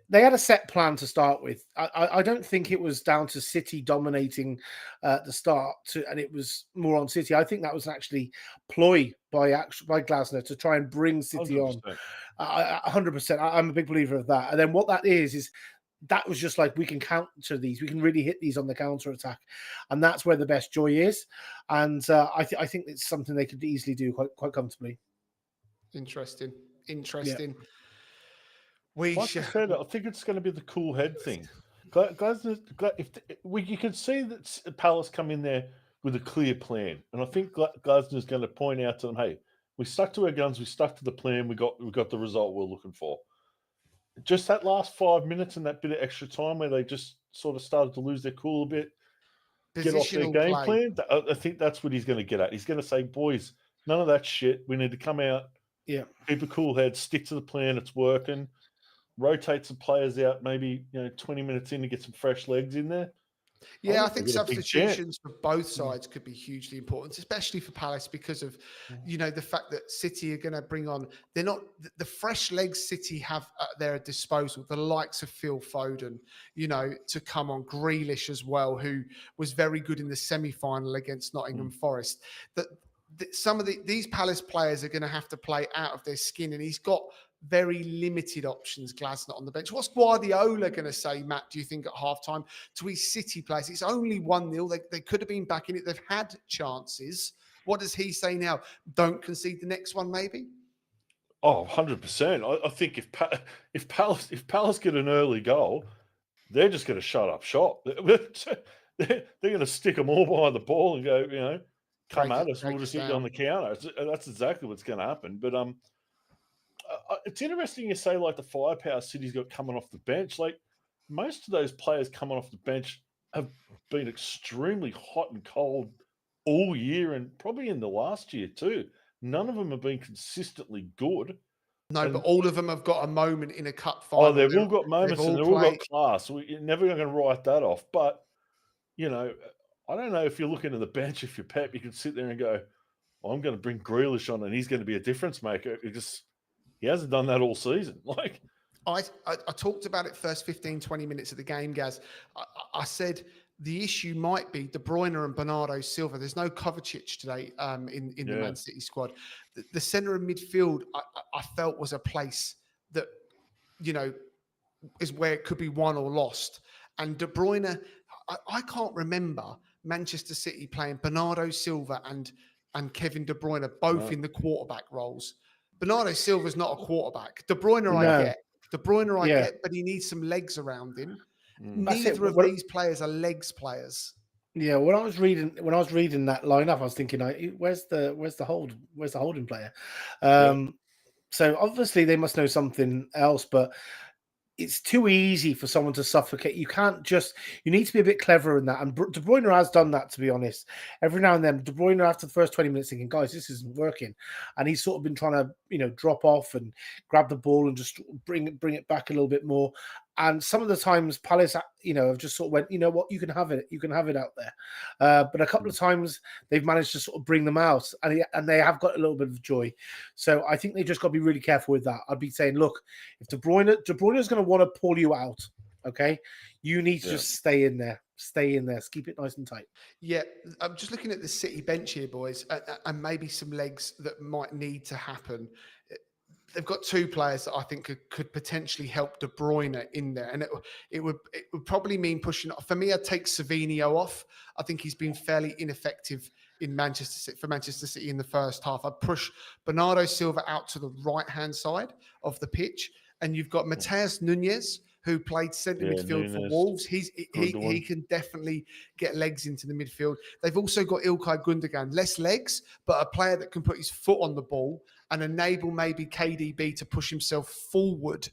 B: They had a set plan to start with. I don't think it was down to City dominating the start, and it was more on City. I think that was actually ploy by Glasner to try and bring City 100%. On. 100%. I'm a big believer of that. And then what that is that was just like, we can counter these. We can really hit these on the counter attack, and that's where the best joy is. And I think it's something they could easily do quite comfortably.
A: Interesting. interesting.
C: Like I said, I think it's going to be the cool head thing. You can see that Palace come in there with a clear plan, and I think Glasner's going to point out to them, "Hey, we stuck to our guns, we stuck to the plan, we got the result we're looking for." Just that last 5 minutes and that bit of extra time where they just sort of started to lose their cool a bit, get off their game plan. I think that's what he's going to get at. He's going to say, "Boys, none of that shit. We need to come out, keep a cool head, stick to the plan. It's working." Rotate some players out, maybe 20 minutes in to get some fresh legs in there.
A: Yeah, I think substitutions for both sides could be hugely important, especially for Palace because of the fact that City are going to bring on. They're not the fresh legs City have at their disposal. The likes of Phil Foden, to come on, Grealish as well, who was very good in the semi-final against Nottingham Forest. That some of these Palace players are going to have to play out of their skin, and he's got very limited options, Glasner, on the bench. What's Guardiola going to say, Matt, do you think, at halftime to his City players? It's only 1-0. They could have been back in it. They've had chances. What does he say now? Don't concede the next one, maybe?
C: Oh, 100%. I think if Palace get an early goal, they're just going to shut up shop. They're going to stick them all behind the ball and go, come at us. We'll just hit you on the counter. That's exactly what's going to happen. But it's interesting you say like the firepower City's got coming off the bench. Like most of those players coming off the bench have been extremely hot and cold all year and probably in the last year too. None of them have been consistently good.
A: No, but all of them have got a moment in a cup final.
C: Oh, they've all got moments and they've all got class. You're never going to write that off. But, I don't know if you're looking at the bench, if you're Pep, you can sit there and go, well, I'm going to bring Grealish on and he's going to be a difference maker. He hasn't done that all season. Like
A: I talked about it first 15, 20 minutes of the game, Gaz. I said the issue might be De Bruyne and Bernardo Silva. There's no Kovacic today in the Man City squad. The centre of midfield, I felt was a place that, is where it could be won or lost. And De Bruyne, I can't remember Manchester City playing Bernardo Silva and Kevin De Bruyne both in the quarterback roles. Bernardo Silva's not a quarterback. De Bruyne, I get. De Bruyne, I get, but he needs some legs around him. Neither of these players are legs players.
B: Yeah, when I was reading that lineup, I was thinking, where's the holding player? So obviously they must know something else, but it's too easy for someone to suffocate. You need to be a bit clever in that. And De Bruyne has done that, to be honest. Every now and then, De Bruyne, after the first 20 minutes, thinking, guys, this isn't working. And he's sort of been trying to, drop off and grab the ball and just bring it back a little bit more. And some of the times Palace, have just sort of went, you know what, you can have it out there. But a couple of times they've managed to sort of bring them out and they have got a little bit of joy. So I think they just got to be really careful with that. I'd be saying, look, if De Bruyne is going to want to pull you out, okay, you need to just stay in there, keep it nice and tight.
A: Yeah, I'm just looking at the City bench here, boys, and maybe some legs that might need to happen. They've got two players that I think could potentially help De Bruyne in there, and it would probably mean pushing. For me, I'd take Savinho off. I think he's been fairly ineffective for Manchester City in the first half. I'd push Bernardo Silva out to the right-hand side of the pitch, and you've got Mateus Nunes, who played centre midfield for Wolves. He can definitely get legs into the midfield. They've also got Ilkay Gundogan, less legs, but a player that can put his foot on the ball and enable maybe KDB to push himself forward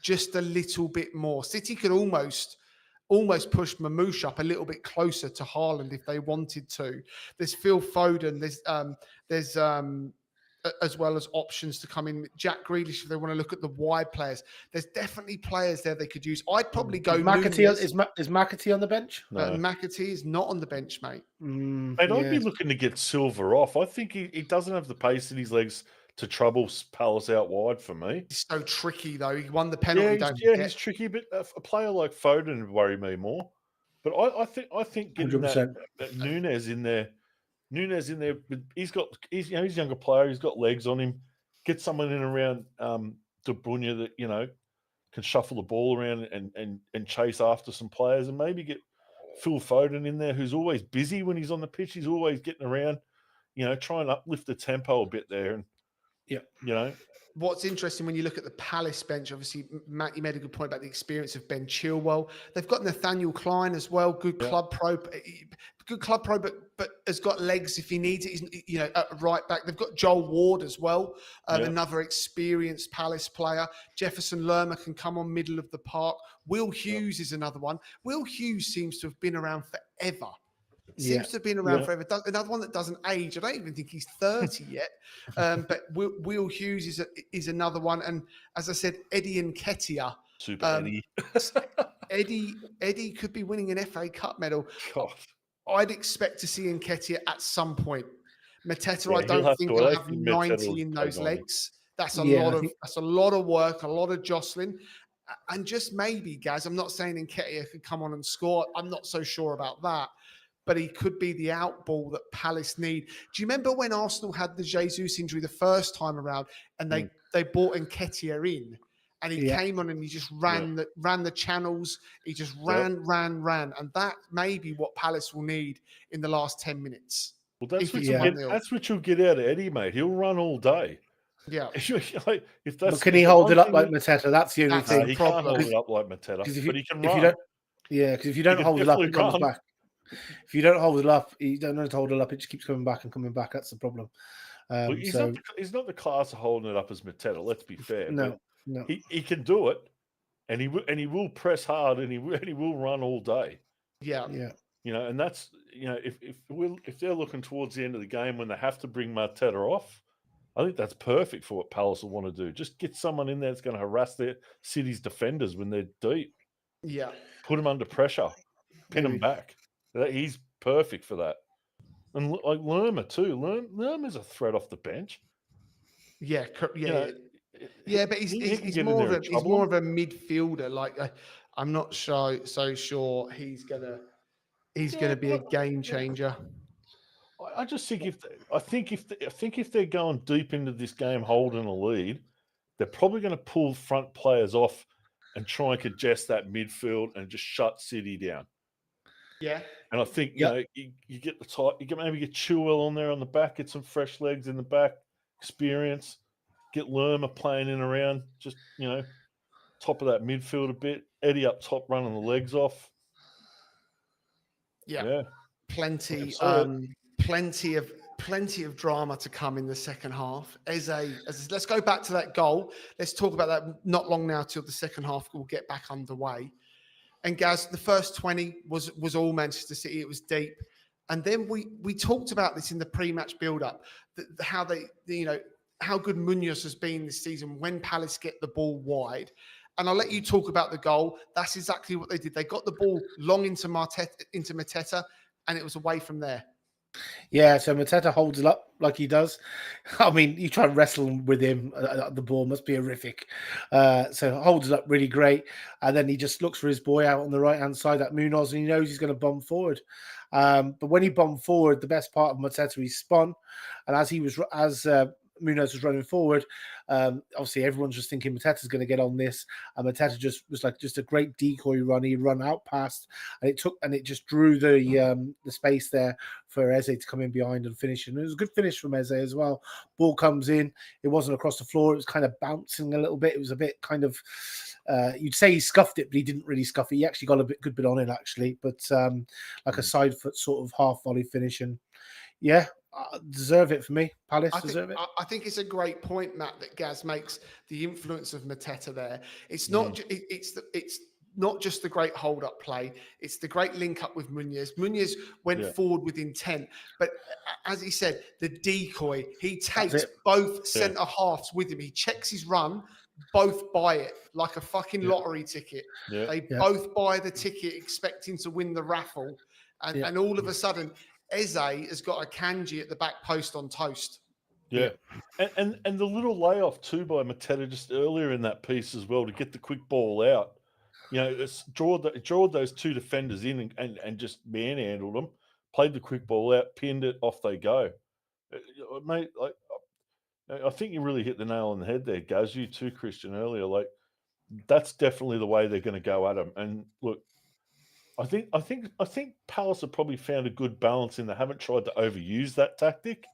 A: just a little bit more. City could almost push Mamouche up a little bit closer to Haaland if they wanted to. There's Phil Foden. There's as well as options to come in. Jack Grealish, if they want to look at the wide players. There's definitely players there they could use. I'd probably go
B: McAtee. Is McAtee on the bench?
C: No.
A: McAtee is not on the bench, mate.
C: I'd be looking to get Silva off. I think he doesn't have the pace in his legs to trouble Palace out wide for me.
A: He's so tricky, though. He won the penalty.
C: He's tricky, but a player like Foden would worry me more. But I think getting that Nunes in there, he's a younger player. He's got legs on him. Get someone in around De Bruyne that can shuffle the ball around and chase after some players, and maybe get Phil Foden in there, who's always busy when he's on the pitch. He's always getting around, trying to uplift the tempo a bit there. And
B: Yeah.
C: You know,
A: What's interesting when you look at the Palace bench, obviously, Matt, you made a good point about the experience of Ben Chilwell. They've got Nathaniel Klein as well, good club pro, but has got legs if he needs it. He's, at right back. They've got Joel Ward as well, another experienced Palace player. Jefferson Lerma can come on middle of the park. Will Hughes is another one. Will Hughes seems to have been around forever. Seems to have been around forever. Another one that doesn't age. I don't even think he's 30 yet. But Will Hughes is another one. And as I said, Eddie Nketiah.
C: Super Eddie.
A: Eddie could be winning an FA Cup medal.
C: God.
A: I'd expect to see Nketiah at some point. Mateta,
C: Yeah,
A: I don't think he'll have
C: think
A: 90 in those legs. That's a lot of work, a lot of jostling. And just maybe, Gaz, I'm not saying Nketiah could come on and score. I'm not so sure about that. But he could be the outball that Palace need. Do you remember when Arsenal had the Jesus injury the first time around, and they brought Nketiah in, and he came on and he just ran the channels. He just ran, and that may be what Palace will need in the last 10 minutes.
C: Well, that's what you'll get out of Eddie, mate. He'll run all day.
A: Yeah.
B: But can he hold it up like Mateta? That's the only thing.
C: He can't hold it up like Mateta, but he can run.
B: Because if you don't hold it up, it comes back. If you don't hold it up, you don't know to hold it up. It just keeps coming back and coming back. That's the problem.
C: He's not the class of holding it up as Mateta. Let's be fair.
B: No.
C: He can do it, and he will press hard, and he will run all day.
A: Yeah.
C: And that's if they're looking towards the end of the game when they have to bring Mateta off, I think that's perfect for what Palace will want to do. Just get someone in there that's going to harass their City's defenders when they're deep.
A: Yeah.
C: Put them under pressure, pin them back. He's perfect for that. And like Lerma too. Lerma's a threat off the bench.
A: Yeah. But he's more of a midfielder. Like I'm not so sure he's gonna be a game changer.
C: I just think if they're going deep into this game holding a lead, they're probably going to pull front players off and try and congest that midfield and just shut City down.
A: Yeah.
C: And I think you get you can maybe get Chilwell on there on the back, get some fresh legs in the back, experience, get Lerma playing in around, just top of that midfield a bit, Eddie up top running the legs off.
A: Yeah. Plenty of drama to come in the second half. Let's go back to that goal. Let's talk about that not long now till the second half will get back underway. And Gaz, the first 20 was all Manchester City. It was deep. And then we talked about this in the pre-match build-up, how how good Munoz has been this season when Palace get the ball wide. And I'll let you talk about the goal. That's exactly what they did. They got the ball long into Mateta, and it was away from there.
B: Yeah, so Mateta holds it up like he does. I mean, you try and wrestle with him, the ball must be horrific. So holds it up really great. And then he just looks for his boy out on the right-hand side, that Munoz, and he knows he's going to bomb forward. But when he bombed forward, the best part of Mateta, he spun. And as Munoz was running forward, obviously everyone's just thinking Mateta's going to get on this, and Mateta just was like just a great decoy run. He run out past, and it just drew the space there for Eze to come in behind and finish. And it was a good finish from Eze as well. Ball comes in, it wasn't across the floor, it was kind of bouncing a little bit. It was a bit kind of you'd say he scuffed it, but he didn't really scuff it. He actually got a good bit on it actually, but like a side foot sort of half volley finish. And deserve it for me. Palace deserve it.
A: I think it's a great point, Matt, that Gaz makes, the influence of Mateta there. It's not it's not just the great hold-up play. It's the great link-up with Munoz. Munoz went forward with intent. But as he said, the decoy, he takes both centre-halves with him. He checks his run, both buy it like a fucking lottery ticket. Yeah. They both buy the ticket expecting to win the raffle. And all of a sudden, Eze has got a kanji at the back post on toast.
C: Yeah. And the little layoff too by Mateta just earlier in that piece as well to get the quick ball out. It's drawed those two defenders in and just manhandled them, played the quick ball out, pinned it, off they go. Mate, I think you really hit the nail on the head there, Gaz. You too, Christian, earlier. Like, that's definitely the way they're going to go at them. And look, I think Palace have probably found a good balance in they haven't tried to overuse that tactic,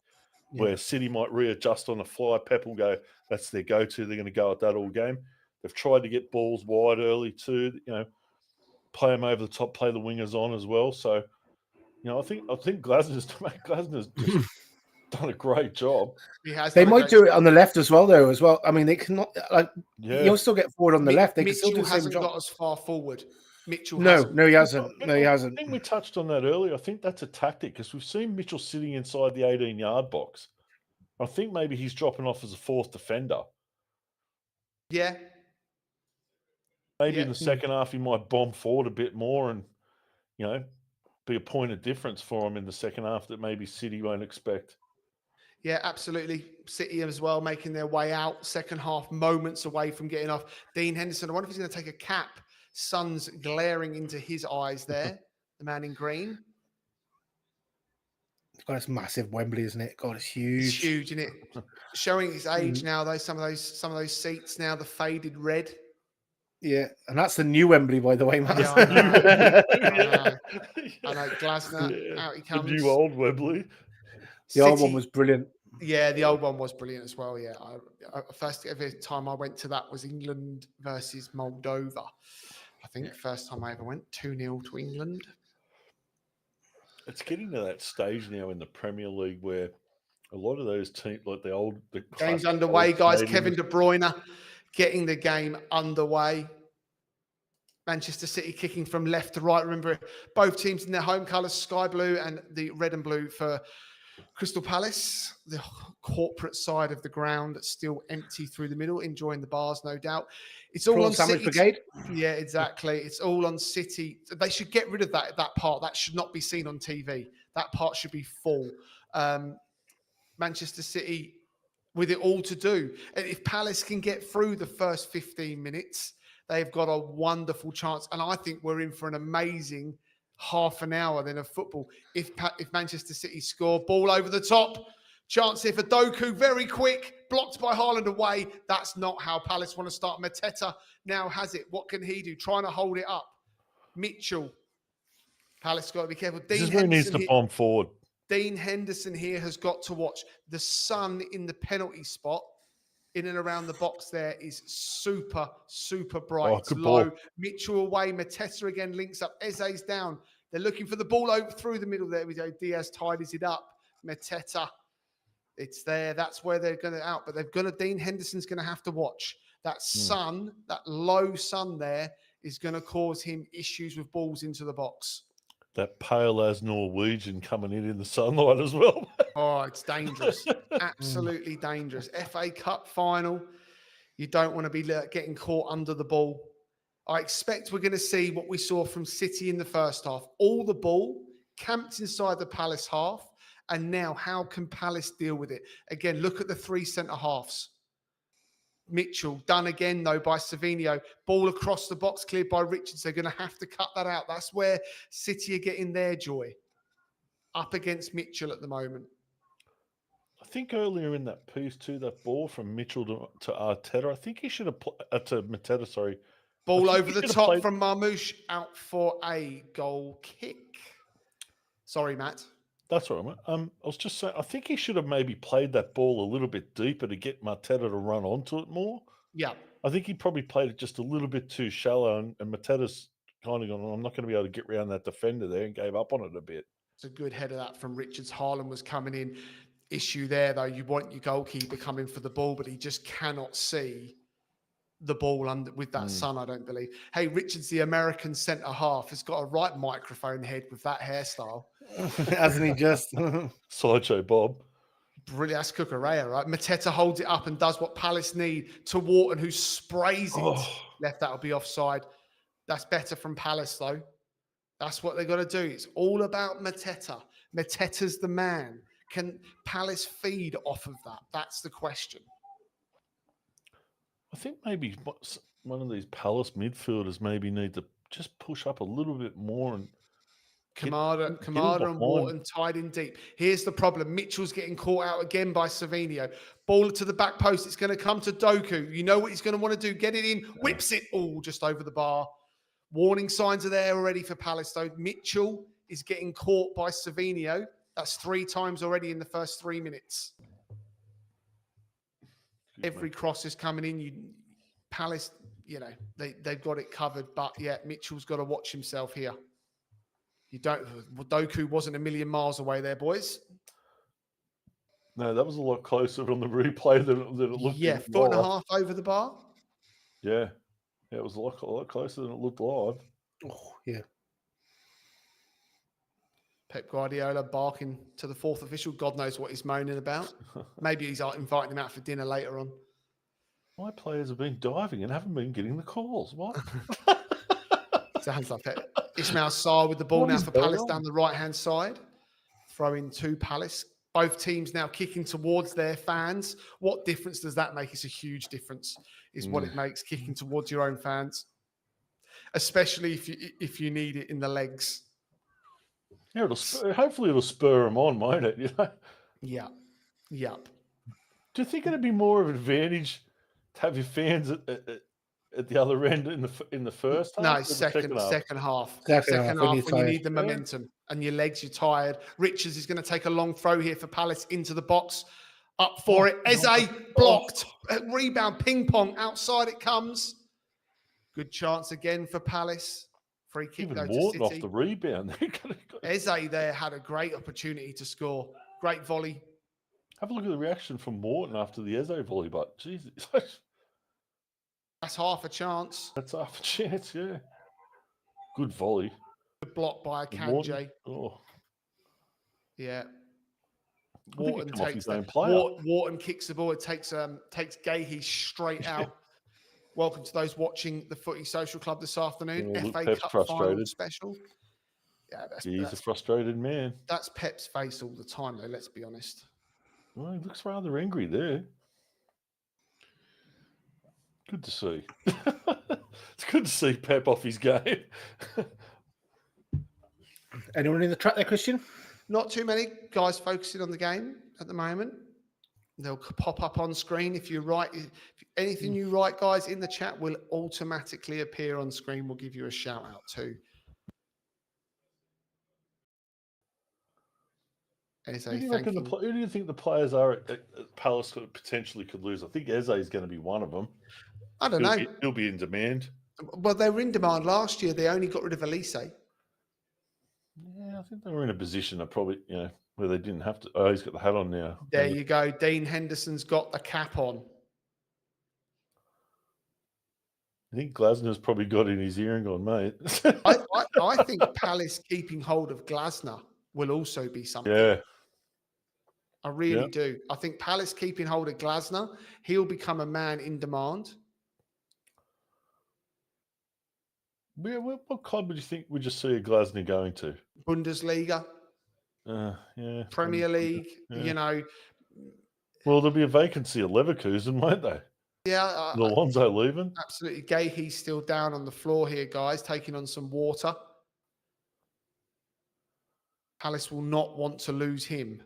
C: where City might readjust on the fly. Pep will go, that's their go-to. They're going to go at that all game. They've tried to get balls wide early too, play them over the top, play the wingers on as well. So, I think Glasner's just done a great job.
B: They might do it on the left as well, though. I mean, they cannot. You'll still get forward on the left. They can still do the same job.
A: Got as far forward. Mitchell
B: hasn't. No, he hasn't.
C: I think we touched on that earlier. I think that's a tactic because we've seen Mitchell sitting inside the 18-yard box. I think maybe he's dropping off as a fourth defender.
A: Yeah.
C: Maybe in the second half he might bomb forward a bit more and, be a point of difference for him in the second half that maybe City won't expect.
A: Yeah, absolutely. City as well, making their way out. Second half, moments away from getting off. Dean Henderson, I wonder if he's going to take a cap. Sun's glaring into his eyes there. The man in green.
B: God, it's massive Wembley, isn't it? God, it's huge.
A: It's huge, isn't it? Showing his age now, though. Some of those seats now, the faded red.
B: Yeah, and that's the new Wembley, by the way, Matt.
A: Yeah, I know. Glasner, out he comes.
C: The new old Wembley.
B: The old one was brilliant.
A: Yeah, the old one was brilliant as well. Yeah, first every time I went to that was England versus Moldova. I think first time I ever went 2-0 to England.
C: It's getting to that stage now in the Premier League where a lot of those teams, like the
A: game's underway, guys. Kevin De Bruyne getting the game underway. Manchester City kicking from left to right. Remember, both teams in their home colours, sky blue and the red and blue for Crystal Palace. The corporate side of the ground still empty through the middle, enjoying the bars, no doubt. It's all on City.
B: Brigade.
A: Yeah, exactly. It's all on City. They should get rid of that part. That should not be seen on TV. That part should be full. Manchester City with it all to do. And if Palace can get through the first 15 minutes, they've got a wonderful chance. And I think we're in for an amazing half an hour then of football. If Manchester City score, ball over the top, chance here for Doku, very quick, blocked by Haaland away. That's not how Palace want to start. Mateta now has it. What can he do? Trying to hold it up. Mitchell. Palace got to be careful.
C: This is where he needs to bomb forward.
A: Dean Henderson here has got to watch. The sun in the penalty spot in and around the box there is super, super bright. It's low. Ball. Mitchell away. Mateta again links up. Eze's down. They're looking for the ball over through the middle. There we go. Diaz tidies it up. Mateta. It's there. That's where they're going to out. But Dean Henderson's going to have to watch. That sun, that low sun there is going to cause him issues with balls into the box.
C: That pale as Norwegian coming in the sunlight as well.
A: Oh, it's dangerous. Absolutely dangerous. FA Cup final. You don't want to be getting caught under the ball. I expect we're going to see what we saw from City in the first half. All the ball camped inside the Palace half. And now how can Palace deal with it? Again, look at the three centre-halves. Mitchell, done again, though, by Savinho. Ball across the box, cleared by Richards. They're going to have to cut that out. That's where City are getting their joy. Up against Mitchell at the moment.
C: I think earlier in that piece, too, that ball from Mitchell to Arteta, I think he should have... to Mateta, sorry.
A: Ball over the top from Marmoush, out for a goal kick. Sorry, Matt.
C: That's all right, mate. I was just saying, I think he should have maybe played that ball a little bit deeper to get Mateta to run onto it more.
A: Yeah.
C: I think he probably played it just a little bit too shallow, and Mateta's kind of gone, I'm not going to be able to get around that defender there, and gave up on it a bit.
A: It's a good header that from Richards. Haaland was coming in. Issue there, though. You want your goalkeeper coming for the ball, but he just cannot see the ball under with that sun, I don't believe. Hey, Richards, the American centre-half, has got a right microphone head with that hairstyle.
B: Hasn't he just?
C: Sideshow Bob.
A: Brilliant. That's Cucurella, right? Mateta holds it up and does what Palace need to Wharton, who sprays it. Left, that'll be offside. That's better from Palace, though. That's what they've got to do. It's all about Mateta. Mateta's the man. Can Palace feed off of that? That's the question.
C: I think maybe one of these Palace midfielders maybe need to just push up a little bit more and
A: Kamada and Wharton tied in deep. Here's the problem. Mitchell's getting caught out again by Savinho. Ball to the back post. It's going to come to Doku. You know what he's going to want to do. Get it in. Whips it all just over the bar. Warning signs are there already for Palace, though. Mitchell is getting caught by Savinho. That's 3 times already in the first 3 minutes. Every cross is coming in. Palace, they've got it covered. But yeah, Mitchell's got to watch himself here. Doku wasn't a million miles away there, boys.
C: No, that was a lot closer on the replay than it looked.
A: Yeah, 4.5 over the bar.
C: Yeah, it was a lot closer than it looked live.
B: Oh, yeah.
A: Pep Guardiola barking to the 4th official. God knows what he's moaning about. Maybe he's inviting him out for dinner later on.
C: My players have been diving and haven't been getting the calls. What?
A: Sounds like that. Ismail Sarr with the ball now for Palace down the right-hand side. Throwing to Palace. Both teams now kicking towards their fans. What difference does that make? It's a huge difference, is what it makes, kicking towards your own fans. Especially if you need it in the legs.
C: Yeah, hopefully it'll spur them on, won't it?
A: Yeah. Yep.
C: Do you think it'd be more of an advantage to have your fans at the other end in the first half?
A: No, second half.
B: Second half
A: When you need the momentum and your legs, you're tired. Richards is going to take a long throw here for Palace into the box. Up for it. Eze blocked. Rebound, ping pong. Outside it comes. Good chance again for Palace. Free kick
C: Even
A: though to
C: Morton
A: City.
C: off the rebound.
A: Eze there had a great opportunity to score. Great volley.
C: Have a look at the reaction from Morton after the Eze volley, but Jesus.
A: That's half a chance.
C: That's half a chance, yeah. Good volley.
A: Good block by Akanji.
C: Oh.
A: Yeah.
C: Wharton
A: takes Wharton kicks the ball. It takes Gahey straight out. Welcome to those watching the Footy Social Club this afternoon. FA Cup final special. Yeah,
C: he's a frustrated man.
A: That's Pep's face all the time, though. Let's be honest.
C: Well, he looks rather angry there. Good to see. It's good to see Pep off his game.
B: Anyone in the track there, Christian?
A: Not too many guys focusing on the game at the moment. They'll pop up on screen. If you write anything you write, guys, in the chat will automatically appear on screen. We'll give you a shout out too.
C: Who do you think the players are at Palace potentially could lose? I think Eze is going to be one of them.
A: I don't know.
C: He'll be in demand.
A: Well, they were in demand last year. They only got rid of Elise.
C: Yeah, I think they were in a position of probably, where they didn't have to. Oh, he's got the hat on now.
A: There you go. Dean Henderson's got the cap on.
C: I think Glasner's probably got in his ear and gone, mate.
A: I think Palace keeping hold of Glasner will also be something.
C: Yeah.
A: I really do. I think Palace keeping hold of Glasner, he'll become a man in demand.
C: Yeah, what club would you think would you see a Glasner going to?
A: Bundesliga.
C: Yeah.
A: Premier League,
C: Well, there'll be a vacancy at Leverkusen, won't they?
A: Yeah.
C: Alonso leaving?
A: Absolutely. Gahey's still down on the floor here, guys, taking on some water. Palace will not want to lose him.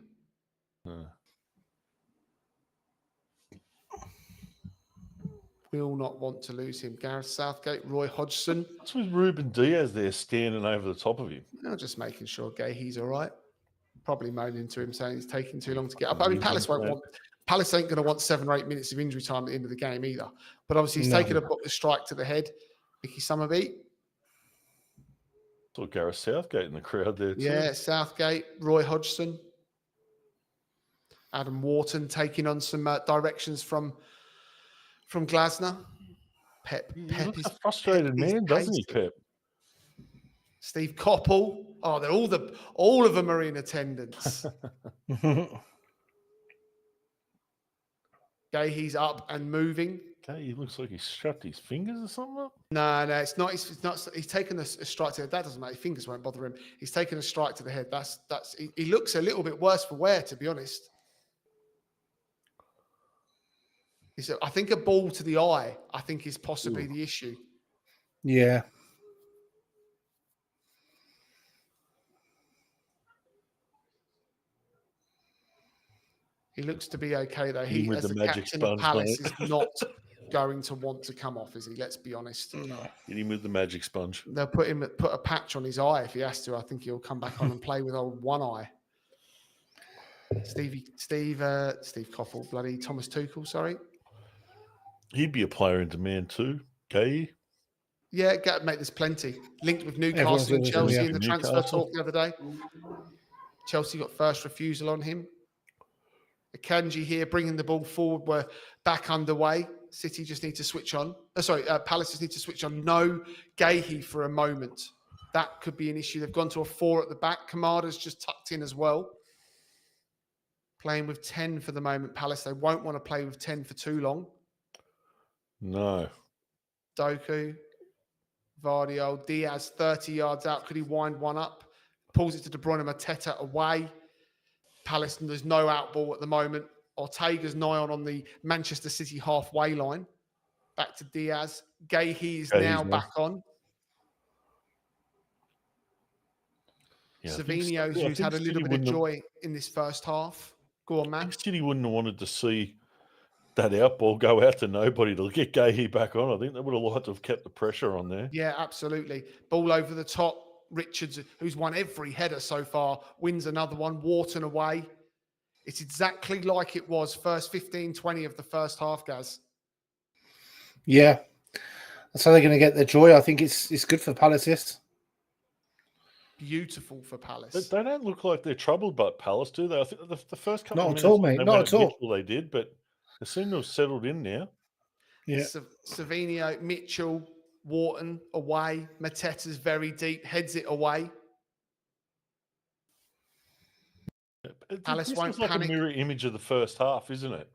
A: Will not want to lose him. Gareth Southgate, Roy Hodgson.
C: What's with Ruben Diaz there standing over the top of him?
A: No, just making sure Gahey's all right. Probably moaning to him, saying he's taking too long to get up. I mean, Palace ain't going to want 7 or 8 minutes of injury time at the end of the game either. But obviously, he's taken a strike to the head. Mickey Summerbeat.
C: Saw Gareth Southgate in the crowd there too.
A: Yeah, Southgate, Roy Hodgson, Adam Wharton taking on some directions from Glasner. Pep is
C: a frustrated man, doesn't he, Pep?
A: Steve Coppell. Oh, they're all of them are in attendance. Gahey's up and moving.
C: Okay, he looks like he's strapped his fingers or something up.
A: No, it's not. He's taken a strike to the head. That doesn't matter. His fingers won't bother him. He's taken a strike to the head. He looks a little bit worse for wear, to be honest. I think a ball to the eye, I think, is possibly the issue.
B: Yeah.
A: He looks to be okay, though. He, as the captain of Palace, is not going to want to come off, is he? Let's be honest.
C: No. Hit him with the magic sponge.
A: They'll put a patch on his eye if he has to. I think he'll come back on and play with old one eye. Steve Coffel, bloody Thomas Tuchel, sorry.
C: He'd be a player in demand too. Gay.
A: Yeah, mate, there's plenty. Linked with Newcastle and Chelsea in the transfer talk the other day. Chelsea got first refusal on him. Akanji here bringing the ball forward. We're back underway. City just need to switch on. Palace just need to switch on. No Gahey for a moment. That could be an issue. They've gone to a 4 at the back. Kamada's just tucked in as well. Playing with 10 for the moment, Palace. They won't want to play with 10 for too long.
C: No.
A: Doku, Vardio, Diaz 30 yards out. Could he wind one up? Pulls it to De Bruyne, Mateta away. Palace, there's no out ball at the moment. Ortega's nigh on the Manchester City halfway line. Back to Diaz. Gahey is now back on. Yeah, Savinho, who's had a little bit of joy in this first half. Go on, man.
C: City wouldn't have wanted to see that out ball go out to nobody to get Gahey back on. I think they would have liked to have kept the pressure on there.
A: Yeah, absolutely. Ball over the top. Richards, who's won every header so far, wins another one. Wharton away. It's exactly like it was first 15, 20 of the first half, Gaz.
B: Yeah. That's how they're going to get their joy. I think it's good for Palace, yes.
A: Beautiful for Palace.
C: They don't look like they're troubled by Palace, do they? I think the first couple
B: of
C: minutes...
B: Not at all, mate. Not at all.
C: They did, but they seem to have settled in now.
B: Yeah.
A: Savinho, Mitchell, Wharton away. Mateta's very deep, heads it away.
C: Palace won't like panic. A mirror image of the first half, isn't it?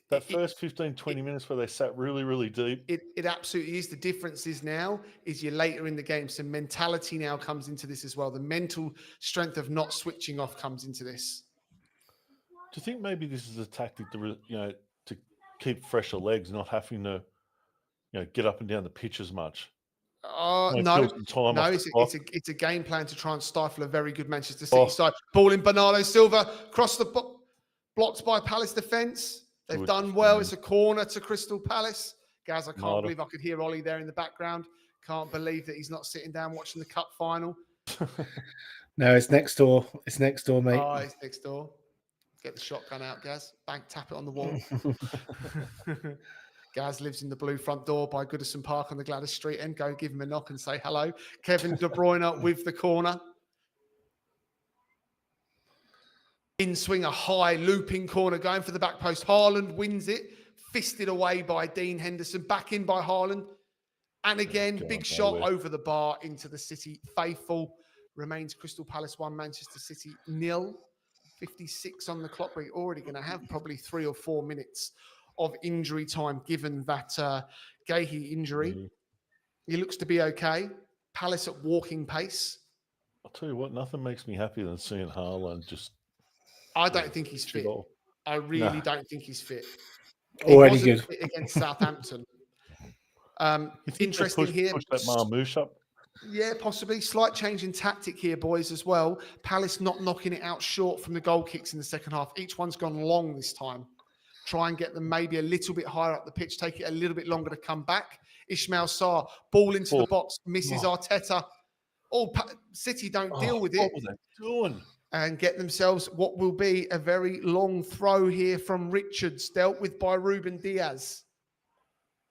C: That first 15, 20 minutes where they sat really, really deep.
A: It absolutely is. The difference is now is you're later in the game. So mentality now comes into this as well. The mental strength of not switching off comes into this.
C: Do you think maybe this is a tactic to keep fresher legs, not having to get up and down the pitch as much?
A: No, it's a game plan to try and stifle a very good Manchester City side. Ball in Bernardo Silva, across the blocked by Palace defence. They've done well. It's a corner to Crystal Palace. Gaz, I can't believe I could hear Ollie there in the background. Can't believe that he's not sitting down watching the cup final.
B: No, it's next door. It's next door, mate.
A: Oh, it's next door. Get the shotgun out, Gaz. Bang, tap it on the wall. Gaz lives in the blue front door by Goodison Park on the Gladys Street end. Go give him a knock and say hello. Kevin De Bruyne with the corner. In swing, a high looping corner going for the back post. Haaland wins it. Fisted away by Dean Henderson. Back in by Haaland. And again, big shot over the bar into the City faithful. Remains Crystal Palace 1, Manchester City 0. 56 on the clock. We're already going to have probably 3 or 4 minutes of injury time, given that Gahey injury. Mm-hmm. He looks to be okay. Palace at walking pace.
C: I'll tell you what, nothing makes me happier than seeing Haaland just...
A: I don't think he's fit. I really don't think he's fit.
B: Already good.
A: Fit against Southampton. Interesting here.
C: Push that Marmouche up.
A: Yeah, possibly. Slight change in tactic here, boys, as well. Palace not knocking it out short from the goal kicks in the second half. Each one's gone long this time. Try and get them maybe a little bit higher up the pitch, take it a little bit longer to come back. Ismail Sarr, ball into the box, misses Arteta. City don't deal with it.
C: What was they doing?
A: And get themselves what will be a very long throw here from Richards, dealt with by Ruben Diaz.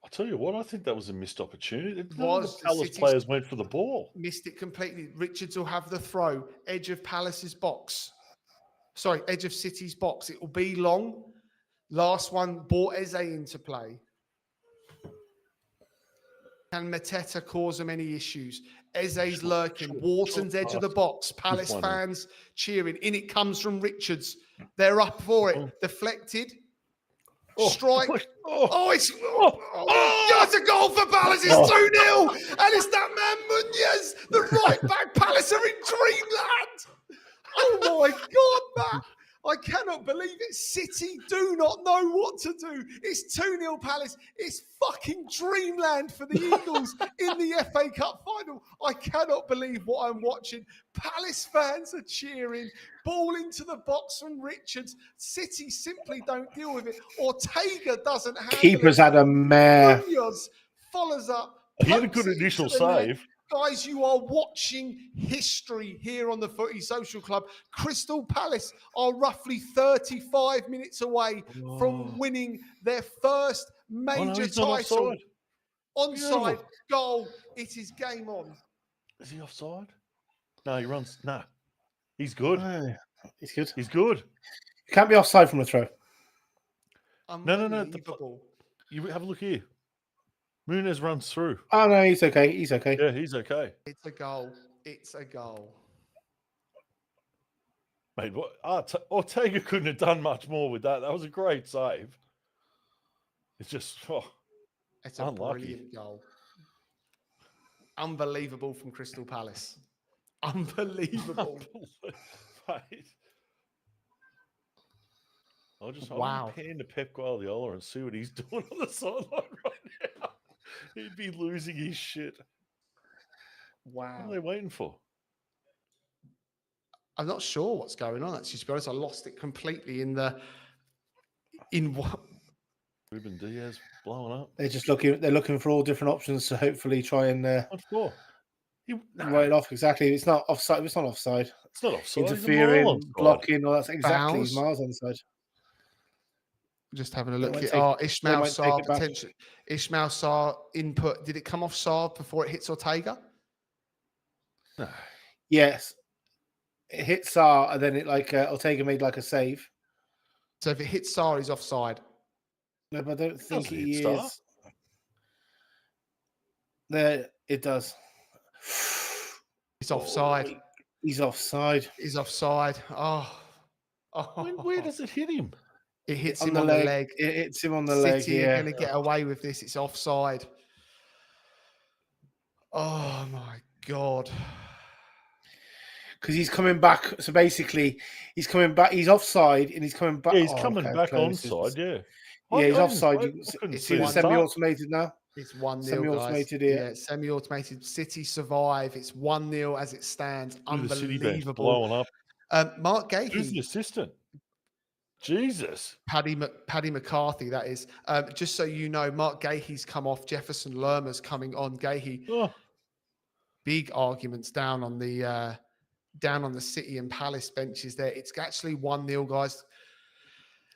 C: I'll tell you what, I think that was a missed opportunity.
A: It was.
C: The Palace players went for the ball.
A: Missed it completely. Richards will have the throw. Edge of Palace's box. Sorry, edge of City's box. It will be long. Last one brought Eze into play. Can Mateta cause them any issues? Eze's lurking. Wharton's edge of the box. Palace fans cheering. In it comes from Richards. They're up for it. Deflected. Strike. It's a goal for Palace. It's 2-0. And it's that man Munoz, the right back. Palace are in dreamland. Oh my God, Matt. I cannot believe it. City do not know what to do. It's 2-0 Palace. It's fucking dreamland for the Eagles in the FA Cup final. I cannot believe what I'm watching. Palace fans are cheering. Ball into the box from Richards. City simply don't deal with it. Ortega doesn't handle
B: Keeper's had a mare.
A: Munoz follows up.
C: He had a good initial save.
A: Guys, you are watching history here on the Footy Social Club. Crystal Palace are roughly 35 minutes away from winning their first major
C: he's not
A: title.
C: offside.
A: Onside goal. It is game on.
C: Is he offside? No, he runs. No, he's good.
B: He's good.
C: He's good.
B: You can't be offside from a throw.
C: No.
A: Unbelievable.
C: You have a look here. Muniz runs through.
B: Oh no, he's okay. He's okay.
C: Yeah, he's okay.
A: It's a goal. It's a goal.
C: Mate, Ortega couldn't have done much more with that. That was a great save. It's just
A: It's a
C: unlucky.
A: Brilliant goal. Unbelievable from Crystal Palace. Unbelievable.
C: Mate. I'll
A: Wow.
C: pan to Pep Guardiola and see what he's doing on the sideline right now. He'd be losing his shit.
A: Wow.
C: What are they waiting for?
A: I'm not sure what's going on. Actually, to be honest, I lost it completely in what?
C: Ruben Diaz blowing up.
B: They're just looking for all different options to hopefully try and
C: What for?
B: write it off. Exactly. It's not offside. It's not offside.
C: It's not offside.
B: Interfering, blocking, all that's exactly.
A: Fouls.
B: He's miles onside.
A: Just having a look
B: won't
A: here.
B: take-
A: Ismail
B: won't
A: Sarr
B: take it back.
A: potential. Ismail Sarr input. Did it come off Sarr before it hits Ortega?
C: No.
B: Yes. It hit Sarr, and then it Ortega made like a save.
A: So if it hits Sarr, he's offside.
B: No, but I don't think
C: Doesn't
B: he
C: hit Sarr.
B: is. There, it does.
A: He's offside.
B: He's offside.
A: He's offside.
C: Where does it hit him?
A: It hits
B: On
A: him
B: the
A: on
B: leg.
A: the leg.
B: It hits him on the leg.
A: City are
B: Yeah.
A: going to get away with this. It's offside. Oh my God.
B: Because he's coming back. So basically, he's coming back. He's offside, and he's coming back.
C: Yeah, he's coming back
B: close.
C: onside. Yeah.
B: Yeah, he's
C: I
B: offside.
C: couldn't
A: It's
C: see the start.
B: semi-automated now.
A: It's 1-0,
B: Semi-automated
A: guys.
B: here.
A: Yeah, semi-automated. City survive. It's 1-0 as it stands.
C: Look at the City bench
A: Unbelievable.
C: blowing up.
A: Mark
C: Who's the
A: Gahey,
C: assistant? Jesus.
A: Paddy McCarthy, that is. Just so you know, Mark Gahey's come off. Jefferson Lerma's coming on. Gahey,
C: Oh,
A: big arguments down on the City and Palace benches there. It's actually 1-0, guys.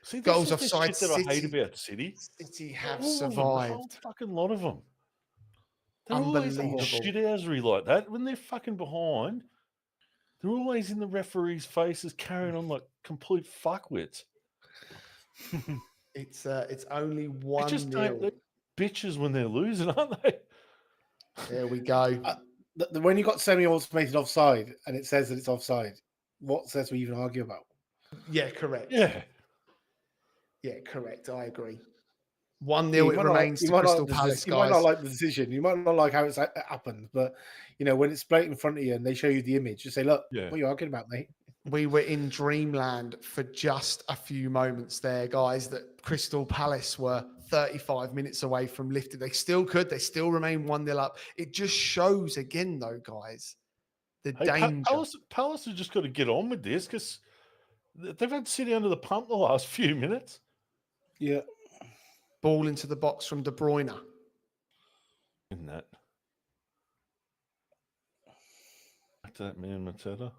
C: see,
A: Goals
C: this is the
A: offside.
C: shit that I hate
A: City.
C: about City.
A: City have
C: All of them, the
A: survived.
C: whole fucking lot of them. They're always on
A: Unbelievable.
C: shithousery like that. When they're fucking behind, they're always in the referees' faces carrying on like complete fuckwits.
A: It's only
C: They just
A: 1-0.
C: don't. They're bitches when they're losing, aren't they?
A: There we go.
B: When you got semi-automated offside, and it says that it's offside, what says we even argue about?
A: Yeah, correct.
C: Yeah.
A: Yeah, correct. I agree. 1-0
B: You
A: it
B: might not-
A: remains
B: you
A: to
B: might not
A: Crystal
B: like the
A: Palace,
B: you might
A: guys.
B: not like the decision. You might not like how it's happened, but when it's straight in front of you and they show you the image, you say, "Look,
C: Yeah.
B: what are you arguing about, mate?"
A: We were in dreamland for just a few moments there, guys, that Crystal Palace were 35 minutes away from lifting. They still could. They still remain 1-0 up. It just shows again, though, guys, the
C: Hey,
A: danger.
C: Palace have just got to get on with this because they've had City under the pump the last few minutes.
B: Yeah.
A: Ball into the box from De Bruyne.
C: In that. Back to that man, Mateta.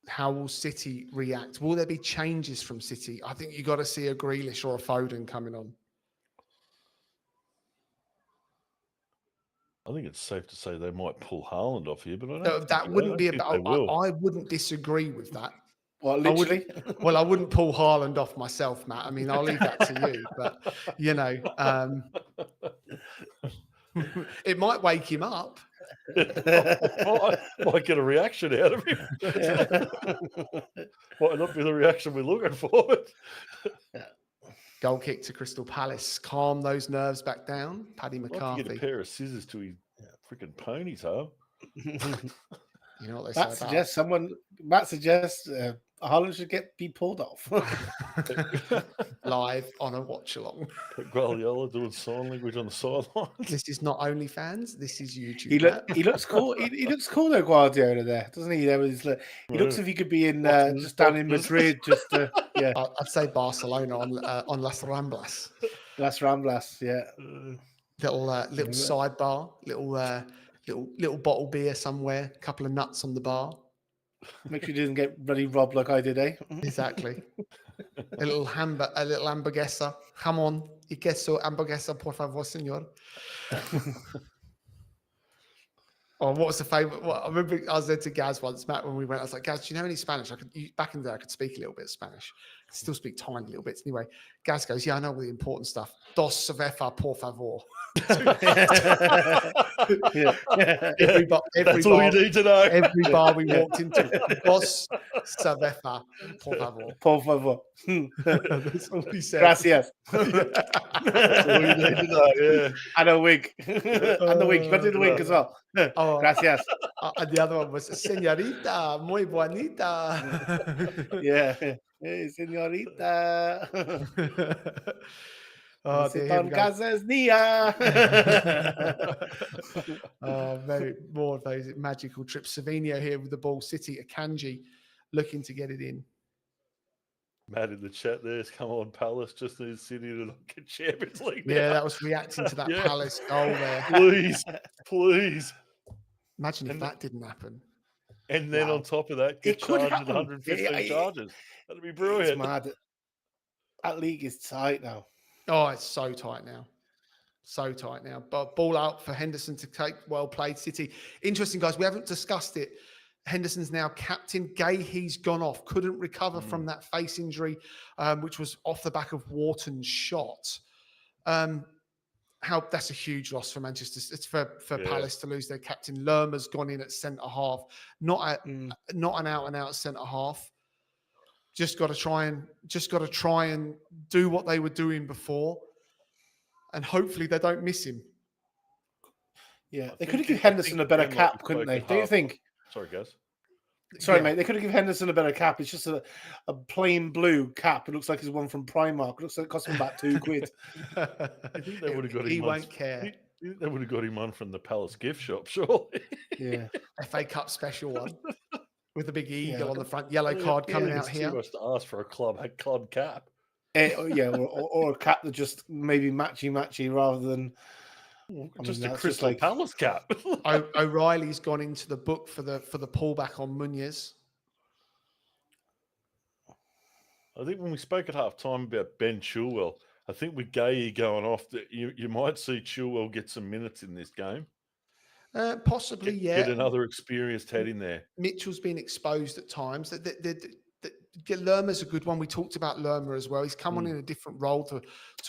A: How will City react? Will there be changes from City? I think you got to see a Grealish or a Foden coming on.
C: I think it's safe to say they might pull Haaland off here, but I don't.
A: No, that wouldn't be
C: I
A: I wouldn't disagree with that.
B: Well, literally.
A: I wouldn't pull Haaland off myself, Matt. I mean, I'll leave that to you. But it might wake him up.
C: Might get a reaction out of him. Might not be the reaction we're looking for.
A: Goal kick to Crystal Palace. Calm those nerves back down. Paddy
C: I'd like
A: McCarthy.
C: to get a pair of scissors to his freaking ponytail.
A: You know what they say
B: Matt suggests Haaland should be pulled off.
A: live on a watch-along.
C: Guardiola doing sign language on the sidelines.
A: This is not OnlyFans. This is YouTube.
B: He looks cool. He looks cool though, Guardiola there, doesn't he? He looks if he could be in just down in Madrid. Yeah.
A: I'd say Barcelona on Las Ramblas.
B: Las Ramblas, yeah.
A: Little sidebar, little bottle beer somewhere, a couple of nuts on the bar.
B: Make sure you didn't get bloody robbed like I did, eh?
A: Exactly. a little hamburguesa. Come on, y queso hamburguesa, por favor, señor. Oh, what was the favorite? Well, I remember I was there to Gaz once, Matt, when we went. I was like, Gaz, do you know any Spanish? Back in the day, I could speak a little bit of Spanish. I could still speak tiny little bits. Anyway, Gaz goes, yeah, I know all the important stuff. Dos cerveza, por favor.
C: That's all you need to know.
A: Every bar we walked into, dos cerveza, por favor.
B: Por favor.
A: That's all he said.
B: Gracias.
C: That's all you need to know, yeah.
B: And a wig. And the wig. You got to do the wig as well. Gracias.
A: And the other one was, señorita, muy bonita.
B: Yeah. Hey, señorita.
A: Oh, very more of those magical trips. Savinho here with the ball. City, Akanji looking to get it in.
C: Matt in the chat there's come on, Palace just needs City to not get Champions League.
A: Yeah, that was reacting to that Palace goal there.
C: Please.
A: Imagine if that didn't happen.
C: And then on top of that, get charged with 115 charges. That'd be brilliant.
B: It's mad. That league is tight now.
A: Oh, it's so tight now. So tight now. But ball out for Henderson to take. Well played, City. Interesting, guys. We haven't discussed it. Henderson's now captain. Gahey's gone off. Couldn't recover from that face injury, which was off the back of Wharton's shot. That's a huge loss for Manchester. It's for Palace to lose their captain. Lerma's gone in at centre half. Not an out and out centre half. Just got to try and do what they were doing before, and hopefully they don't miss him.
B: Yeah, they could have given Henderson a better cap, couldn't they? Don't you think?
C: Sorry, guys.
B: Sorry, mate. They could have given Henderson a better cap. It's just a plain blue cap. It looks like it's one from Primark. It looks like it cost him about £2.
C: I think they would have got him.
A: He won't care.
C: They would have got him one from the Palace gift shop, surely.
B: Yeah,
A: FA Cup special one. With a big eagle on the front, yellow card coming out here.
C: Too much to ask for a club cap.
B: Or a cap that just maybe matchy rather than
C: just a Crystal Palace cap.
A: O'Reilly's gone into the book for the pullback on Munoz.
C: I think when we spoke at half time about Ben Chilwell, I think with Gahey going off, that you might see Chilwell get some minutes in this game.
A: Possibly,
C: Get another experienced head in there.
A: Mitchell's been exposed at times. Lerma's a good one. We talked about Lerma as well. He's come on in a different role to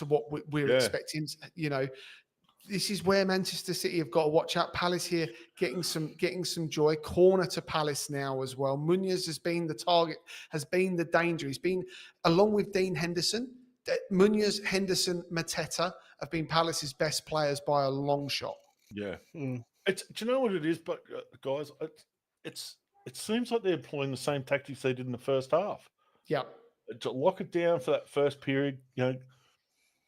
A: what we're expecting. You know, this is where Manchester City have got to watch out. Palace here getting some joy. Corner to Palace now as well. Munoz has been the target, has been the danger. He's been, along with Dean Henderson, Munoz, Henderson, Mateta have been Palace's best players by a long shot.
C: Yeah. Do you know what it is, but guys? It seems like they're employing the same tactics they did in the first half.
A: Yeah,
C: to lock it down for that first period,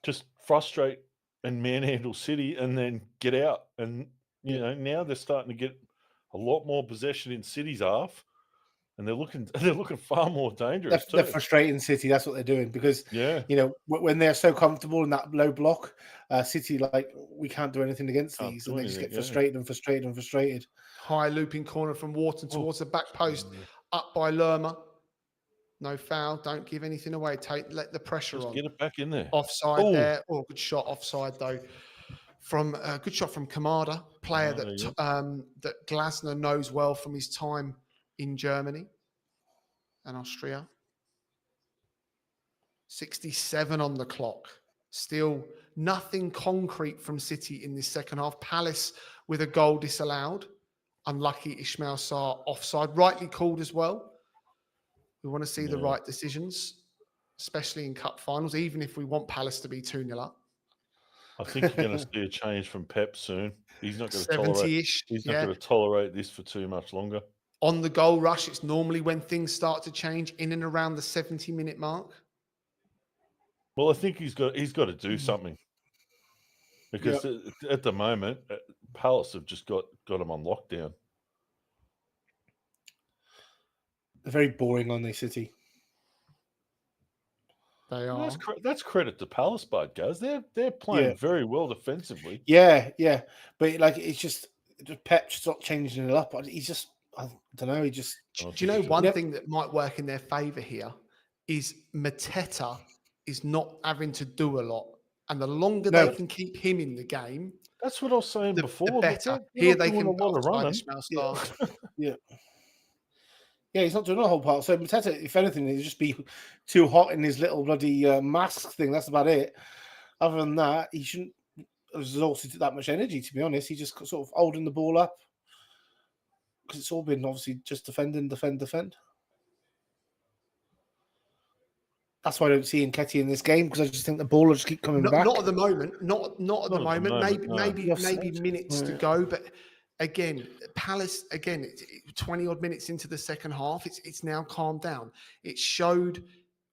C: just frustrate and manhandle City, and then get out. And now they're starting to get a lot more possession in City's half, and they're looking far more dangerous.
B: They're frustrating City. That's what they're doing because when they're so comfortable in that low block, City we can't do anything against these, and they just get frustrated.
A: High looping corner from Wharton towards the back post, up by Lerma. No foul. Don't give anything away. Let the pressure on.
C: Get it back in there.
A: Offside there. Oh, good shot. Offside though. From good shot from Kamada, player that Glasner knows well from his time in Germany and Austria. 67 on the clock. Still nothing concrete from City in this second half. Palace with a goal disallowed. Unlucky Ismail Sarr offside. Rightly called as well. We want to see the right decisions, especially in cup finals, even if we want Palace to be 2-0 up.
C: I think you're going to see a change from Pep soon. He's not going to tolerate. He's not going to tolerate this for too much longer.
A: On the goal rush, it's normally when things start to change in and around the 70-minute mark.
C: Well, I think he's got to do something because at the moment, Palace have just got him on lockdown.
B: They're very boring on their City.
A: They
C: Well,
A: are.
C: that's credit to Palace, bud, guys. They're playing very well defensively.
B: Yeah, but like it's just Pep's not changing it up. He's just I don't know.
A: Do you know one thing that might work in their favour here is Mateta is not having to do a lot, and the longer they can keep him in the game,
C: that's what I was saying before.
A: The better.
C: They're
A: Here
C: not
A: they
C: doing
A: can
C: a lot of running.
B: Yeah, he's not doing a whole part. So Mateta, if anything, he'll just be too hot in his little bloody mask thing. That's about it. Other than that, he shouldn't have resorted to that much energy, to be honest. He's just sort of holding the ball up because it's all been obviously just defend. That's why I don't see Nketiah in this game, because I just think the ball will just keep coming back.
A: Not at the moment. Not at the moment. Maybe minutes to go. But again, Palace, 20 odd minutes into the second half, it's now calmed down. It showed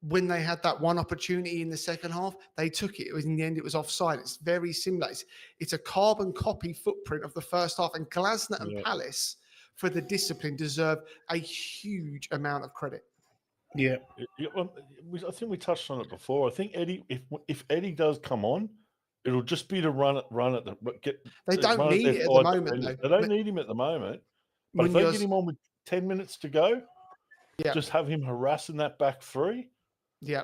A: when they had that one opportunity in the second half, they took it. In the end, it was offside. It's very similar. It's a carbon copy footprint of the first half. And Glasner and Palace, for the discipline, deserve a huge amount of credit.
B: Yeah,
C: I think we touched on it before. I think Eddie, if Eddie does come on, it'll just be to run at the get.
A: They don't need it at the moment.
C: They don't need him at the moment. But if they get him on with 10 minutes to go, just have him harassing that back three.
A: Yeah,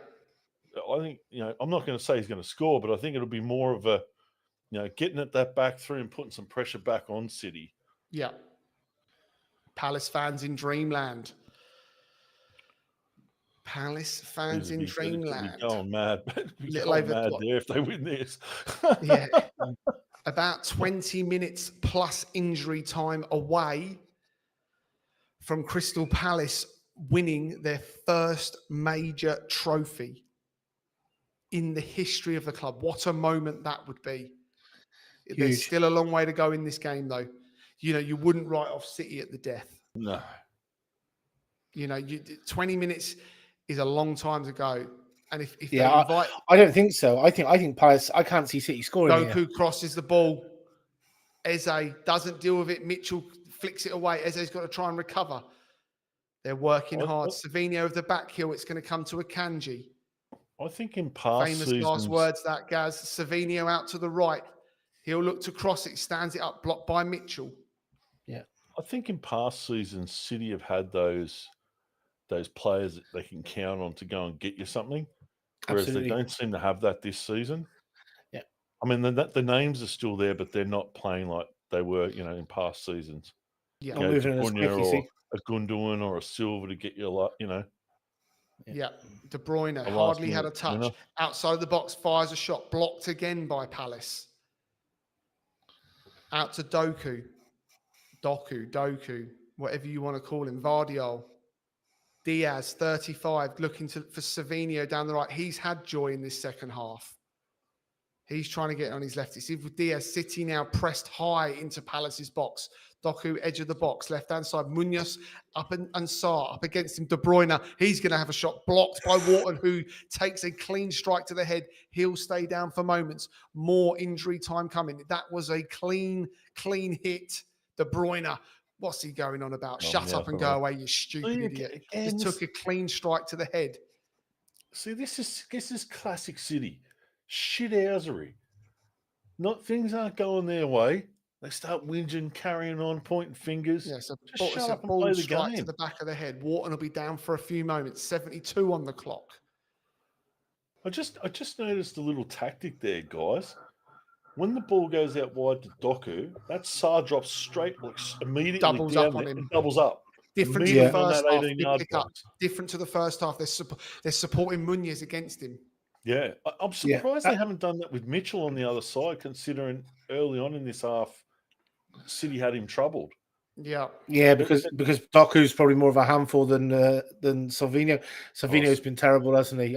C: I think I'm not going to say he's going to score, but I think it'll be more of a getting at that back three and putting some pressure back on City.
A: Yeah, Palace fans in dreamland. Palace fans in dreamland.
C: Going mad. Mad there if they win this.
A: About 20 minutes plus injury time away from Crystal Palace winning their first major trophy in the history of the club. What a moment that would be. Huge. There's still a long way to go in this game, though. You wouldn't write off City at the death.
C: No.
A: 20 minutes is a long time to go. And if they
B: invite... I don't think so. I think Palace, I can't see City scoring.
A: Doku crosses the ball. Eze doesn't deal with it. Mitchell flicks it away. Eze's got to try and recover. They're working hard. Savinho of the back heel. It's going to come to Akanji.
C: I think in past
A: famous last words, that Gaz. Savinho out to the right. He'll look to cross it. Stands it up. Blocked by Mitchell.
B: Yeah.
C: I think in past seasons, City have had those players that they can count on to go and get you something, whereas they don't seem to have that this season.
B: Yeah.
C: I mean, the names are still there, but they're not playing like they were, in past seasons.
B: Yeah. Not moving as quick, you see.
C: A Gundogan or a Silva to get you a lot,
A: Yeah. De Bruyne hardly had a touch. Outside of the box, fires a shot. Blocked again by Palace. Out to Doku, whatever you want to call him. Vardiol. Diaz, 35, looking for Savinho down the right. He's had joy in this second half. He's trying to get on his left. You see with Diaz, City now pressed high into Palace's box. Doku, edge of the box, left-hand side. Munoz up and Sarr up against him. De Bruyne, he's going to have a shot blocked by Wharton, who takes a clean strike to the head. He'll stay down for moments. More injury time coming. That was a clean hit. De Bruyne, what's he going on about? Shut up and go away, you stupid idiot. Just took a clean strike to the head.
C: See, this is classic City. Shithousery. Things aren't going their way. They start whinging, carrying on, pointing fingers.
A: Yeah, so
C: just shut up and play the game.
A: To the back of the head. Wharton will be down for a few moments. 72 on the clock.
C: I just noticed a little tactic there, guys. When the ball goes out wide to Doku, that Sarr drops straight, immediately
A: doubles
C: down
A: up on him.
C: Doubles up.
A: Different to the first half. Different to the first half. They're supporting Munoz against him.
C: Yeah, I'm surprised they haven't done that with Mitchell on the other side, considering early on in this half, City had him troubled.
A: Yeah,
B: because Doku's probably more of a handful than Savinho. Savinho's been terrible, hasn't he?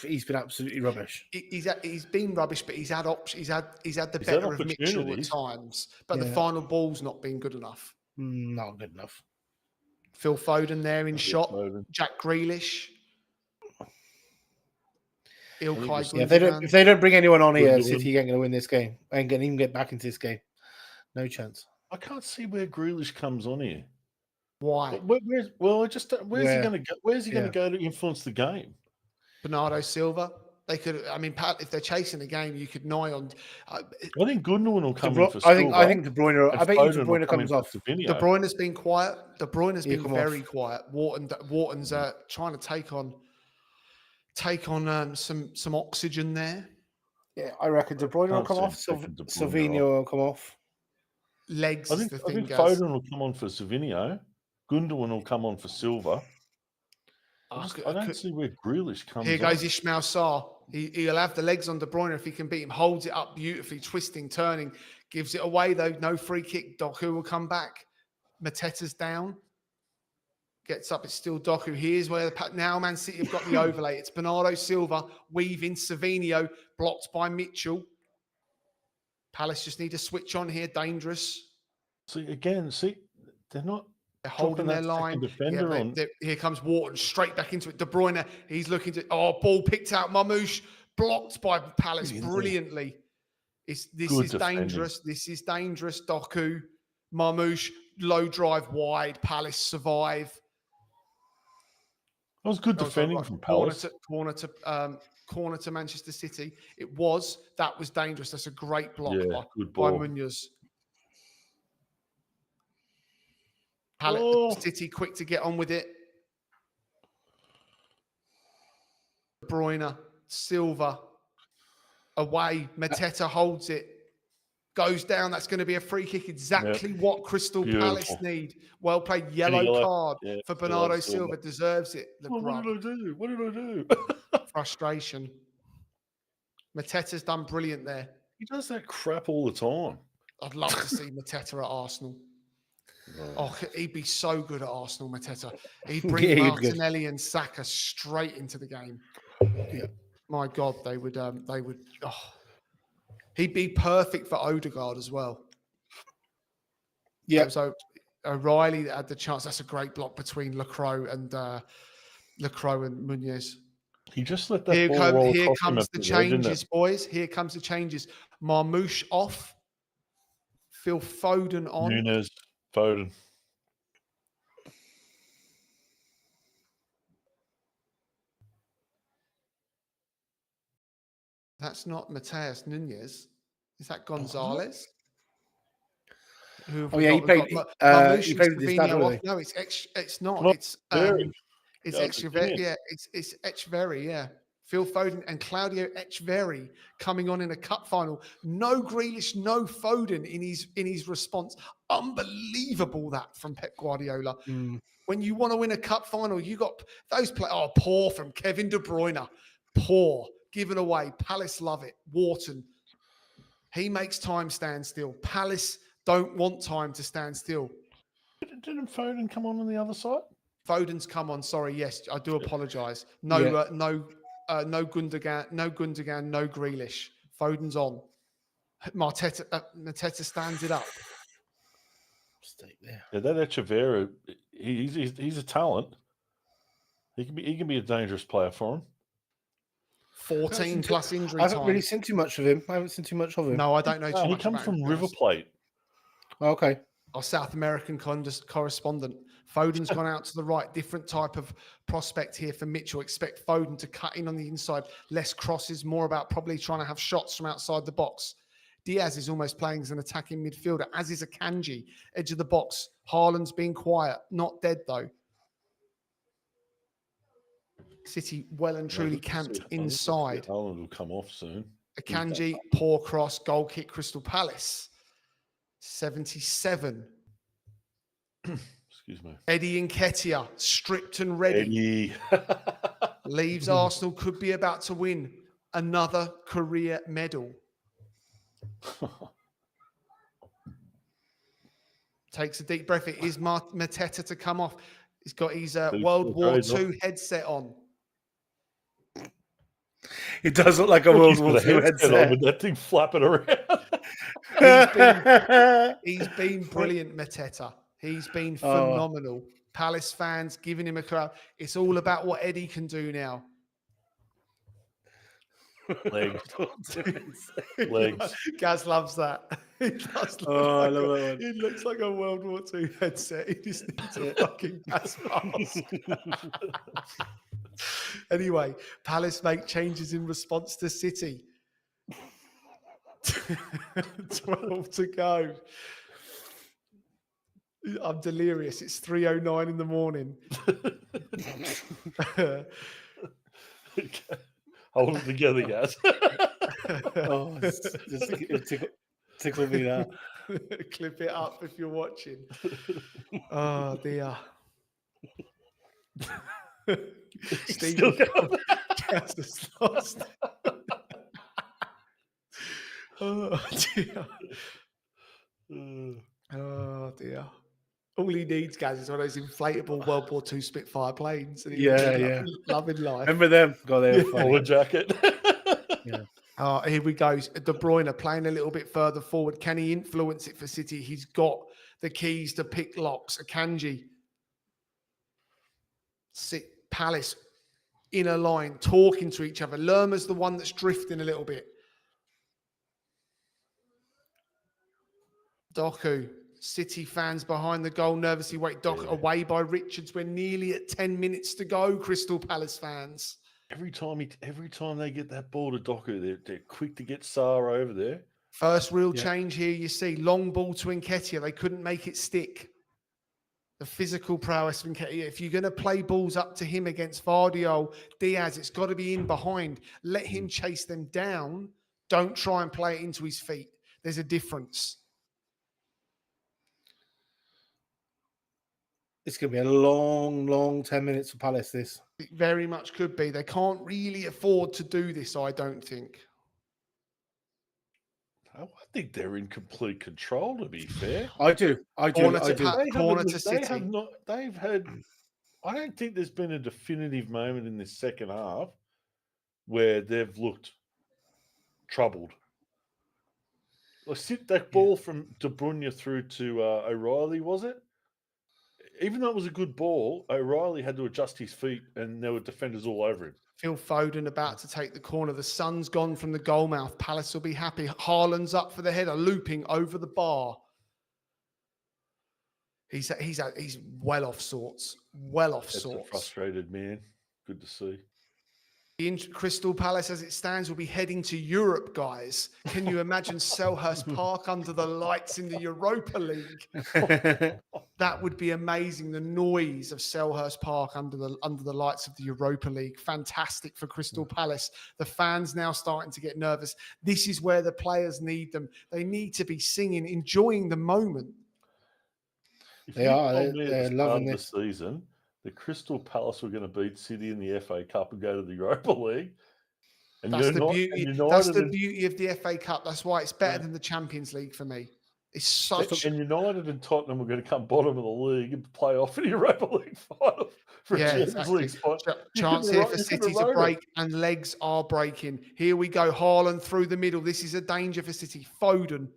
B: He's been absolutely rubbish.
A: He's been rubbish, but he's had options. He's had the better of Mitchell at times, but the final ball's not been good enough.
B: Not good enough.
A: Phil Foden there in shot. Jack Grealish.
B: If they don't bring anyone on here, City ain't going to win this game. Ain't going to even get back into this game. No chance.
C: I can't see where Grealish comes on here.
A: Why?
C: Where's he going to go? Where's he going to go to influence the game?
A: Bernardo Silva. They could. I mean, if they're chasing the game, you could nigh on.
C: I think Gundogan will come in for
B: I
C: Silva.
B: think De Bruyne. I bet you De Bruyne comes off.
A: De Bruyne's been quiet. De Bruyne's been very quiet. Wharton's trying to take on some oxygen there.
B: Yeah, I reckon De Bruyne will come off. Savinho will come off.
A: Legs.
C: I think Foden will come on for Savinho. Gundogan will come on for Silva. I don't see where Grealish comes.
A: Here goes Ismail Sarr. He'll have the legs on De Bruyne if he can beat him. Holds it up beautifully, twisting, turning. Gives it away though. No free kick. Doku will come back. Mateta's down. Gets up. It's still Doku. Here's where now Man City have got the overlay. It's Bernardo Silva weaving Savinho, blocked by Mitchell. Palace just need to switch on here. Dangerous.
C: See, they're not.
A: They're holding their line. Here comes Wharton straight back into it. De Bruyne, he's looking to. Oh, ball picked out. Mamouche blocked by Palace brilliantly. This is dangerous. This is dangerous. Doku, Mamouche, low drive wide. Palace survive.
C: That was good defending from Palace.
A: Corner to Manchester City. That was dangerous. That's a great block by Munoz. City quick to get on with it. De Bruyne, Silva, away. Mateta holds it. Goes down. That's going to be a free kick. Exactly what Crystal Palace need. Well played. Yellow card for Bernardo Silva. Deserves it.
C: What did I do?
A: Frustration. Mateta's done brilliant there.
C: He does that crap all the time.
A: I'd love to see Mateta at Arsenal. Oh, he'd be so good at Arsenal, Mateta. He'd bring Martinelli and Saka straight into the game. Yeah. My God, they would. He'd be perfect for Odegaard as well. Yeah. So O'Reilly had the chance. That's a great block between Lacroix and Munoz.
C: He just let that ball roll.
A: Here comes the changes, boys. Here comes the changes. Marmouche off. Phil Foden on.
C: Nunes, Foden.
A: That's not Mateus Nunes. Is that Gonzalez?
B: He played with his dad, really.
A: No, it's not. It's Echeverri. Yeah, it's Echeverri. Yeah, Phil Foden and Claudio Echeverri coming on in a cup final. No Grealish, no Foden in his response. Unbelievable that from Pep Guardiola. When you want to win a cup final, you got those play. Oh, poor from Kevin De Bruyne. Poor. Given away. Palace love it. Wharton. He makes time stand still. Palace don't want time to stand still.
C: Didn't Foden come on the other side?
A: Foden's come on. Sorry. Yes, I do apologise. No Gundogan, no Grealish. Foden's on. Mateta stands it up.
B: Stay there.
C: Yeah, that Echeverri, he's a talent. He can be a dangerous player for him.
A: 14 plus injury time.
B: I haven't really seen too much of him.
A: No, I don't know too much.
C: He comes from River Plate.
B: Okay.
A: Our South American correspondent. Foden's gone out to the right. Different type of prospect here for Mitchell. Expect Foden to cut in on the inside. Less crosses, more about probably trying to have shots from outside the box. Diaz is almost playing as an attacking midfielder, as is Akanji. Edge of the box. Haaland's being quiet. Not dead, though. City well and truly camped inside.
C: Haaland will come off soon.
A: Akanji, poor cross, goal kick, Crystal Palace. 77.
C: Excuse me.
A: Eddie Nketiah, stripped and ready. Leaves Arsenal, could be about to win another career medal. Takes a deep breath. It is Mateta to come off. He's got his World War II headset on.
B: It does look like a World War II headset.
C: With that thing flapping around.
A: He's been brilliant, Mateta. He's been phenomenal. Palace fans giving him a crowd. It's all about what Eddie can do now.
C: Legs.
A: Gaz loves that. I love that one. It looks like a World War II headset. He just needs a fucking gas mask. Anyway, Palace make changes in response to City. 12 to go. I'm delirious. It's 3:09 in the morning.
C: Okay. Hold it together, guys.
B: Oh, it tickled me now.
A: Clip it up if you're watching. Oh dear. Steve
C: Still going.
A: has lost. Oh dear. Oh dear. All he needs, guys, is one of those inflatable World War II Spitfire planes. And
B: Yeah.
A: Loving life.
B: Remember them? God, they were funny.
C: Or a jacket.
B: Yeah.
A: Oh, here we go. De Bruyne playing a little bit further forward. Can he influence it for City? He's got the keys to pick locks. Akanji. Palace in a line, talking to each other. Lerma's the one that's drifting a little bit. Doku. City fans behind the goal nervously wait. Doku away by Richards. We're nearly at 10 minutes to go, Crystal Palace fans.
C: Every time they get that ball to Doku, they're quick to get Sarr over there.
A: First real change here, you see. Long ball to Nketiah. They couldn't make it stick. The physical prowess of Nketiah. If you're going to play balls up to him against Vardio, Diaz, it's got to be in behind. Let him chase them down. Don't try and play it into his feet. There's a difference.
B: It's going to be a long 10 minutes for Palace, this.
A: It very much could be. They can't really afford to do this, I don't think.
C: I think they're in complete control, to be fair.
B: I do.
A: Corner to City.
C: They've had... I don't think there's been a definitive moment in this second half where they've looked troubled. That ball from De Bruyne through to O'Reilly, was it? Even though it was a good ball, O'Reilly had to adjust his feet and there were defenders all over him.
A: Phil Foden about to take the corner. The sun's gone from the goal mouth. Palace will be happy. Haaland's up for the header, looping over the bar. He's well off sorts. That's a
C: frustrated man. Good to see.
A: Crystal Palace, as it stands, will be heading to Europe, guys. Can you imagine Selhurst Park under the lights in the Europa League? That would be amazing. The noise of Selhurst Park under the lights of the Europa League. Fantastic for Crystal Palace. The fans now starting to get nervous. This is where the players need them. They need to be singing, enjoying the moment.
B: They're loving this
C: season. The Crystal Palace were going to beat City in the FA Cup and go to the Europa League. And
A: that's the beauty. That's the beauty of the FA Cup. That's why it's better than the Champions League for me. It's such.
C: And United and Tottenham were going to come bottom of the league and play off in the Europa League final for a Champions League spot.
A: Chance here for City to break, and legs are breaking. Here we go. Haaland through the middle. This is a danger for City. Foden.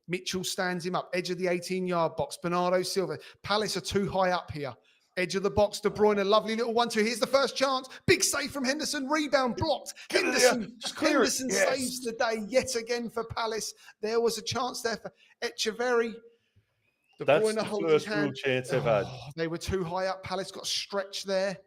A: Mitchell stands him up. Edge of the 18-yard box. Bernardo Silva. Palace are too high up here. Edge of the box, De Bruyne, a lovely little 1-2. Here's the first chance. Big save from Henderson. Rebound blocked. Henderson saves the day yet again for Palace. There was a chance there for Echeverry.
C: That's the first real chance they've had.
A: They were too high up. Palace got stretched there.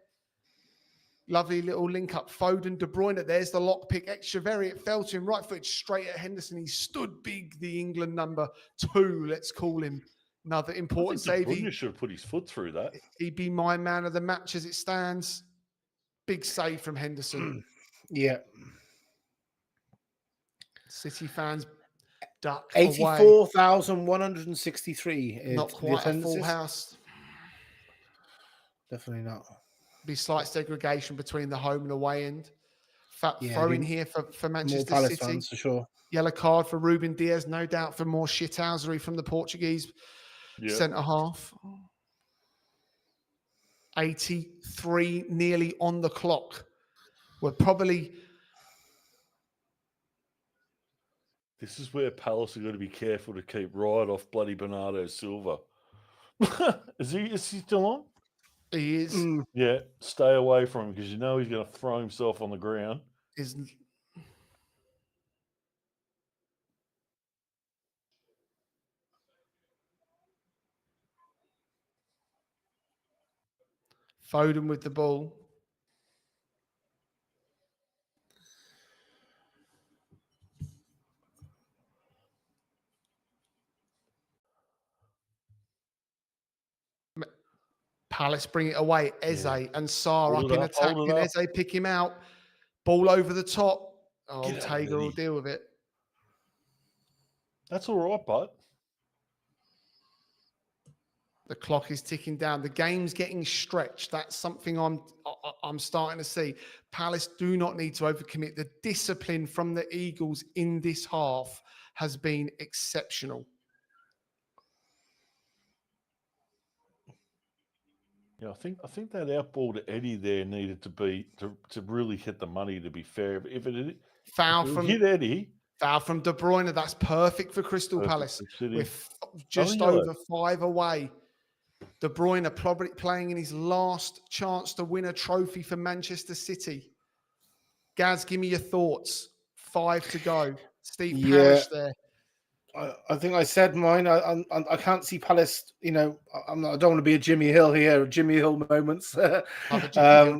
A: Lovely little link up. Foden, De Bruyne. There's the lock pick. Echeverry, it fell to him. Right foot straight at Henderson. He stood big, the England number 2, let's call him. Another important save.
C: He should have put his foot through that.
A: He'd be my man of the match as it stands. Big save from Henderson.
B: Yeah.
A: City fans duck
B: 84,163.
A: Not quite a full house.
B: Definitely not.
A: Be slight segregation between the home and away end. Throw in here for Manchester City.
B: Fans, for sure.
A: Yellow card for Ruben Diaz, no doubt for more shithousery from the Portuguese centre half. 83 nearly on the clock. We're probably...
C: This is where Palace are going to be careful to keep right off bloody Bernardo Silva. Is he still on?
A: He is.
C: Yeah, stay away from him because you know he's going to throw himself on the ground.
A: Foden with the ball. Palace bring it away. Eze and Sarr
C: Hold
A: up
C: it
A: in
C: up,
A: attack.
C: hold it
A: Can
C: up.
A: Eze pick him out? Ball over the top. Oh,
C: Get out of
A: Ortega will
C: there.
A: deal with it.
C: That's all right, bud.
A: The clock is ticking down. The game's getting stretched. That's something I'm starting to see. Palace do not need to overcommit. The discipline from the Eagles in this half has been exceptional.
C: Yeah, I think that outball to Eddie there needed to be to really hit the money. To be fair, if it hit Eddie,
A: foul from De Bruyne. That's perfect for Crystal Palace. We're just over 5 away. De Bruyne probably playing in his last chance to win a trophy for Manchester City. Gaz, give me your thoughts. 5 to go. Steve Parish there.
B: I think I said mine. I can't see Palace. You know, I don't want to be a Jimmy Hill here. Jimmy Hill moments.
A: Love a Jimmy Hill,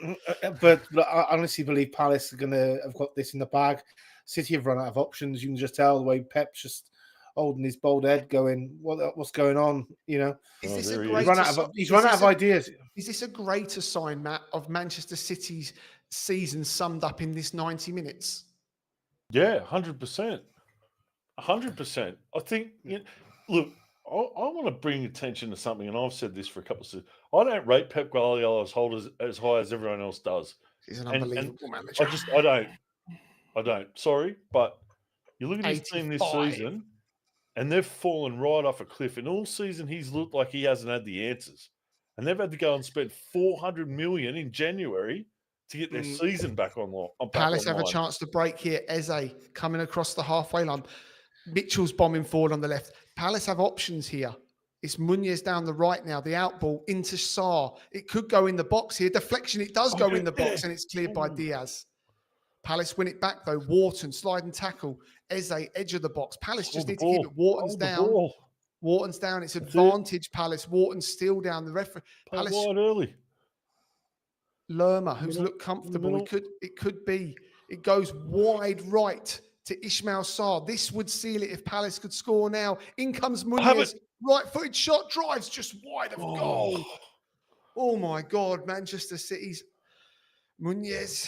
A: Jim.
B: But I honestly believe Palace are going to have got this in the bag. City have run out of options. You can just tell the way Pep's just holding his bold head, going, "What's going on?" You know,
A: is this
B: he's run out of ideas.
A: Is this a greater sign, Matt, of Manchester City's season summed up in this 90 minutes?
C: Yeah, 100%. 100%. I think, look, I want to bring attention to something, and I've said this for a couple of seasons. I don't rate Pep Guardiola as high as everyone else does.
A: He's an unbelievable manager.
C: I don't. Sorry, but you look at his team this season, and they've fallen right off a cliff. And all season, he's looked like he hasn't had the answers. And they've had to go and spend $400 million in January to get their season back on.
A: Palace have a chance to break here. Eze coming across the halfway line. Mitchell's bombing forward on the left. Palace have options here. It's Muñoz down the right now. The outball into Sarr. It could go in the box here. Deflection. It does go in the box, and it's cleared by Diaz. Palace win it back though. Wharton sliding tackle. Eze edge of the box. Palace just need to keep it. Wharton's down. Wharton's down. It's advantage Palace. Wharton's still down. The referee. Palace
C: wide early.
A: Lerma, who's looked comfortable. It could be. It goes wide right to Ismail Sarr. This would seal it if Palace could score now. In comes Muñoz. Right-footed shot. Drives just wide of goal. Oh, my God. Manchester City's Muñoz.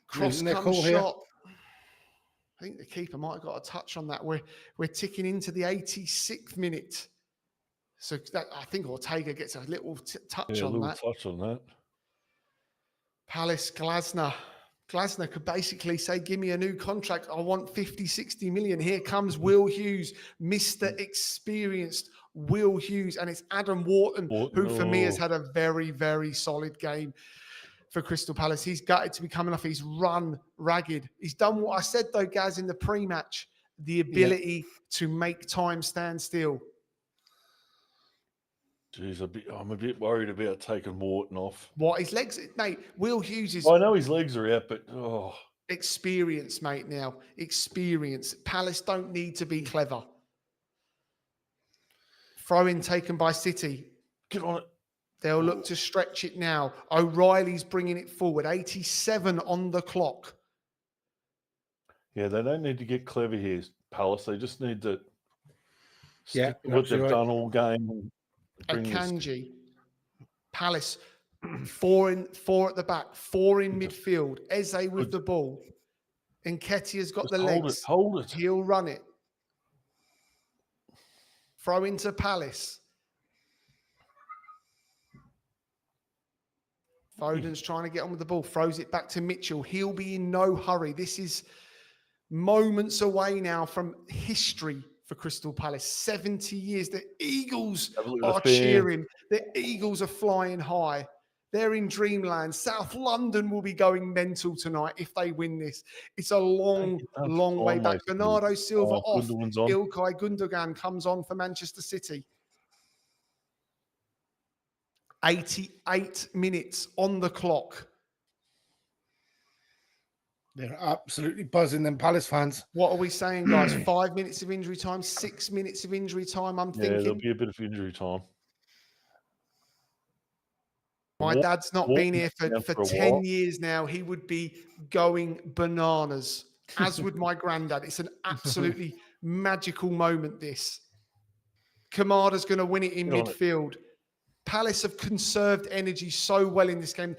A: Cross-come shot. I think the keeper might have got a touch on that. We're ticking into the 86th minute. So I think Ortega gets a little touch on that. Palace, Glasner. Glasner could basically say, give me a new contract. I want 50, 60 million. Here comes Will Hughes, Mr. Experienced Will Hughes. And it's Adam Wharton, who for me has had a very, very solid game for Crystal Palace. He's gutted to be coming off. He's run ragged. He's done what I said, though, Gaz, in the pre-match. The ability to make time stand still.
C: Jeez, I'm a bit worried about taking Wharton off.
A: What, his legs? Mate, Will Hughes is...
C: I know his legs are out, but...
A: Experience, mate, now. Experience. Palace don't need to be clever. Throw-in taken by City.
C: Get on it.
A: They'll look to stretch it now. O'Reilly's bringing it forward. 87 on the clock.
C: Yeah, they don't need to get clever here, Palace. They just need to
B: stick
C: to what they've done all game.
A: Akanji. Palace, 4 at the back, 4 in midfield. Eze with the ball. Nketiah's got the legs.
C: Hold it.
A: He'll run it. Throw into Palace. Foden's trying to get on with the ball. Throws it back to Mitchell. He'll be in no hurry. This is moments away now from history for Crystal Palace. 70 years. The Eagles are cheering. The Eagles are flying high. They're in dreamland. South London will be going mental tonight if they win this. It's a long, long way back. Bernardo Silva off. Ilkay Gundogan comes on for Manchester City. 88 minutes on the clock.
B: They're absolutely buzzing, them Palace fans.
A: What are we saying, guys? 5 minutes of injury time, 6 minutes of injury time. I'm thinking.
C: Yeah, there'll be a bit of injury time.
A: My dad's not been here for 10 years now. He would be going bananas, as would my granddad. It's an absolutely magical moment, this. Kamada's going to win it in
C: Get on
A: midfield. Palace have conserved energy so well in this game.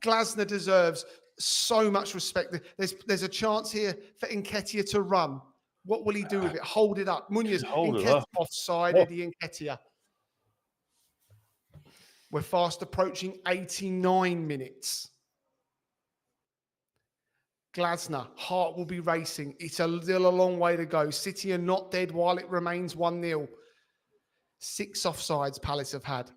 A: Glasner deserves so much respect. There's a chance here for Nketiah to run. What will he do with it? Hold it up. Munoz,
C: hold it
A: Nketiah
C: up.
A: offside,
C: Oh.
A: Eddie Nketiah. We're fast approaching 89 minutes. Glasner, heart will be racing. It's still a long way to go. City are not dead while it remains 1-0. 6 offsides Palace have had.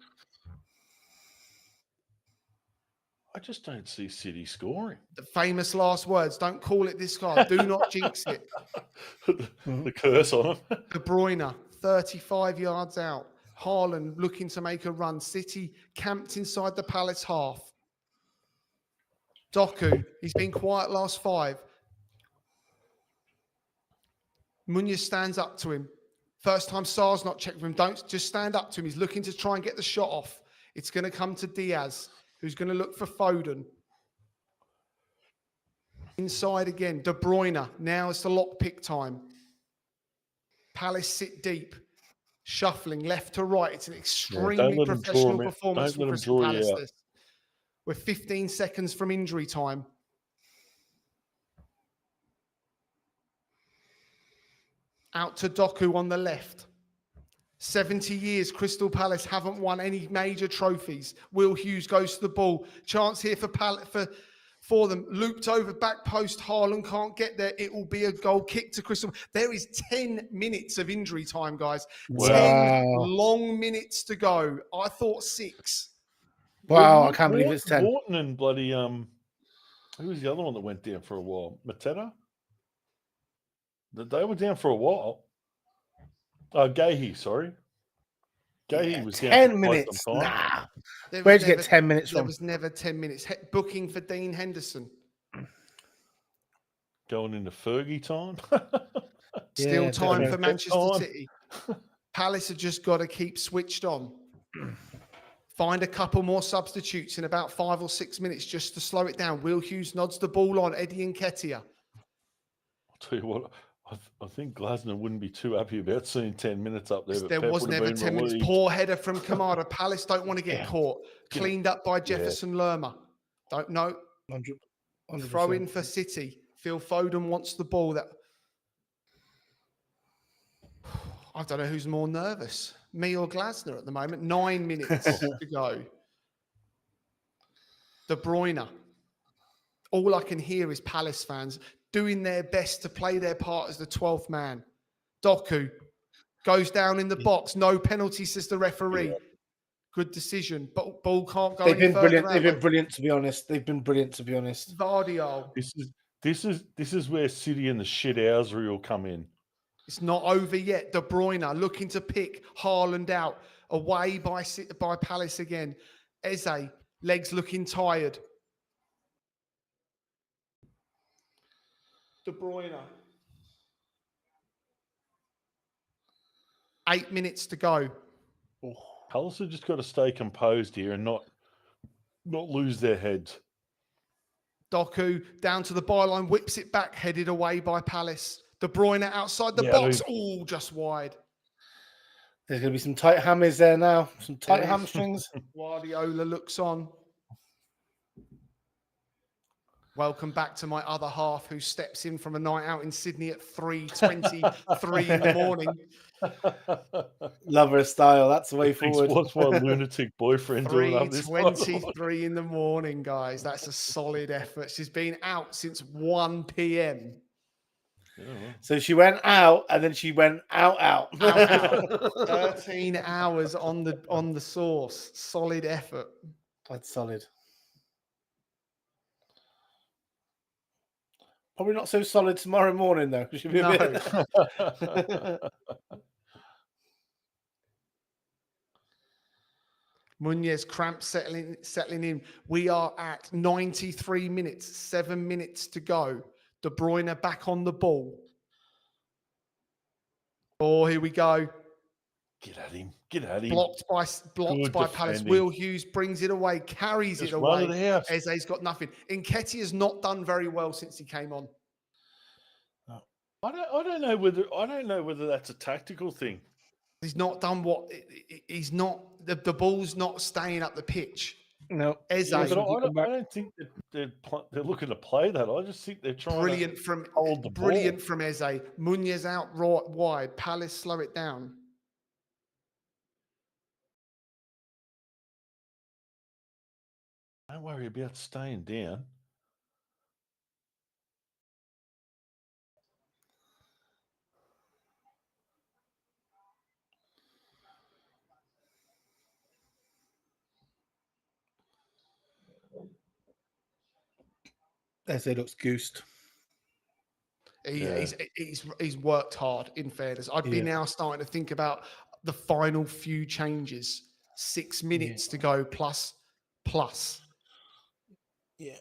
C: I just don't see City scoring.
A: The famous last words, don't call it this guy. Do not jinx it.
C: The curse on him.
A: De Bruyne, 35 yards out. Haaland looking to make a run. City camped inside the Palace half. Doku, he's been quiet last 5. Munoz stands up to him. First time Sarr's not checked with him. Don't just stand up to him. He's looking to try and get the shot off. It's going to come to Diaz, who's going to look for Foden. Inside again. De Bruyne. Now it's the lockpick time. Palace sit deep. Shuffling left to right. It's an extremely professional performance from Crystal Palace. We're 15 seconds from injury time. Out to Doku on the left. 70 years, Crystal Palace haven't won any major trophies. Will Hughes goes to the ball. Chance here for them. Looped over, back post. Haaland can't get there. It will be a goal kick to Crystal. There is 10 minutes of injury time, guys.
B: Wow.
A: 10 long minutes to go. I thought 6.
B: Wow, I can't believe it's 10.
C: Morton and bloody, who was the other one that went down for a while? Mateta? They were down for a while. Gahey, sorry. Gahey was down
B: 10
C: for
B: minutes.
C: Quite some time.
B: Nah. Where'd you get 10 minutes from?
A: There was never 10 minutes. Booking for Dean Henderson.
C: Going into Fergie time.
A: Still time for
C: Pep
A: Manchester
C: time.
A: City. Palace have just got to keep switched on. Find a couple more substitutes in about 5 or 6 minutes just to slow it down. Will Hughes nods the ball on. Eddie Nketiah.
C: I'll tell you what, I think Glasner wouldn't be too happy about seeing 10 minutes up there. But
A: There
C: Pep
A: was
C: would have
A: never
C: been
A: 10 minutes.
C: relieved.
A: Poor header from Kamada. Palace don't want to get caught. Cleaned up by Jefferson Lerma. Don't know.
B: 100%.
A: Throw in for City. Phil Foden wants the ball. I don't know who's more nervous, me or Glasner at the moment. 9 minutes to go. De Bruyne. All I can hear is Palace fans doing their best to play their part as the 12th man. Doku goes down in the box. No penalty, says the referee.
C: Yeah.
A: Good decision. But ball can't go
B: They've
A: any
B: been
A: further
B: brilliant.
A: out.
B: They've been brilliant, to be honest. They've been brilliant, to be honest.
A: Vardiol.
C: This is where City and the shithousery will come in.
A: It's not over yet. De Bruyne looking to pick Haaland out. Away by Palace again. Eze, legs looking tired. De Bruyne. 8 minutes to go.
C: Palace have just got to stay composed here and not lose their heads.
A: Doku down to the byline, whips it back, headed away by Palace. De Bruyne outside the box. Oh, just wide.
B: There's going to be some tight hammies there now. Some tight hamstrings.
A: Guardiola looks on. Welcome back to my other half who steps in from a night out in Sydney at 3:23 in the morning.
B: Love her style. That's the way forward.
C: What's my lunatic boyfriend doing up this
A: 3:23 in the morning, guys. That's a solid effort. She's been out since 1 p.m.
C: Yeah.
B: So she went out and then she went out.
A: 13 hours on the sauce. Solid effort.
B: That's solid. Probably not so solid tomorrow morning, though. She'll be a bit...
A: Munoz cramp settling in. We are at 93 minutes, 7 minutes to go. De Bruyne back on the ball. Oh, here we go.
C: Get at him. Get at him.
A: Blocked by Palace.
C: defending.
A: Will Hughes brings it away, carries
C: Just
A: it
C: run
A: away.
C: it out.
A: Eze's got nothing. Nketiah has not done very well since he came on.
C: I don't know whether that's a tactical thing.
A: He's not done what he's not. The ball's not staying up the pitch.
B: No,
A: Eze,
C: Yeah, but I don't think that they're looking to play that. I just think they're trying to hold the
A: brilliant
C: ball.
A: from Eze. Munoz out right wide. Palace slow it down.
C: Don't worry about staying down.
B: Eze looks goosed.
A: He's worked hard, in fairness. I'd be now starting to think about the final few changes. 6 minutes to go plus.
B: Yeah.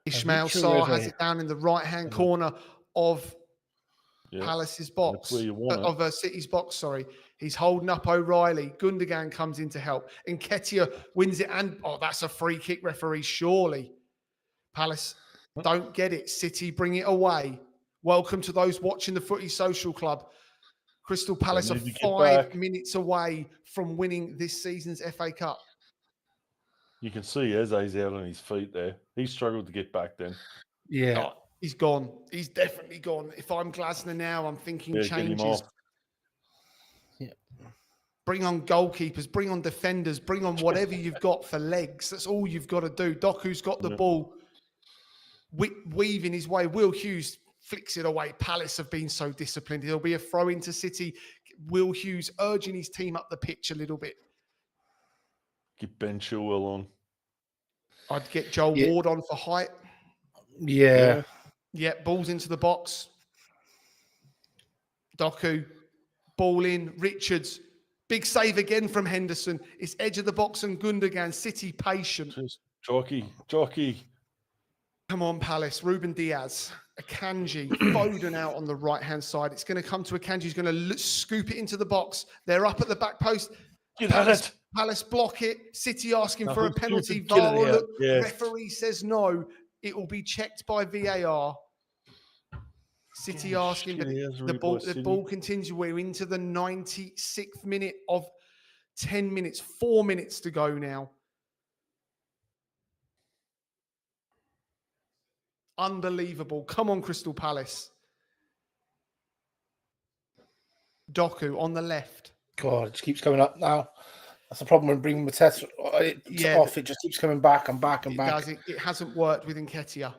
A: Ismail Sarr has it down in the right-hand corner of Palace's box, of City's box, sorry. He's holding up O'Reilly. Gundogan comes in to help. Nketiah wins it, and that's a free kick, referee, surely. Palace don't get it. City bring it away. Welcome to those watching the Footy Social Club. Crystal Palace are 5 minutes away from winning this season's FA Cup.
C: You can see Eze's out on his feet there. He struggled to get back then.
B: Yeah.
A: He's gone. He's definitely gone. If I'm Glasner now, I'm thinking changes.
B: Yeah.
A: Bring on goalkeepers, bring on defenders, bring on whatever you've got for legs. That's all you've got to do. Doku's got the ball, weaving his way. Will Hughes flicks it away. Palace have been so disciplined. There'll be a throw into City. Will Hughes urging his team up the pitch a little bit.
C: Get Ben Chilwell on.
A: I'd get Joel Ward on for height.
B: Yeah.
A: Yeah, balls into the box. Doku, ball in. Richards, big save again from Henderson. It's edge of the box and Gundogan. City patient.
C: Jockey.
A: Come on, Palace. Ruben Diaz, Akanji, Foden out on the right-hand side. It's going to come to Akanji. He's going to scoop it into the box. They're up at the back post. Palace block it. City asking for a penalty. Referee says no. It will be checked by VAR. City asking, but the ball continues. We're into the 96th minute of 10 minutes. 4 minutes to go now. Unbelievable. Come on, Crystal Palace. Doku on the left.
B: God, it just keeps coming up now. That's the problem when bringing Mateta off. It just keeps coming back and back and back.
A: It hasn't worked with Nketiah.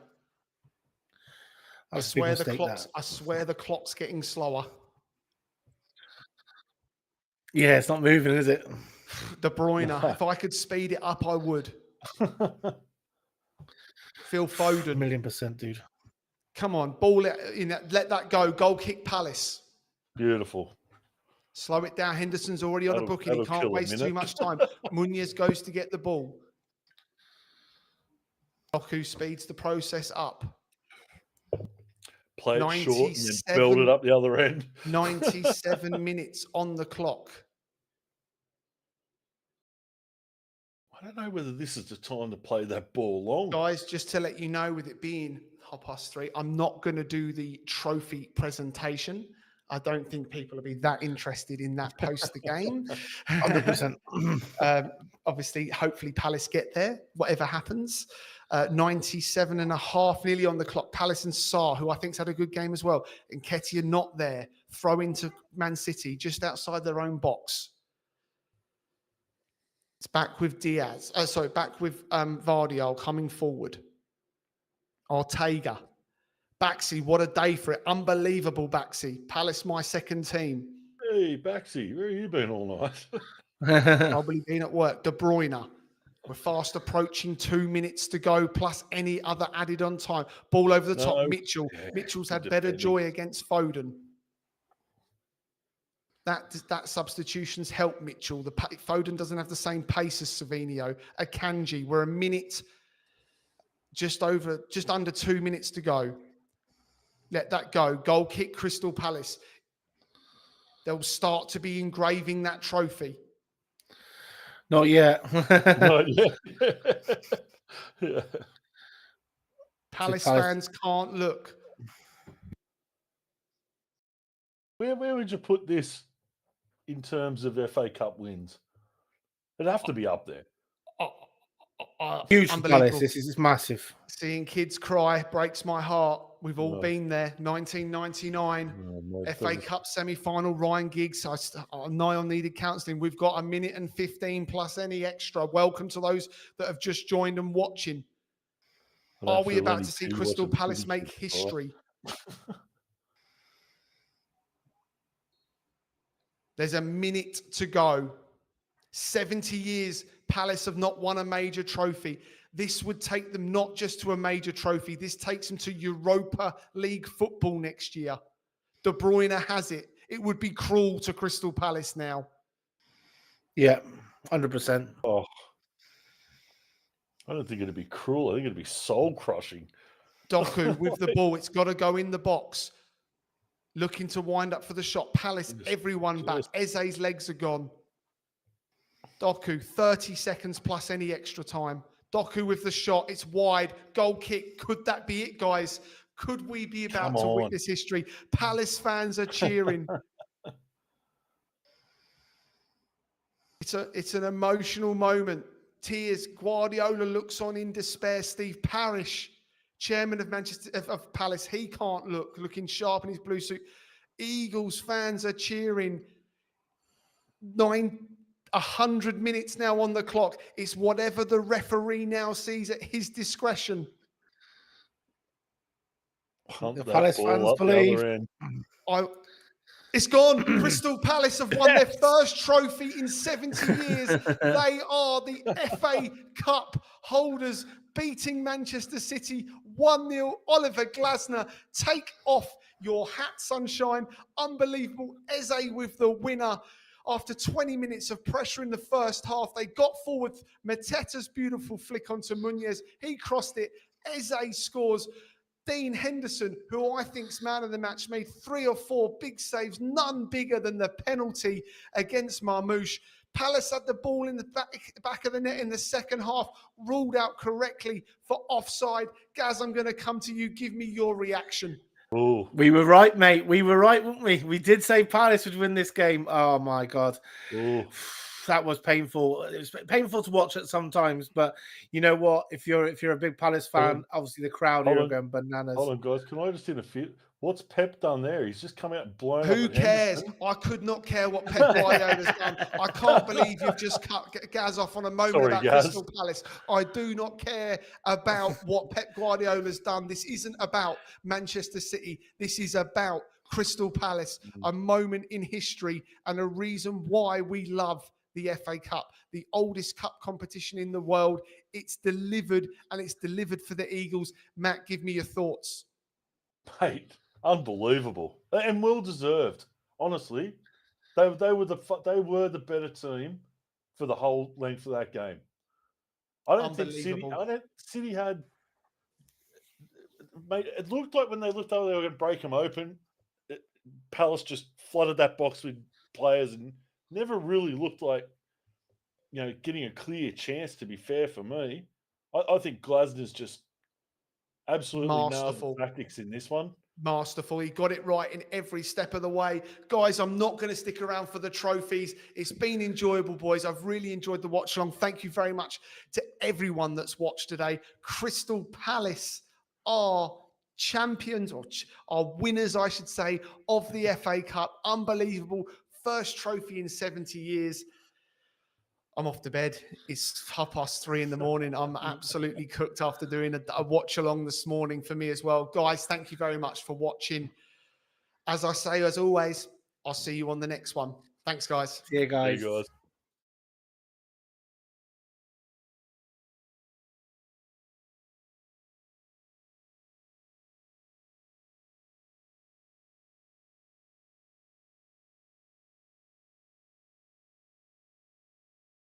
A: I swear the clock's getting slower.
B: Yeah, it's not moving, is it?
A: De Bruyne. If I could speed it up, I would. Phil Foden.
B: 1,000,000%, dude.
A: Come on, ball it in. Let that go. Goal kick Palace.
C: Beautiful.
A: Slow it down. Henderson's already on a booking. He can't waste too much time. Munoz goes to get the ball. Doku speeds the process up.
C: Play it short and build it up the other end.
A: 97 minutes on the clock.
C: I don't know whether this is the time to play that ball long.
A: Guys, just to let you know, with it being 3:30, I'm not going to do the trophy presentation. I don't think people will be that interested in that post the game.
B: 100%.
A: Obviously, hopefully Palace get there, whatever happens. 97 and a half, nearly on the clock. Palace and Sarr, who I think's had a good game as well. And Nketiah not there. Throw into Man City, just outside their own box. It's back with Diaz. Back with Vardiol coming forward. Ortega. Baxi, what a day for it. Unbelievable, Baxi. Palace, my second team.
C: Hey, Baxi, where have you been all night?
A: Probably been at work. De Bruyne. We're fast approaching 2 minutes to go, plus any other added on time. Ball over the top. Mitchell. Yeah, Mitchell's had better joy against Foden. That substitution's helped Mitchell. Foden doesn't have the same pace as Savinio. Akanji, we're a minute, just under 2 minutes to go. Let that go. Goal kick, Crystal Palace. They'll start to be engraving that trophy.
B: Not yet.
C: Not yet. Yeah.
A: Palace fans can't look.
C: Where would you put this in terms of FA Cup wins? It'd have to be up there.
B: Huge for Palace. This is massive.
A: Seeing kids cry breaks my heart. We've all been there. 1999 FA Cup semi-final. Ryan Giggs. Niall needed counselling. We've got 1 minute and 15 plus any extra. Welcome to those that have just joined and watching. Are we about to see Crystal Palace make history? There's 1 minute to go. 70 years, Palace have not won a major trophy. This would take them not just to a major trophy. This takes them to Europa League football next year. De Bruyne has it. It would be cruel to Crystal Palace now.
B: Yeah, 100%.
C: Oh, I don't think it'd be cruel. I think it'd be soul crushing.
A: Doku with the ball. It's got to go in the box. Looking to wind up for the shot. Palace, everyone back. Eze's legs are gone. Doku, 30 seconds plus any extra time. Doku with the shot. It's wide. Goal kick. Could that be it, guys? Could we be about to witness history? Palace fans are cheering. It's an emotional moment. Tears. Guardiola looks on in despair. Steve Parish, chairman of Palace, he can't look, looking sharp in his blue suit. Eagles fans are cheering. 100 minutes now on the clock. It's whatever the referee now sees at his discretion.
B: The Palace fans believe.
A: It's gone. Crystal Palace have won their first trophy in 70 years. They are the FA Cup holders, beating Manchester City 1-0. Oliver Glasner, take off your hat, sunshine. Unbelievable. Eze with the winner. After 20 minutes of pressure in the first half, they got forward. Mateta's beautiful flick onto Muñoz. He crossed it. Eze scores. Dean Henderson, who I think's man of the match, made 3 or 4 big saves, none bigger than the penalty against Marmoush. Palace had the ball in the back of the net in the second half, ruled out correctly for offside. Gaz, I'm going to come to you. Give me your reaction.
B: Ooh. We were right, mate. We were right, weren't we? We did say Palace would win this game. Oh, my God. Ooh. That was painful. It was painful to watch at sometimes, but you know what? If you're a big Palace fan, obviously the crowd are going bananas.
C: Hold on, guys. Can I just interfere? What's Pep done there? He's just come out and blown
A: Who
C: up. Who
A: cares? I could not care what Pep Guardiola's done. I can't believe you've just cut Gaz off on a moment about Crystal Palace. I do not care about what Pep Guardiola's done. This isn't about Manchester City. This is about Crystal Palace, a moment in history and a reason why we love the FA Cup, the oldest cup competition in the world. It's delivered, and it's delivered for the Eagles. Matt, give me your thoughts.
C: Mate, unbelievable and well deserved. Honestly, they were the better team for the whole length of that game. I don't think City had. Mate, it looked like when they looked over, they were going to break them open. Palace just flooded that box with players and never really looked like, getting a clear chance, to be fair for me. I think Glasner's just absolutely nailed the tactics in this one.
A: Masterful. He got it right in every step of the way. Guys, I'm not going to stick around for the trophies. It's been enjoyable, boys. I've really enjoyed the watch along. Thank you very much to everyone that's watched today. Crystal Palace are champions, or are winners, I should say, of the FA Cup. Unbelievable. First trophy in 70 years. I'm off to bed. It's 3:30 in the morning. I'm absolutely cooked after doing a watch along this morning for me as well. Guys, thank you very much for watching. As I say, as always, I'll see you on the next one. Thanks, guys.
B: See you guys.
C: See you guys.